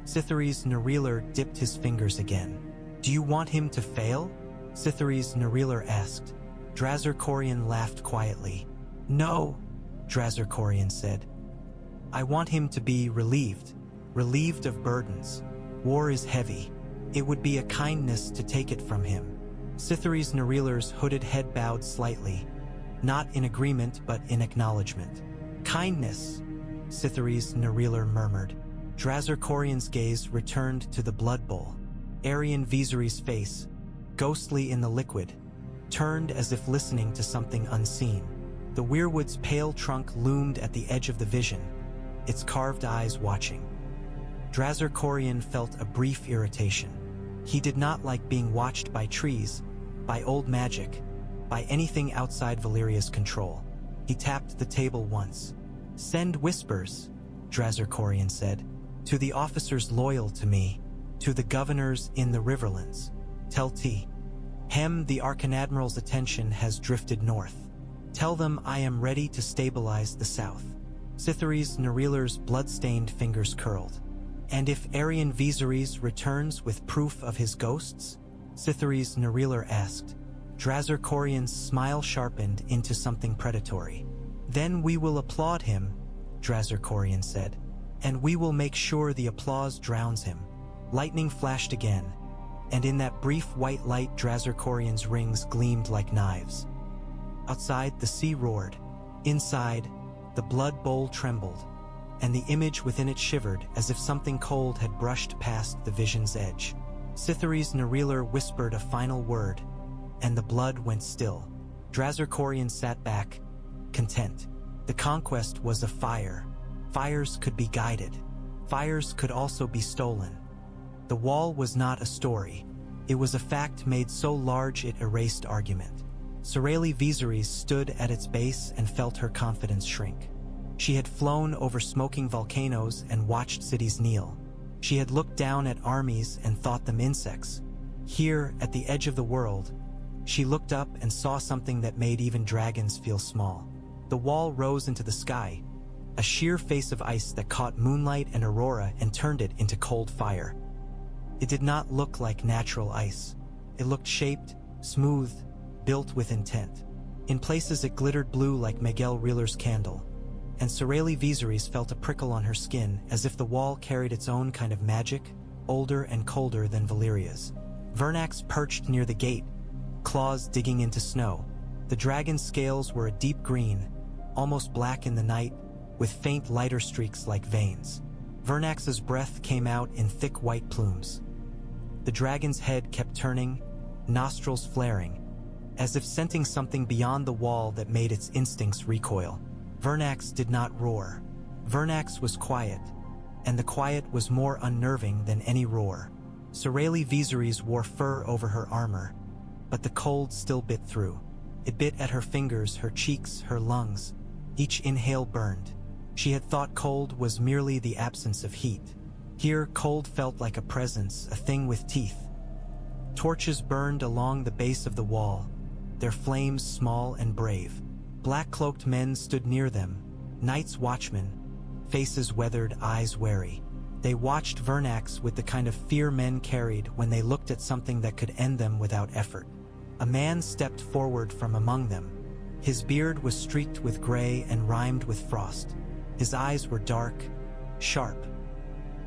Cytheris Nerealer dipped his fingers again. Do you want him to fail? Cytheris Nerealer asked. Drazar Corian laughed quietly. No, Drazar Corian said. I want him to be relieved of burdens. War is heavy. It would be a kindness to take it from him. Cytheris Nerealer's hooded head bowed slightly, not in agreement but in acknowledgement. Kindness, Cytheris Nerealer murmured. Drazar Corian's gaze returned to the blood bowl. Aerion Vezarys' face, ghostly in the liquid, turned as if listening to something unseen. The weirwood's pale trunk loomed at the edge of the vision, its carved eyes watching. Drazar Corian felt a brief irritation. He did not like being watched by trees, by old magic, by anything outside Valyria's control. He tapped the table once. Send whispers, Drazar Corian said, to the officers loyal to me, to the governors in the Riverlands. Tell T. Hem the Arcanadmiral's attention has drifted north. Tell them I am ready to stabilize the south. Cytheris Nerealer's blood-stained fingers curled. And if Aerion Vezarys returns with proof of his ghosts? Cytheris Nerealer asked. Drazar Corian's smile sharpened into something predatory. Then we will applaud him, Drazar Corian said. And we will make sure the applause drowns him. Lightning flashed again, and in that brief white light Drazar Corian's rings gleamed like knives. Outside, the sea roared. Inside, the blood bowl trembled, and the image within it shivered as if something cold had brushed past the vision's edge. Cytheris Nerealer whispered a final word, and the blood went still. Drazar Corian sat back, content. The conquest was a fire. Fires could be guided. Fires could also be stolen. The wall was not a story. It was a fact made so large it erased argument. Aerion Vezarys stood at its base and felt her confidence shrink. She had flown over smoking volcanoes and watched cities kneel. She had looked down at armies and thought them insects. Here, at the edge of the world, she looked up and saw something that made even dragons feel small. The wall rose into the sky, a sheer face of ice that caught moonlight and aurora and turned it into cold fire. It did not look like natural ice. It looked shaped, smooth, built with intent. In places it glittered blue like Miguel Reeler's candle, and Aerion Vezarys felt a prickle on her skin as if the wall carried its own kind of magic, older and colder than Valyria's. Vernax perched near the gate, claws digging into snow. The dragon's scales were a deep green, almost black in the night, with faint lighter streaks like veins. Vernax's breath came out in thick white plumes. The dragon's head kept turning, nostrils flaring, as if scenting something beyond the wall that made its instincts recoil. Vernax did not roar. Vernax was quiet, and the quiet was more unnerving than any roar. Aerion Vezarys wore fur over her armor, but the cold still bit through. It bit at her fingers, her cheeks, her lungs. Each inhale burned. She had thought cold was merely the absence of heat. Here, cold felt like a presence, a thing with teeth. Torches burned along the base of the wall, their flames small and brave. Black-cloaked men stood near them, Night's Watchmen, faces weathered, eyes wary. They watched Vernax with the kind of fear men carried when they looked at something that could end them without effort. A man stepped forward from among them. His beard was streaked with gray and rimed with frost. His eyes were dark, sharp.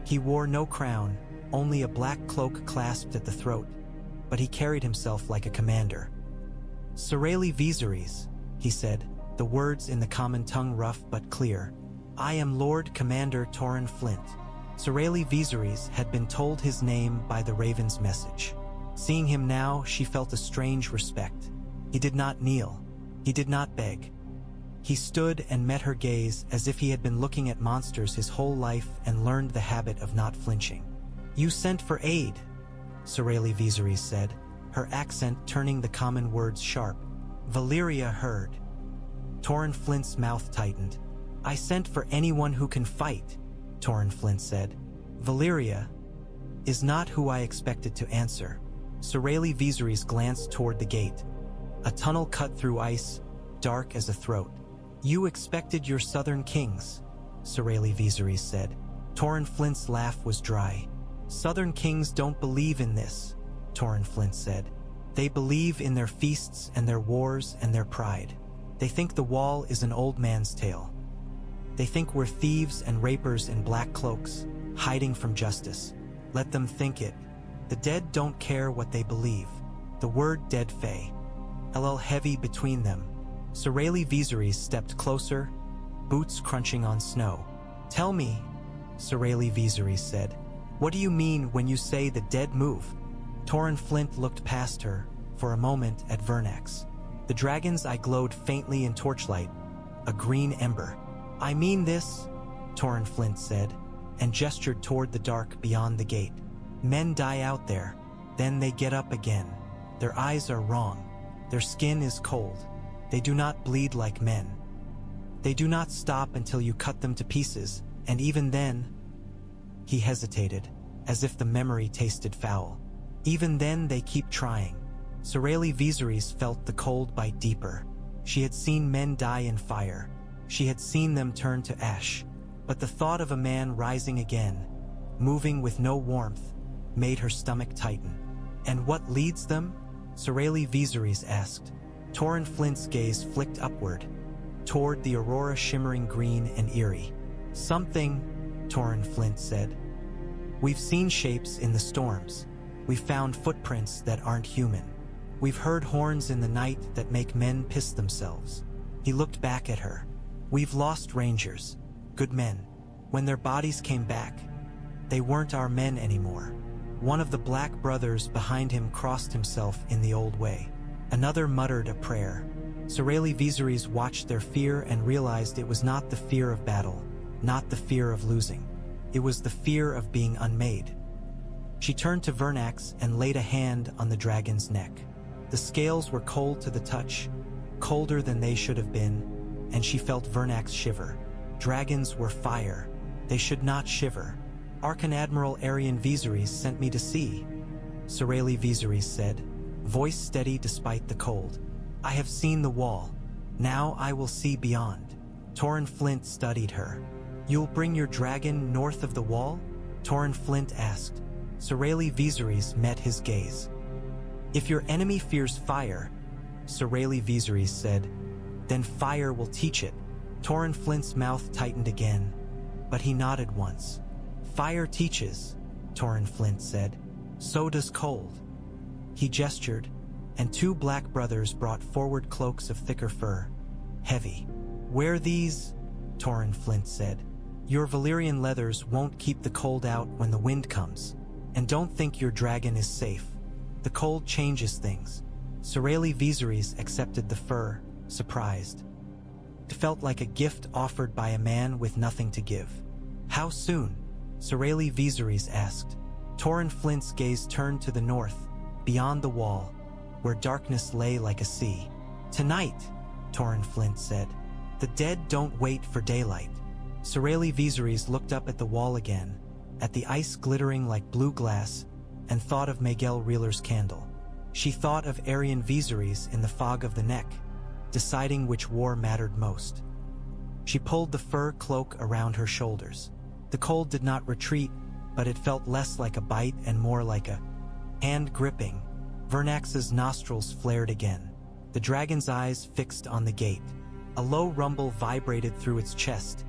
He wore no crown, only a black cloak clasped at the throat, but he carried himself like a commander. "Aeerion Vezarys," he said, the words in the common tongue rough but clear. "I am Lord Commander Torrhen Flint." Aeerion Vezarys had been told his name by the Raven's message. Seeing him now, she felt a strange respect. He did not kneel. He did not beg. He stood and met her gaze as if he had been looking at monsters his whole life and learned the habit of not flinching. "You sent for aid," Aeerion Vezarys said, her accent turning the common words sharp. Valyria heard. Torrhen Flint's mouth tightened. "I sent for anyone who can fight," Torrhen Flint said. "Valyria is not who I expected to answer." Aeerion Vezarys glanced toward the gate. A tunnel cut through ice, dark as a throat. "You expected your southern kings," Aeerion Vezarys said. Torrhen Flint's laugh was dry. "Southern kings don't believe in this," Torrhen Flint said. "They believe in their feasts and their wars and their pride. They think the wall is an old man's tale. They think we're thieves and rapers in black cloaks, hiding from justice. Let them think it. The dead don't care what they believe." The word dead fey. Heavy between them. Aeerion Vezarys stepped closer, boots crunching on snow. "Tell me," Aeerion Vezarys said, "what do you mean when you say the dead move?" Torrhen Flint looked past her, for a moment, at Vernax. "The dragon's eye glowed faintly in torchlight, a green ember." "I mean this," Torrhen Flint said, and gestured toward the dark beyond the gate. "Men die out there, then they get up again. Their eyes are wrong. Their skin is cold. They do not bleed like men. They do not stop until you cut them to pieces, and even then—" He hesitated, as if the memory tasted foul. "Even then they keep trying." Aeerion Vezarys felt the cold bite deeper. She had seen men die in fire. She had seen them turn to ash. But the thought of a man rising again, moving with no warmth, made her stomach tighten. "And what leads them?" Aeerion Vezarys asked. Torrhen Flint's gaze flicked upward, toward the aurora shimmering green and eerie. "Something," Torrhen Flint said. "We've seen shapes in the storms. We've found footprints that aren't human. We've heard horns in the night that make men piss themselves." He looked back at her. "We've lost rangers, good men. When their bodies came back, they weren't our men anymore." One of the black brothers behind him crossed himself in the old way. Another muttered a prayer. Aeerion Vezarys watched their fear and realized it was not the fear of battle, not the fear of losing. It was the fear of being unmade. She turned to Vernax and laid a hand on the dragon's neck. The scales were cold to the touch, colder than they should have been, and she felt Vernax shiver. Dragons were fire. They should not shiver. "Archon-Admiral Aerion Vezarys sent me to see," Aeerion Vezarys said, voice steady despite the cold. "I have seen the wall. Now I will see beyond." Torrhen Flint studied her. "You'll bring your dragon north of the wall?" Torrhen Flint asked. Aeerion Vezarys met his gaze. "If your enemy fears fire," Aeerion Vezarys said, "then fire will teach it." Torrhen Flint's mouth tightened again, but he nodded once. "Fire teaches," Torrhen Flint said. "So does cold." He gestured, and two black brothers brought forward cloaks of thicker fur, heavy. "Wear these," Torrhen Flint said. "Your Valyrian leathers won't keep the cold out when the wind comes. And don't think your dragon is safe. The cold changes things." Aeerion Vezarys accepted the fur, surprised. It felt like a gift offered by a man with nothing to give. "How soon?" Aeerion Vezarys asked. Torrhen Flint's gaze turned to the north, beyond the wall, where darkness lay like a sea. "Tonight," Torrhen Flint said. "The dead don't wait for daylight." Aeerion Vezarys looked up at the wall again, at the ice glittering like blue glass, and thought of Maegel Reeler's candle. She thought of Aerion Vezarys in the fog of the neck, deciding which war mattered most. She pulled the fur cloak around her shoulders. The cold did not retreat, but it felt less like a bite and more like a hand gripping. Vernax's nostrils flared again, the dragon's eyes fixed on the gate. A low rumble vibrated through its chest,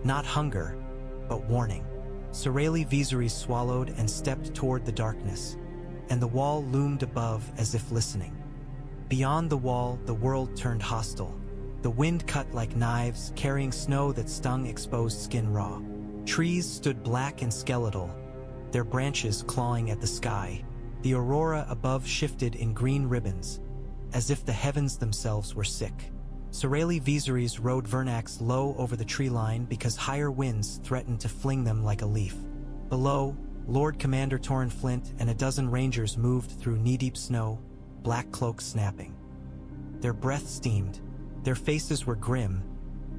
not hunger, but warning. Aeerion Vezarys swallowed and stepped toward the darkness, and the wall loomed above as if listening. Beyond the wall, the world turned hostile. The wind cut like knives, carrying snow that stung exposed skin raw. Trees stood black and skeletal, their branches clawing at the sky. The aurora above shifted in green ribbons, as if the heavens themselves were sick. Aeerion Vezarys rode Vernax low over the tree line because higher winds threatened to fling them like a leaf. Below, Lord Commander Torrhen Flint and a dozen rangers moved through knee-deep snow, black cloaks snapping. Their breath steamed, their faces were grim,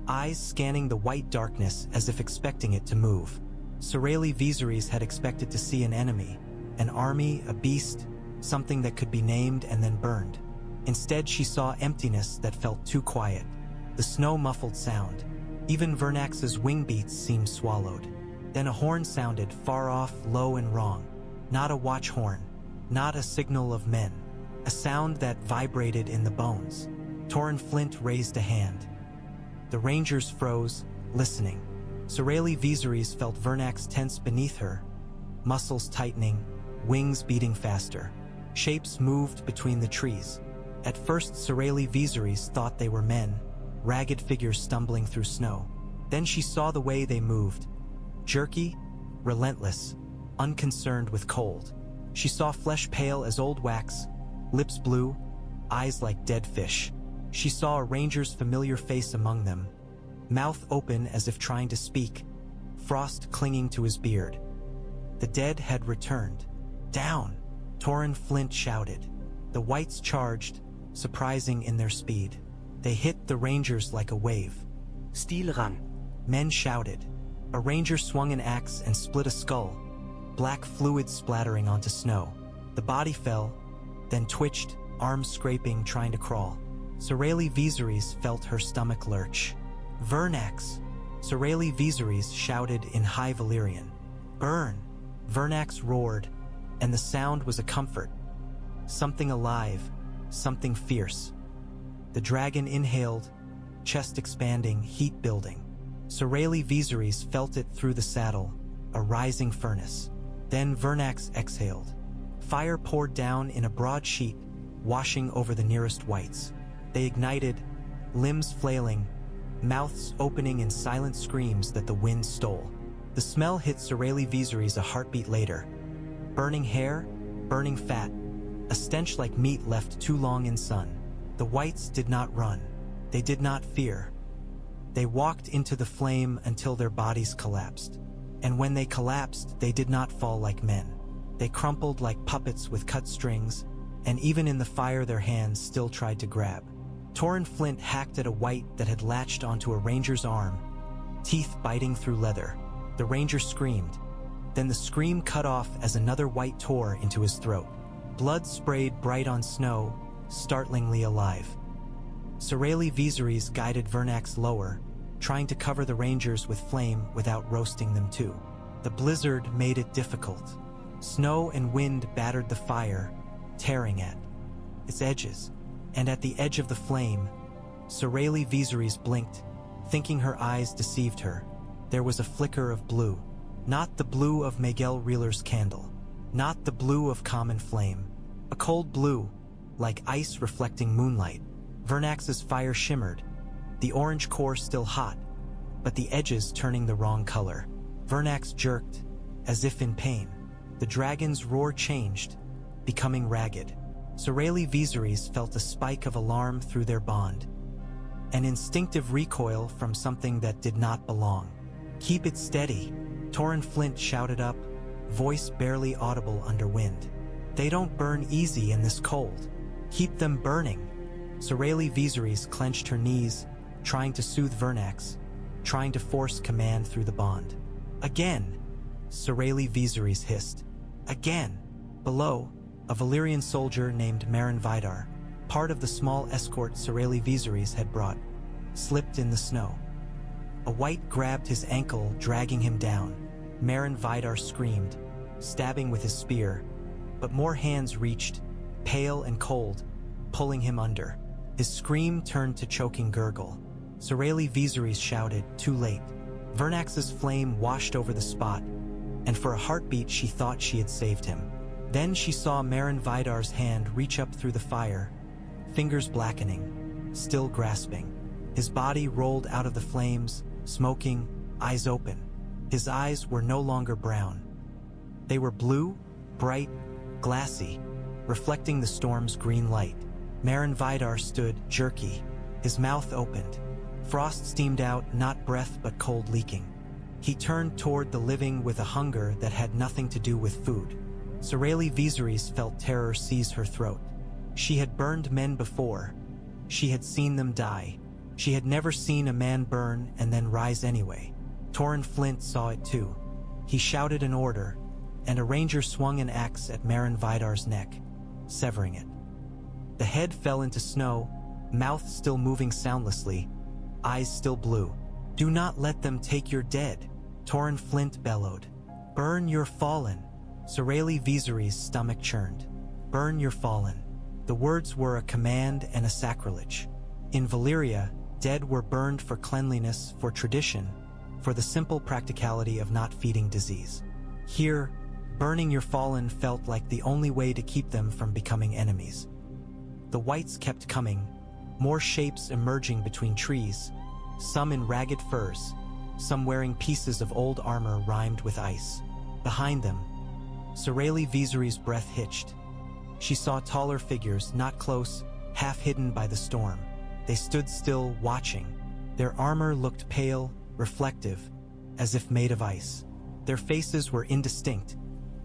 eyes scanning the white darkness as if expecting it to move. Aeerion Vezarys had expected to see an enemy, an army, a beast, something that could be named and then burned. Instead, she saw emptiness that felt too quiet, the snow-muffled sound. Even Vernax's wing beats seemed swallowed. Then a horn sounded, far off, low and wrong. Not a watch horn, not a signal of men. A sound that vibrated in the bones. Torrhen Flint raised a hand. The rangers froze, listening. Aeerion Vezarys felt Vernax tense beneath her, muscles tightening, wings beating faster. Shapes moved between the trees. At first, Aeerion Vezarys thought they were men, ragged figures stumbling through snow. Then she saw the way they moved. Jerky, relentless, unconcerned with cold. She saw flesh pale as old wax, lips blue, eyes like dead fish. She saw a ranger's familiar face among them, mouth open as if trying to speak, frost clinging to his beard. The dead had returned. Down! Torrhen Flint shouted. The whites charged, surprising in their speed. They hit the rangers like a wave. Stilrang! Men shouted. A ranger swung an axe and split a skull, black fluid splattering onto snow. The body fell, then twitched, arms scraping, trying to crawl. Aeerion Vezarys felt her stomach lurch. Vernax! Aeerion Vezarys shouted in high Valyrian. Burn! Vernax roared, and the sound was a comfort. Something alive, something fierce. The dragon inhaled, chest expanding, heat building. Aeerion Vezarys felt it through the saddle, a rising furnace. Then Vernax exhaled. Fire poured down in a broad sheet, washing over the nearest whites. They ignited, limbs flailing, mouths opening in silent screams that the wind stole. The smell hit Aeerion Vezarys a heartbeat later. Burning hair, burning fat, a stench like meat left too long in sun. The whites did not run. They did not fear. They walked into the flame until their bodies collapsed. And when they collapsed, they did not fall like men. They crumpled like puppets with cut strings, and even in the fire their hands still tried to grab. Torrhen Flint hacked at a white that had latched onto a ranger's arm, teeth biting through leather. The ranger screamed. Then the scream cut off as another white tore into his throat. Blood sprayed bright on snow, startlingly alive. Aeerion Vezarys guided Vernax lower, trying to cover the rangers with flame without roasting them too. The blizzard made it difficult. Snow and wind battered the fire, tearing at its edges. And at the edge of the flame, Aeerion Vezarys blinked, thinking her eyes deceived her. There was a flicker of blue. Not the blue of Miguel Reeler's candle. Not the blue of common flame. A cold blue, like ice reflecting moonlight. Vernax's fire shimmered, the orange core still hot, but the edges turning the wrong color. Vernax jerked, as if in pain. The dragon's roar changed, becoming ragged. Aeerion Vezarys felt a spike of alarm through their bond. An instinctive recoil from something that did not belong. Keep it steady, Torrhen Flint shouted up, voice barely audible under wind. They don't burn easy in this cold. Keep them burning. Aeerion Vezarys clenched her knees, trying to soothe Vernax, trying to force command through the bond. Again, Aeerion Vezarys hissed. Again. Below, a Valyrian soldier named Marin Vidar, part of the small escort Aeerion Vezarys had brought, slipped in the snow. A white grabbed his ankle, dragging him down. Meryn Vidar screamed, stabbing with his spear, but more hands reached, pale and cold, pulling him under. His scream turned to choking gurgle. Aegon Vezarys shouted, too late. Vernax's flame washed over the spot, and for a heartbeat she thought she had saved him. Then she saw Meryn Vidar's hand reach up through the fire, fingers blackening, still grasping. His body rolled out of the flames, smoking, eyes open. His eyes were no longer brown. They were blue, bright, glassy, reflecting the storm's green light. Meryn Vidar stood, jerky, his mouth opened. Frost steamed out, not breath but cold leaking. He turned toward the living with a hunger that had nothing to do with food. Aegon Vezarys felt terror seize her throat. She had burned men before. She had seen them die. She had never seen a man burn and then rise anyway. Torrhen Flint saw it too. He shouted an order, and a ranger swung an axe at Meryn Vidar's neck, severing it. The head fell into snow, mouth still moving soundlessly, eyes still blue. "Do not let them take your dead," Torrhen Flint bellowed. "Burn your fallen." Aegon Vezarys' stomach churned. "Burn your fallen." The words were a command and a sacrilege. In Valyria, dead were burned for cleanliness, for tradition, for the simple practicality of not feeding disease. Here, burning your fallen felt like the only way to keep them from becoming enemies. The whites kept coming, more shapes emerging between trees, some in ragged furs, some wearing pieces of old armor rimed with ice. Behind them, Aegon Vezarys' breath hitched. She saw taller figures, not close, half hidden by the storm. They stood still, watching. Their armor looked pale, reflective, as if made of ice. Their faces were indistinct,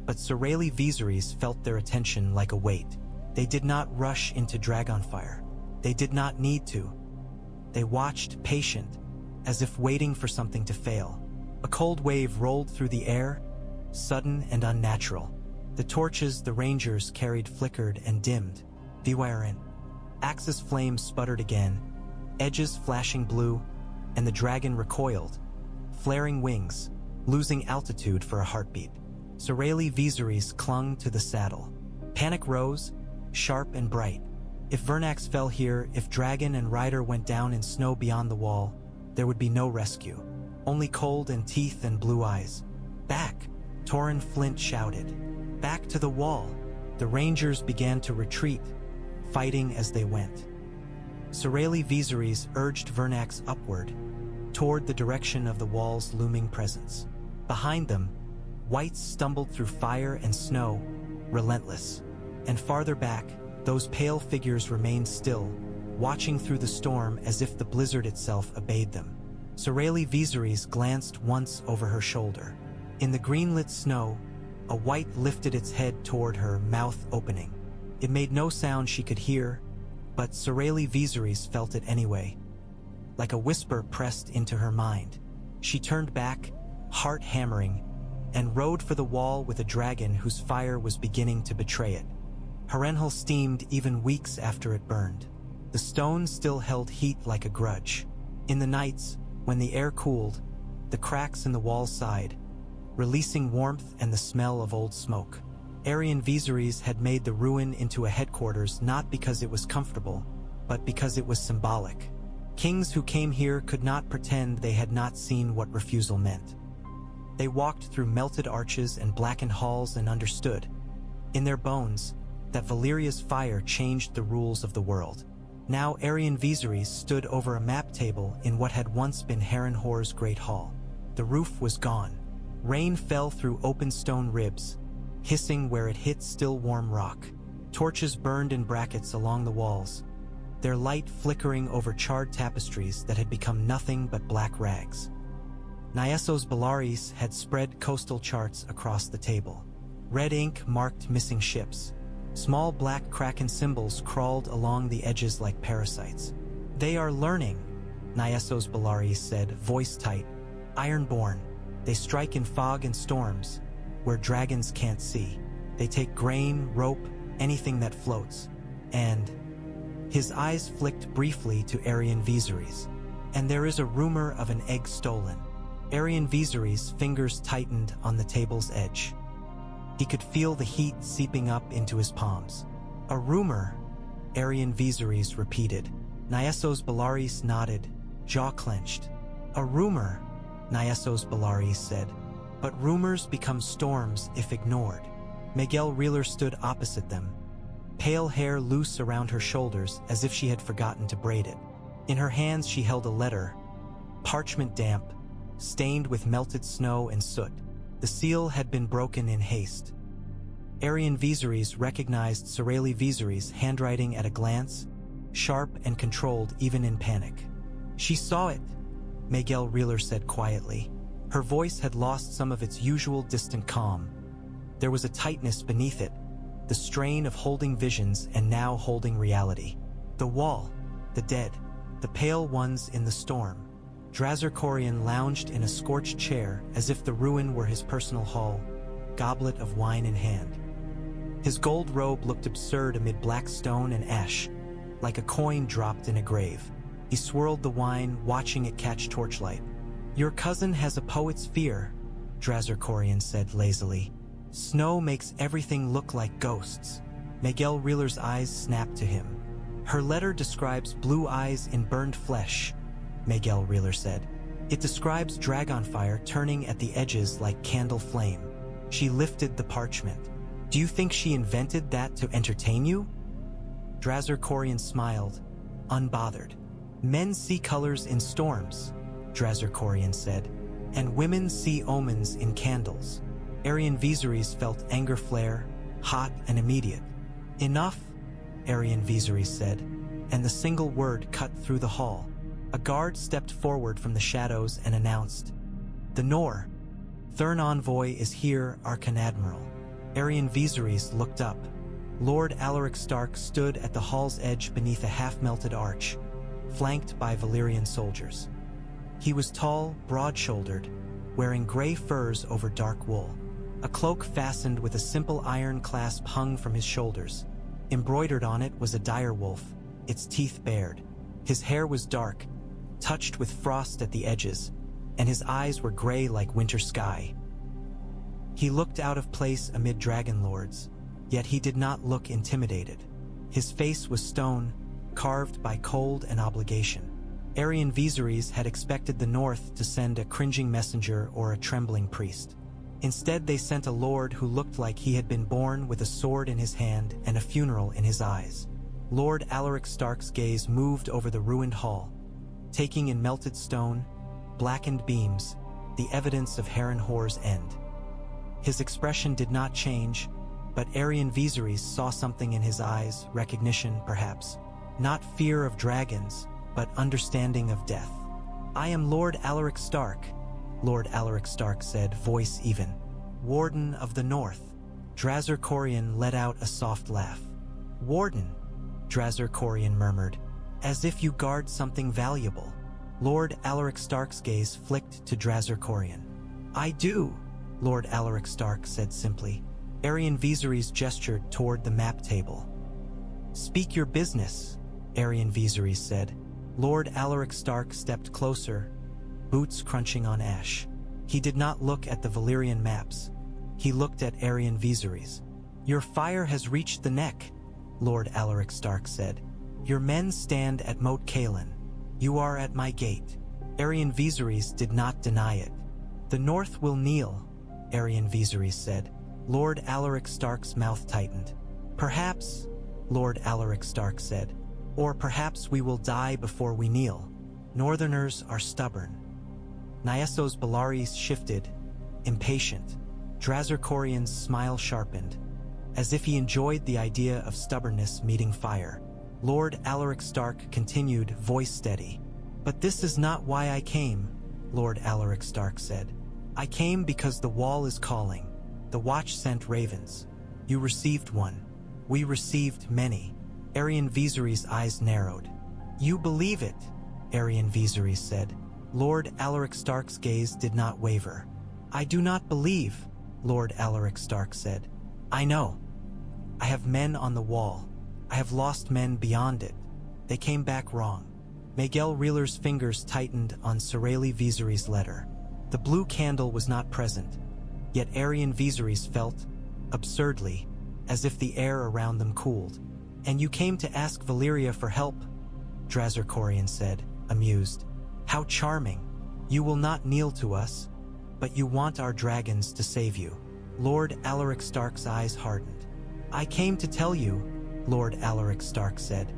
but Aegon Vezarys felt their attention like a weight. They did not rush into dragonfire. They did not need to. They watched, patient, as if waiting for something to fail. A cold wave rolled through the air, sudden and unnatural. The torches the rangers carried flickered and dimmed. Viwarin. Axe's flame sputtered again, edges flashing blue, and the dragon recoiled, flaring wings, losing altitude for a heartbeat. Aegon Vezarys clung to the saddle. Panic rose, sharp and bright. If Vernax fell here, if dragon and rider went down in snow beyond the wall, there would be no rescue. Only cold and teeth and blue eyes. "Back!" Torrhen Flint shouted. "Back to the wall!" The rangers began to retreat, fighting as they went. Aegon Vezarys urged Vernax upward, toward the direction of the wall's looming presence. Behind them, whites stumbled through fire and snow, relentless. And farther back, those pale figures remained still, watching through the storm as if the blizzard itself obeyed them. Aegon Vezarys glanced once over her shoulder. In the green-lit snow, a white lifted its head toward her, mouth opening. It made no sound she could hear, but Aegon Vezarys felt it anyway. Like a whisper pressed into her mind. She turned back, heart hammering, and rode for the wall with a dragon whose fire was beginning to betray it. Harrenhal steamed even weeks after it burned. The stone still held heat like a grudge. In the nights, when the air cooled, the cracks in the wall sighed, releasing warmth and the smell of old smoke. Aerion Vezarys had made the ruin into a headquarters not because it was comfortable, but because it was symbolic. Kings who came here could not pretend they had not seen what refusal meant. They walked through melted arches and blackened halls and understood, in their bones, that Valyria's fire changed the rules of the world. Now Aerion Vezarys stood over a map table in what had once been Harrenhal's great hall. The roof was gone. Rain fell through open stone ribs, hissing where it hit still warm rock. Torches burned in brackets along the walls, their light flickering over charred tapestries that had become nothing but black rags. Nyesos Bellaris had spread coastal charts across the table. Red ink marked missing ships. Small black kraken symbols crawled along the edges like parasites. "They are learning," Nyesos Bellaris said, voice tight. "Ironborn. They strike in fog and storms, where dragons can't see. They take grain, rope, anything that floats." And his eyes flicked briefly to Aerion Vezarys. And there is a rumor of an egg stolen. Aerion Vezarys' fingers tightened on the table's edge. He could feel the heat seeping up into his palms. A rumor, Aerion Vezarys repeated. Nyesos Belarys nodded, jaw clenched. A rumor, Nyesos Belarys said. But rumors become storms if ignored. Miguel Reeler stood opposite them, pale hair loose around her shoulders as if she had forgotten to braid it. In her hands she held a letter, parchment damp, stained with melted snow and soot. The seal had been broken in haste. Aerion Vezarys recognized Sorelli Vezarys' handwriting at a glance, sharp and controlled even in panic. She saw it, Miguel Reeler said quietly. Her voice had lost some of its usual distant calm. There was a tightness beneath it, the strain of holding visions and now holding reality. The wall, the dead, the pale ones in the storm. Drazer Corrion lounged in a scorched chair as if the ruin were his personal hall, goblet of wine in hand. His gold robe looked absurd amid black stone and ash, like a coin dropped in a grave. He swirled the wine, watching it catch torchlight. Your cousin has a poet's fear, Drazer Corrion said lazily. Snow makes everything look like ghosts. Miguel Reeler's eyes snapped to him. Her letter describes blue eyes in burned flesh, Miguel Reeler said. It describes dragonfire turning at the edges like candle flame. She lifted the parchment. Do you think she invented that to entertain you? Drazer Corrion smiled, unbothered. Men see colors in storms, Drazer Corrion said, and women see omens in candles. Aerion Vezarys felt anger flare, hot and immediate. Enough, Aerion Vezarys said, and the single word cut through the hall. A guard stepped forward from the shadows and announced, The Nor, Thurn Envoy is here, Archon Admiral. Aerion Vezarys looked up. Lord Alaric Stark stood at the hall's edge beneath a half-melted arch, flanked by Valyrian soldiers. He was tall, broad-shouldered, wearing gray furs over dark wool. A cloak fastened with a simple iron clasp hung from his shoulders. Embroidered on it was a dire wolf, its teeth bared. His hair was dark, touched with frost at the edges, and his eyes were gray like winter sky. He looked out of place amid dragonlords, yet he did not look intimidated. His face was stone, carved by cold and obligation. Aerion Vezarys had expected the North to send a cringing messenger or a trembling priest. Instead, they sent a lord who looked like he had been born with a sword in his hand and a funeral in his eyes. Lord Alaric Stark's gaze moved over the ruined hall, taking in melted stone, blackened beams, the evidence of Harrenhal's end. His expression did not change, but Aerion Vezarys saw something in his eyes, recognition perhaps. Not fear of dragons, but understanding of death. I am Lord Alaric Stark, Lord Alaric Stark said, voice even. Warden of the North. Drazer Corrion let out a soft laugh. Warden, Drazer Corrion murmured, as if you guard something valuable. Lord Alaric Stark's gaze flicked to Drazer Corrion. I do, Lord Alaric Stark said simply. Aerion Vezarys gestured toward the map table. Speak your business, Aerion Vezarys said. Lord Alaric Stark stepped closer, boots crunching on ash. He did not look at the Valyrian maps. He looked at Aerion Vezarys. Your fire has reached the neck, Lord Alaric Stark said. Your men stand at Moat Cailin. You are at my gate. Aerion Vezarys did not deny it. The North will kneel, Aerion Vezarys said. Lord Alaric Stark's mouth tightened. Perhaps, Lord Alaric Stark said, or perhaps we will die before we kneel. Northerners are stubborn. Nyesos Belarys shifted, impatient. Drazer Corrion's smile sharpened, as if he enjoyed the idea of stubbornness meeting fire. Lord Alaric Stark continued, voice steady. But this is not why I came, Lord Alaric Stark said. I came because the wall is calling. The watch sent ravens. You received one. We received many. Aerion Vezarys' eyes narrowed. You believe it, Aerion Vezarys said. Lord Alaric Stark's gaze did not waver. I do not believe, Lord Alaric Stark said. I know. I have men on the wall. I have lost men beyond it. They came back wrong. Miguel Reeler's fingers tightened on Aeron Vezarys' letter. The blue candle was not present, yet Aerion Vezarys felt, absurdly, as if the air around them cooled. "And you came to ask Valyria for help?" Dragonstone said, amused. "How charming. You will not kneel to us, but you want our dragons to save you." Lord Alaric Stark's eyes hardened. "I came to tell you," Lord Alaric Stark said.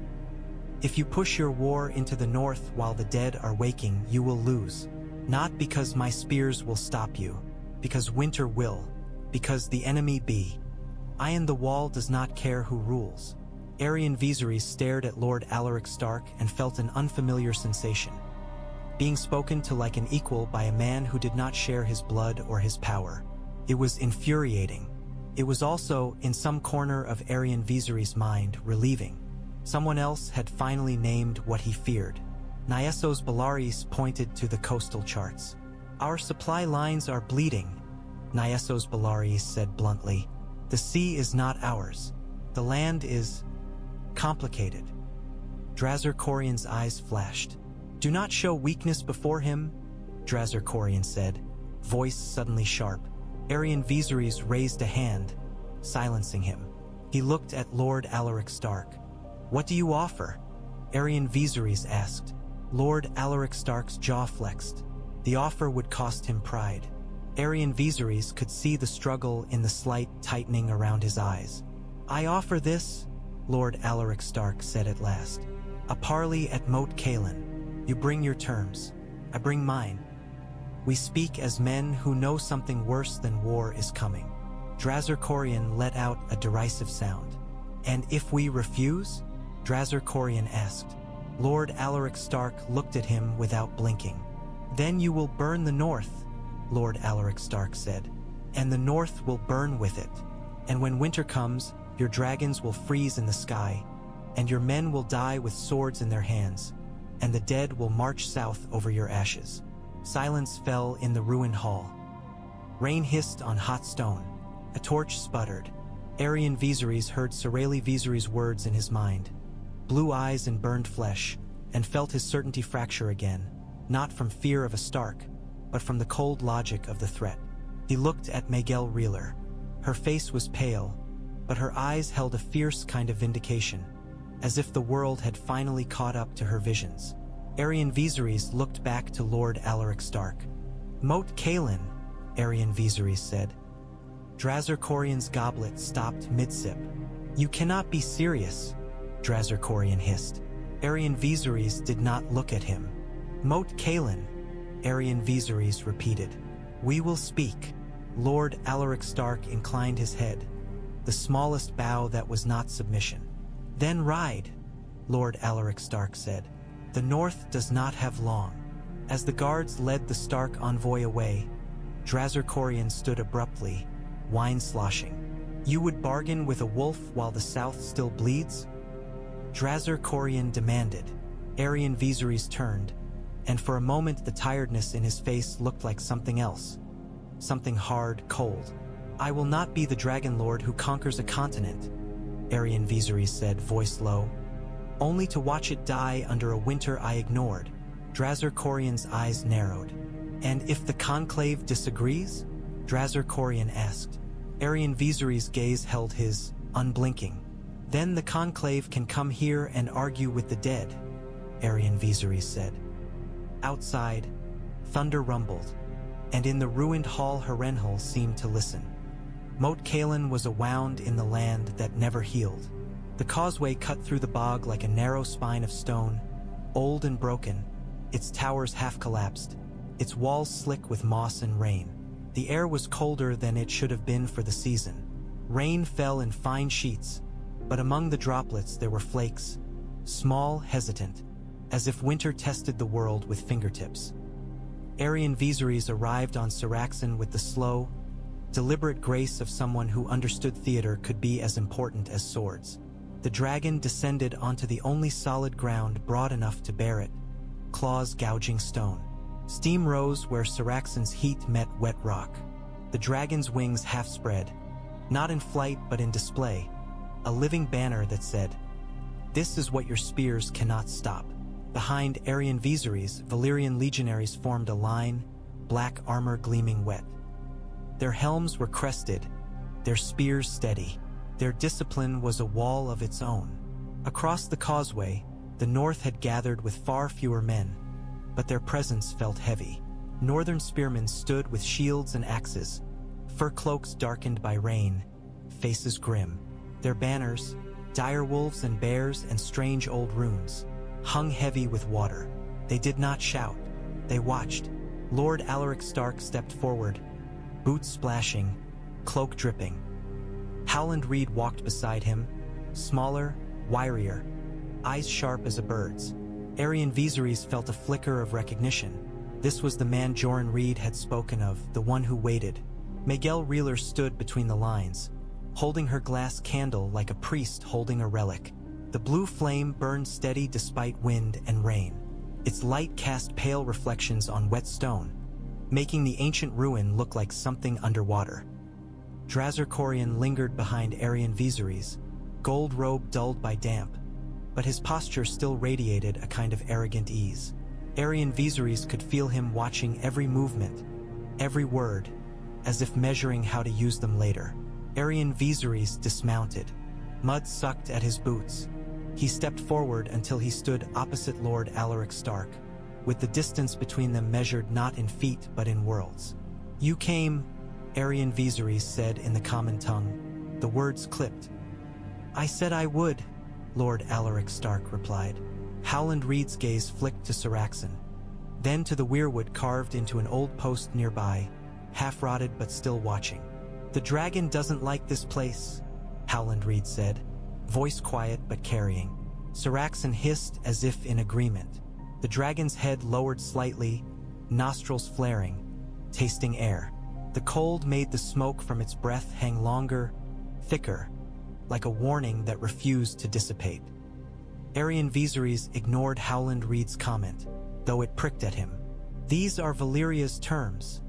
"If you push your war into the north while the dead are waking, you will lose. Not because my spears will stop you, because winter will, because the enemy be. Iron the wall does not care who rules." Aerion Vezarys stared at Lord Alaric Stark and felt an unfamiliar sensation. Being spoken to like an equal by a man who did not share his blood or his power. It was infuriating. It was also, in some corner of Aerion Vezarys' mind, relieving. Someone else had finally named what he feared. Nyesos Bellaris pointed to the coastal charts. "Our supply lines are bleeding," Nyesos Bellaris said bluntly. "The sea is not ours. The land is complicated." Dragonstone's eyes flashed. "Do not show weakness before him," Dragonstone said, voice suddenly sharp. Aerion Vezarys raised a hand, silencing him. He looked at Lord Alaric Stark. "What do you offer?" Aerion Vezarys asked. Lord Alaric Stark's jaw flexed. The offer would cost him pride. Aerion Vezarys could see the struggle in the slight tightening around his eyes. "I offer this," Lord Alaric Stark said at last. "A parley at Moat Cailin. You bring your terms. I bring mine. We speak as men who know something worse than war is coming." Dragonstone let out a derisive sound. "And if we refuse?" Dragonstone asked. Lord Alaric Stark looked at him without blinking. "Then you will burn the north," Lord Alaric Stark said. "And the north will burn with it. And when winter comes, your dragons will freeze in the sky, and your men will die with swords in their hands, and the dead will march south over your ashes." Silence fell in the ruined hall. Rain hissed on hot stone. A torch sputtered. Aerion Vezarys heard Aeron Vezarys' words in his mind. Blue eyes and burned flesh, and felt his certainty fracture again, not from fear of a Stark, but from the cold logic of the threat. He looked at Miguel Reeler. Her face was pale, but her eyes held a fierce kind of vindication, as if the world had finally caught up to her visions. Aerion Vezarys looked back to Lord Alaric Stark. "Moat Cailin," Aerion Vezarys said. Dragonstone's goblet stopped mid-sip. "You cannot be serious," Dragonstone hissed. Aerion Vezarys did not look at him. "Moat Cailin," Aerion Vezarys repeated. "We will speak." Lord Alaric Stark inclined his head, the smallest bow that was not submission. "Then ride," Lord Alaric Stark said. "The north does not have long." As the guards led the Stark envoy away, Dragonstone stood abruptly, wine sloshing. "You would bargain with a wolf while the south still bleeds?" Dragonstone demanded. Aerion Vezarys turned, and for a moment the tiredness in his face looked like something else. Something hard, cold. "I will not be the dragonlord who conquers a continent," Aerion Vezarys said, voice low. "Only to watch it die under a winter I ignored." Dragonstone's eyes narrowed. "And if the Conclave disagrees?" Dragonstone asked. Aerion Vezarys' gaze held his, unblinking. "Then the Conclave can come here and argue with the dead," Aerion Vezarys said. Outside, thunder rumbled, and in the ruined hall Harrenhal seemed to listen. Moat Cailin was a wound in the land that never healed. The causeway cut through the bog like a narrow spine of stone, old and broken, its towers half collapsed, its walls slick with moss and rain. The air was colder than it should have been for the season. Rain fell in fine sheets, but among the droplets there were flakes, small, hesitant, as if winter tested the world with fingertips. Aerion Vezarys arrived on Syraxan with the slow, deliberate grace of someone who understood theater could be as important as swords. The dragon descended onto the only solid ground broad enough to bear it, claws gouging stone. Steam rose where Syraxan's heat met wet rock. The dragon's wings half spread, not in flight but in display, a living banner that said, "This is what your spears cannot stop." Behind Aerion Vezarys, Valyrian legionaries formed a line, black armor gleaming wet. Their helms were crested, their spears steady. Their discipline was a wall of its own. Across the causeway, the north had gathered with far fewer men, but their presence felt heavy. Northern spearmen stood with shields and axes, fur cloaks darkened by rain, faces grim. Their banners, direwolves and bears and strange old runes, hung heavy with water. They did not shout, they watched. Lord Alaric Stark stepped forward, boots splashing, cloak dripping. Howland Reed walked beside him, smaller, wirier, eyes sharp as a bird's. Aerion Vezarys felt a flicker of recognition. This was the man Joran Reed had spoken of, the one who waited. Miguel Reeler stood between the lines, holding her glass candle like a priest holding a relic. The blue flame burned steady despite wind and rain. Its light cast pale reflections on wet stone, making the ancient ruin look like something underwater. Drazar Corian lingered behind Aerion Vezarys, gold robe dulled by damp, but his posture still radiated a kind of arrogant ease. Aerion Vezarys could feel him watching every movement, every word, as if measuring how to use them later. Aerion Vezarys dismounted. Mud sucked at his boots. He stepped forward until he stood opposite Lord Alaric Stark, with the distance between them measured not in feet but in worlds. "You came," Aerion Vezarys said in the common tongue, the words clipped. "I said I would," Lord Alaric Stark replied. Howland Reed's gaze flicked to Syraxen, then to the weirwood carved into an old post nearby, half-rotted but still watching. "The dragon doesn't like this place," Howland Reed said, voice quiet but carrying. Syraxen hissed as if in agreement. The dragon's head lowered slightly, nostrils flaring, tasting air. The cold made the smoke from its breath hang longer, thicker, like a warning that refused to dissipate. Aerion Vezarys ignored Howland Reed's comment, though it pricked at him. "These are Valyria's terms,"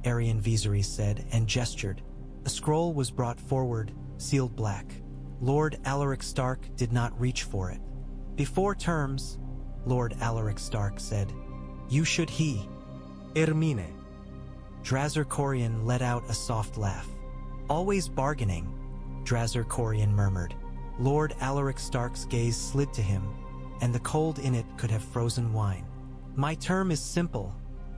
Aerion Vezarys said and gestured. A scroll was brought forward, sealed black. Lord Alaric Stark did not reach for it. "Before terms," Lord Alaric Stark said, "you should he." "Ermine." Drazar Corian let out a soft laugh. "Always bargaining," Drazar Corian murmured. Lord Alaric Stark's gaze slid to him, and the cold in it could have frozen wine. "My term is simple,"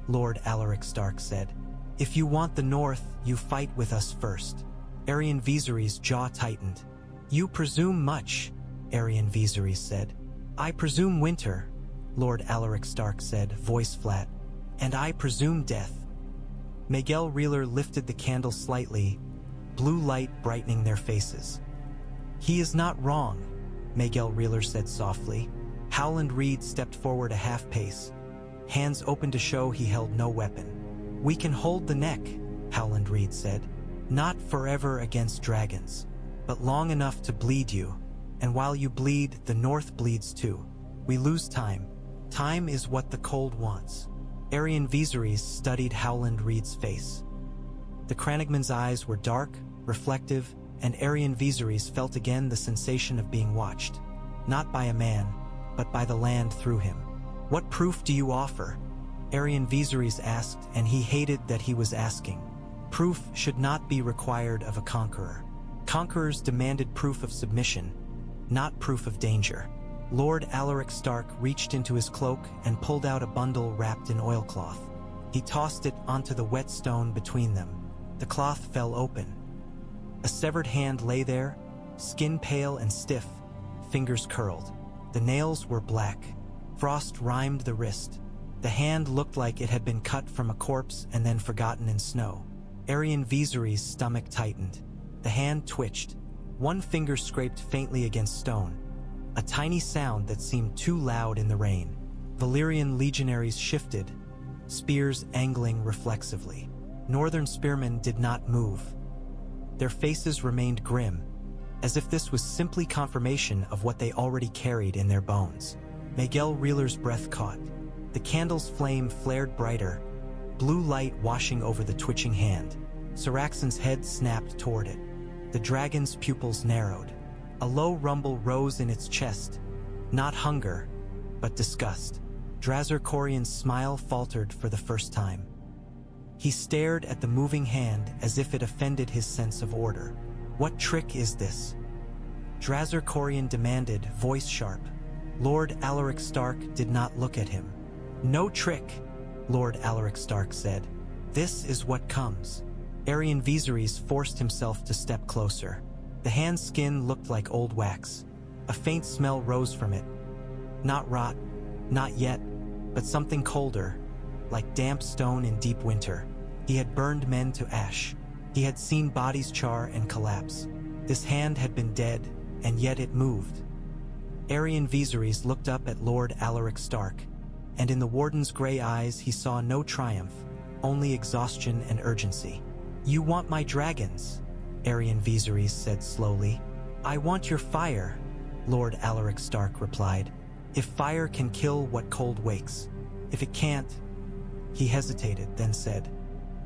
Lord Alaric Stark said. "If you want the north, you fight with us first." Aerion Vezarys' jaw tightened. "You presume much," Aerion Vezarys said. "I presume winter," Lord Alaric Stark said, voice flat. "And I presume death." Miguel Reeler lifted the candle slightly, blue light brightening their faces. "He is not wrong," Miguel Reeler said softly. Howland Reed stepped forward a half-pace, hands open to show he held no weapon. "We can hold the neck," Howland Reed said. "Not forever against dragons, but long enough to bleed you. And while you bleed, the north bleeds too. We lose time. Time is what the cold wants." Aerion Vezarys studied Howland Reed's face. The Crannogman's eyes were dark, reflective, and Aerion Vezarys felt again the sensation of being watched, not by a man, but by the land through him. "What proof do you offer?" Aerion Vezarys asked, and he hated that he was asking. Proof should not be required of a conqueror. Conquerors demanded proof of submission, not proof of danger. Lord Alaric Stark reached into his cloak and pulled out a bundle wrapped in oilcloth. He tossed it onto the wet stone between them. The cloth fell open. A severed hand lay there, skin pale and stiff, fingers curled. The nails were black. Frost rimed the wrist. The hand looked like it had been cut from a corpse and then forgotten in snow. Aerion Vezarys' stomach tightened. The hand twitched. One finger scraped faintly against stone, a tiny sound that seemed too loud in the rain. Valyrian legionaries shifted, spears angling reflexively. Northern spearmen did not move. Their faces remained grim, as if this was simply confirmation of what they already carried in their bones. Miguel Reeler's breath caught. The candle's flame flared brighter, blue light washing over the twitching hand. Syraxen's head snapped toward it. The dragon's pupils narrowed. A low rumble rose in its chest, not hunger, but disgust. Drazer Corian's smile faltered for the first time. He stared at the moving hand as if it offended his sense of order. "What trick is this?" Drazer Corian demanded, voice sharp. Lord Alaric Stark did not look at him. "No trick," Lord Alaric Stark said. "This is what comes." Aerion Vezarys forced himself to step closer. The hand's skin looked like old wax. A faint smell rose from it. Not rot, not yet, but something colder, like damp stone in deep winter. He had burned men to ash. He had seen bodies char and collapse. This hand had been dead, and yet it moved. Aerion Vezarys looked up at Lord Alaric Stark, and in the warden's gray eyes he saw no triumph, only exhaustion and urgency. "You want my dragons," Aerion Vezarys said slowly. "I want your fire," Lord Alaric Stark replied. "If fire can kill what cold wakes. If it can't—" He hesitated, then said,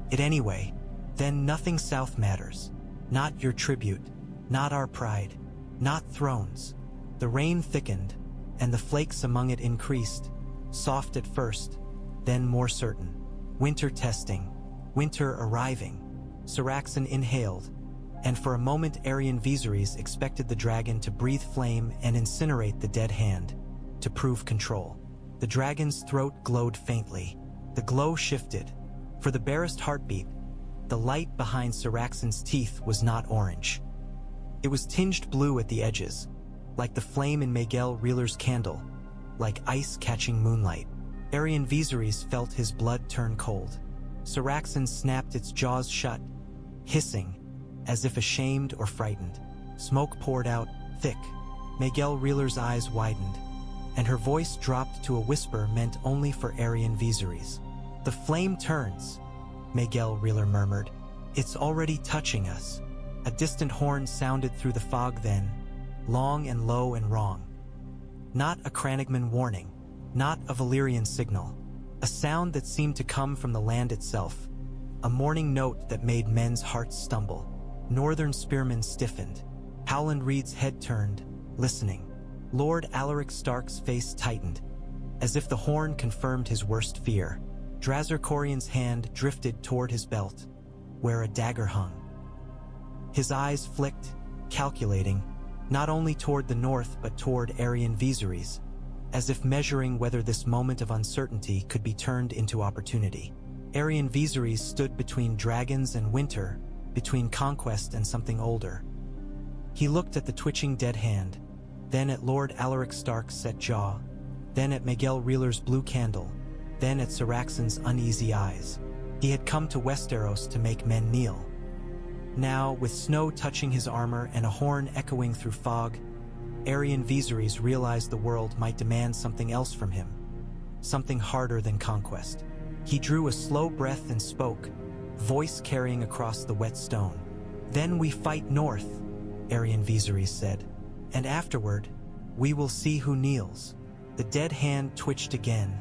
"It anyway. Then nothing south matters. Not your tribute, not our pride, not thrones." The rain thickened, and the flakes among it increased, soft at first, then more certain. Winter testing, winter arriving. Saraxon inhaled, and for a moment Aerion Vezarys expected the dragon to breathe flame and incinerate the dead hand, to prove control. The dragon's throat glowed faintly. The glow shifted. For the barest heartbeat, the light behind Saraxon's teeth was not orange. It was tinged blue at the edges, like the flame in Miguel Reeler's candle, like ice catching moonlight. Aerion Vezarys felt his blood turn cold. Saraxon snapped its jaws shut, hissing, as if ashamed or frightened. Smoke poured out, thick. Miguel Reeler's eyes widened, and her voice dropped to a whisper meant only for Aerion Vezarys. "The flame turns," Miguel Reeler murmured. "It's already touching us." A distant horn sounded through the fog then, long and low and wrong. Not a Crannogman warning, not a Valyrian signal. A sound that seemed to come from the land itself. A morning note that made men's hearts stumble. Northern spearmen stiffened. Howland Reed's head turned, listening. Lord Alaric Stark's face tightened, as if the horn confirmed his worst fear. Drazer Corian's hand drifted toward his belt, where a dagger hung. His eyes flicked, calculating, not only toward the north but toward Aerion Vezarys, as if measuring whether this moment of uncertainty could be turned into opportunity. Aerion Vezarys stood between dragons and winter, between conquest and something older. He looked at the twitching dead hand, then at Lord Alaric Stark's set jaw, then at Miguel Reeler's blue candle, then at Saraxon's uneasy eyes. He had come to Westeros to make men kneel. Now, with snow touching his armor and a horn echoing through fog, Aerion Vezarys realized the world might demand something else from him, something harder than conquest. He drew a slow breath and spoke, voice carrying across the wet stone. "Then we fight north," Aerion Vezarys said, "and afterward, we will see who kneels." The dead hand twitched again,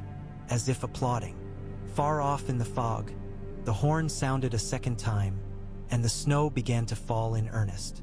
as if applauding. Far off in the fog, the horn sounded a second time, and the snow began to fall in earnest.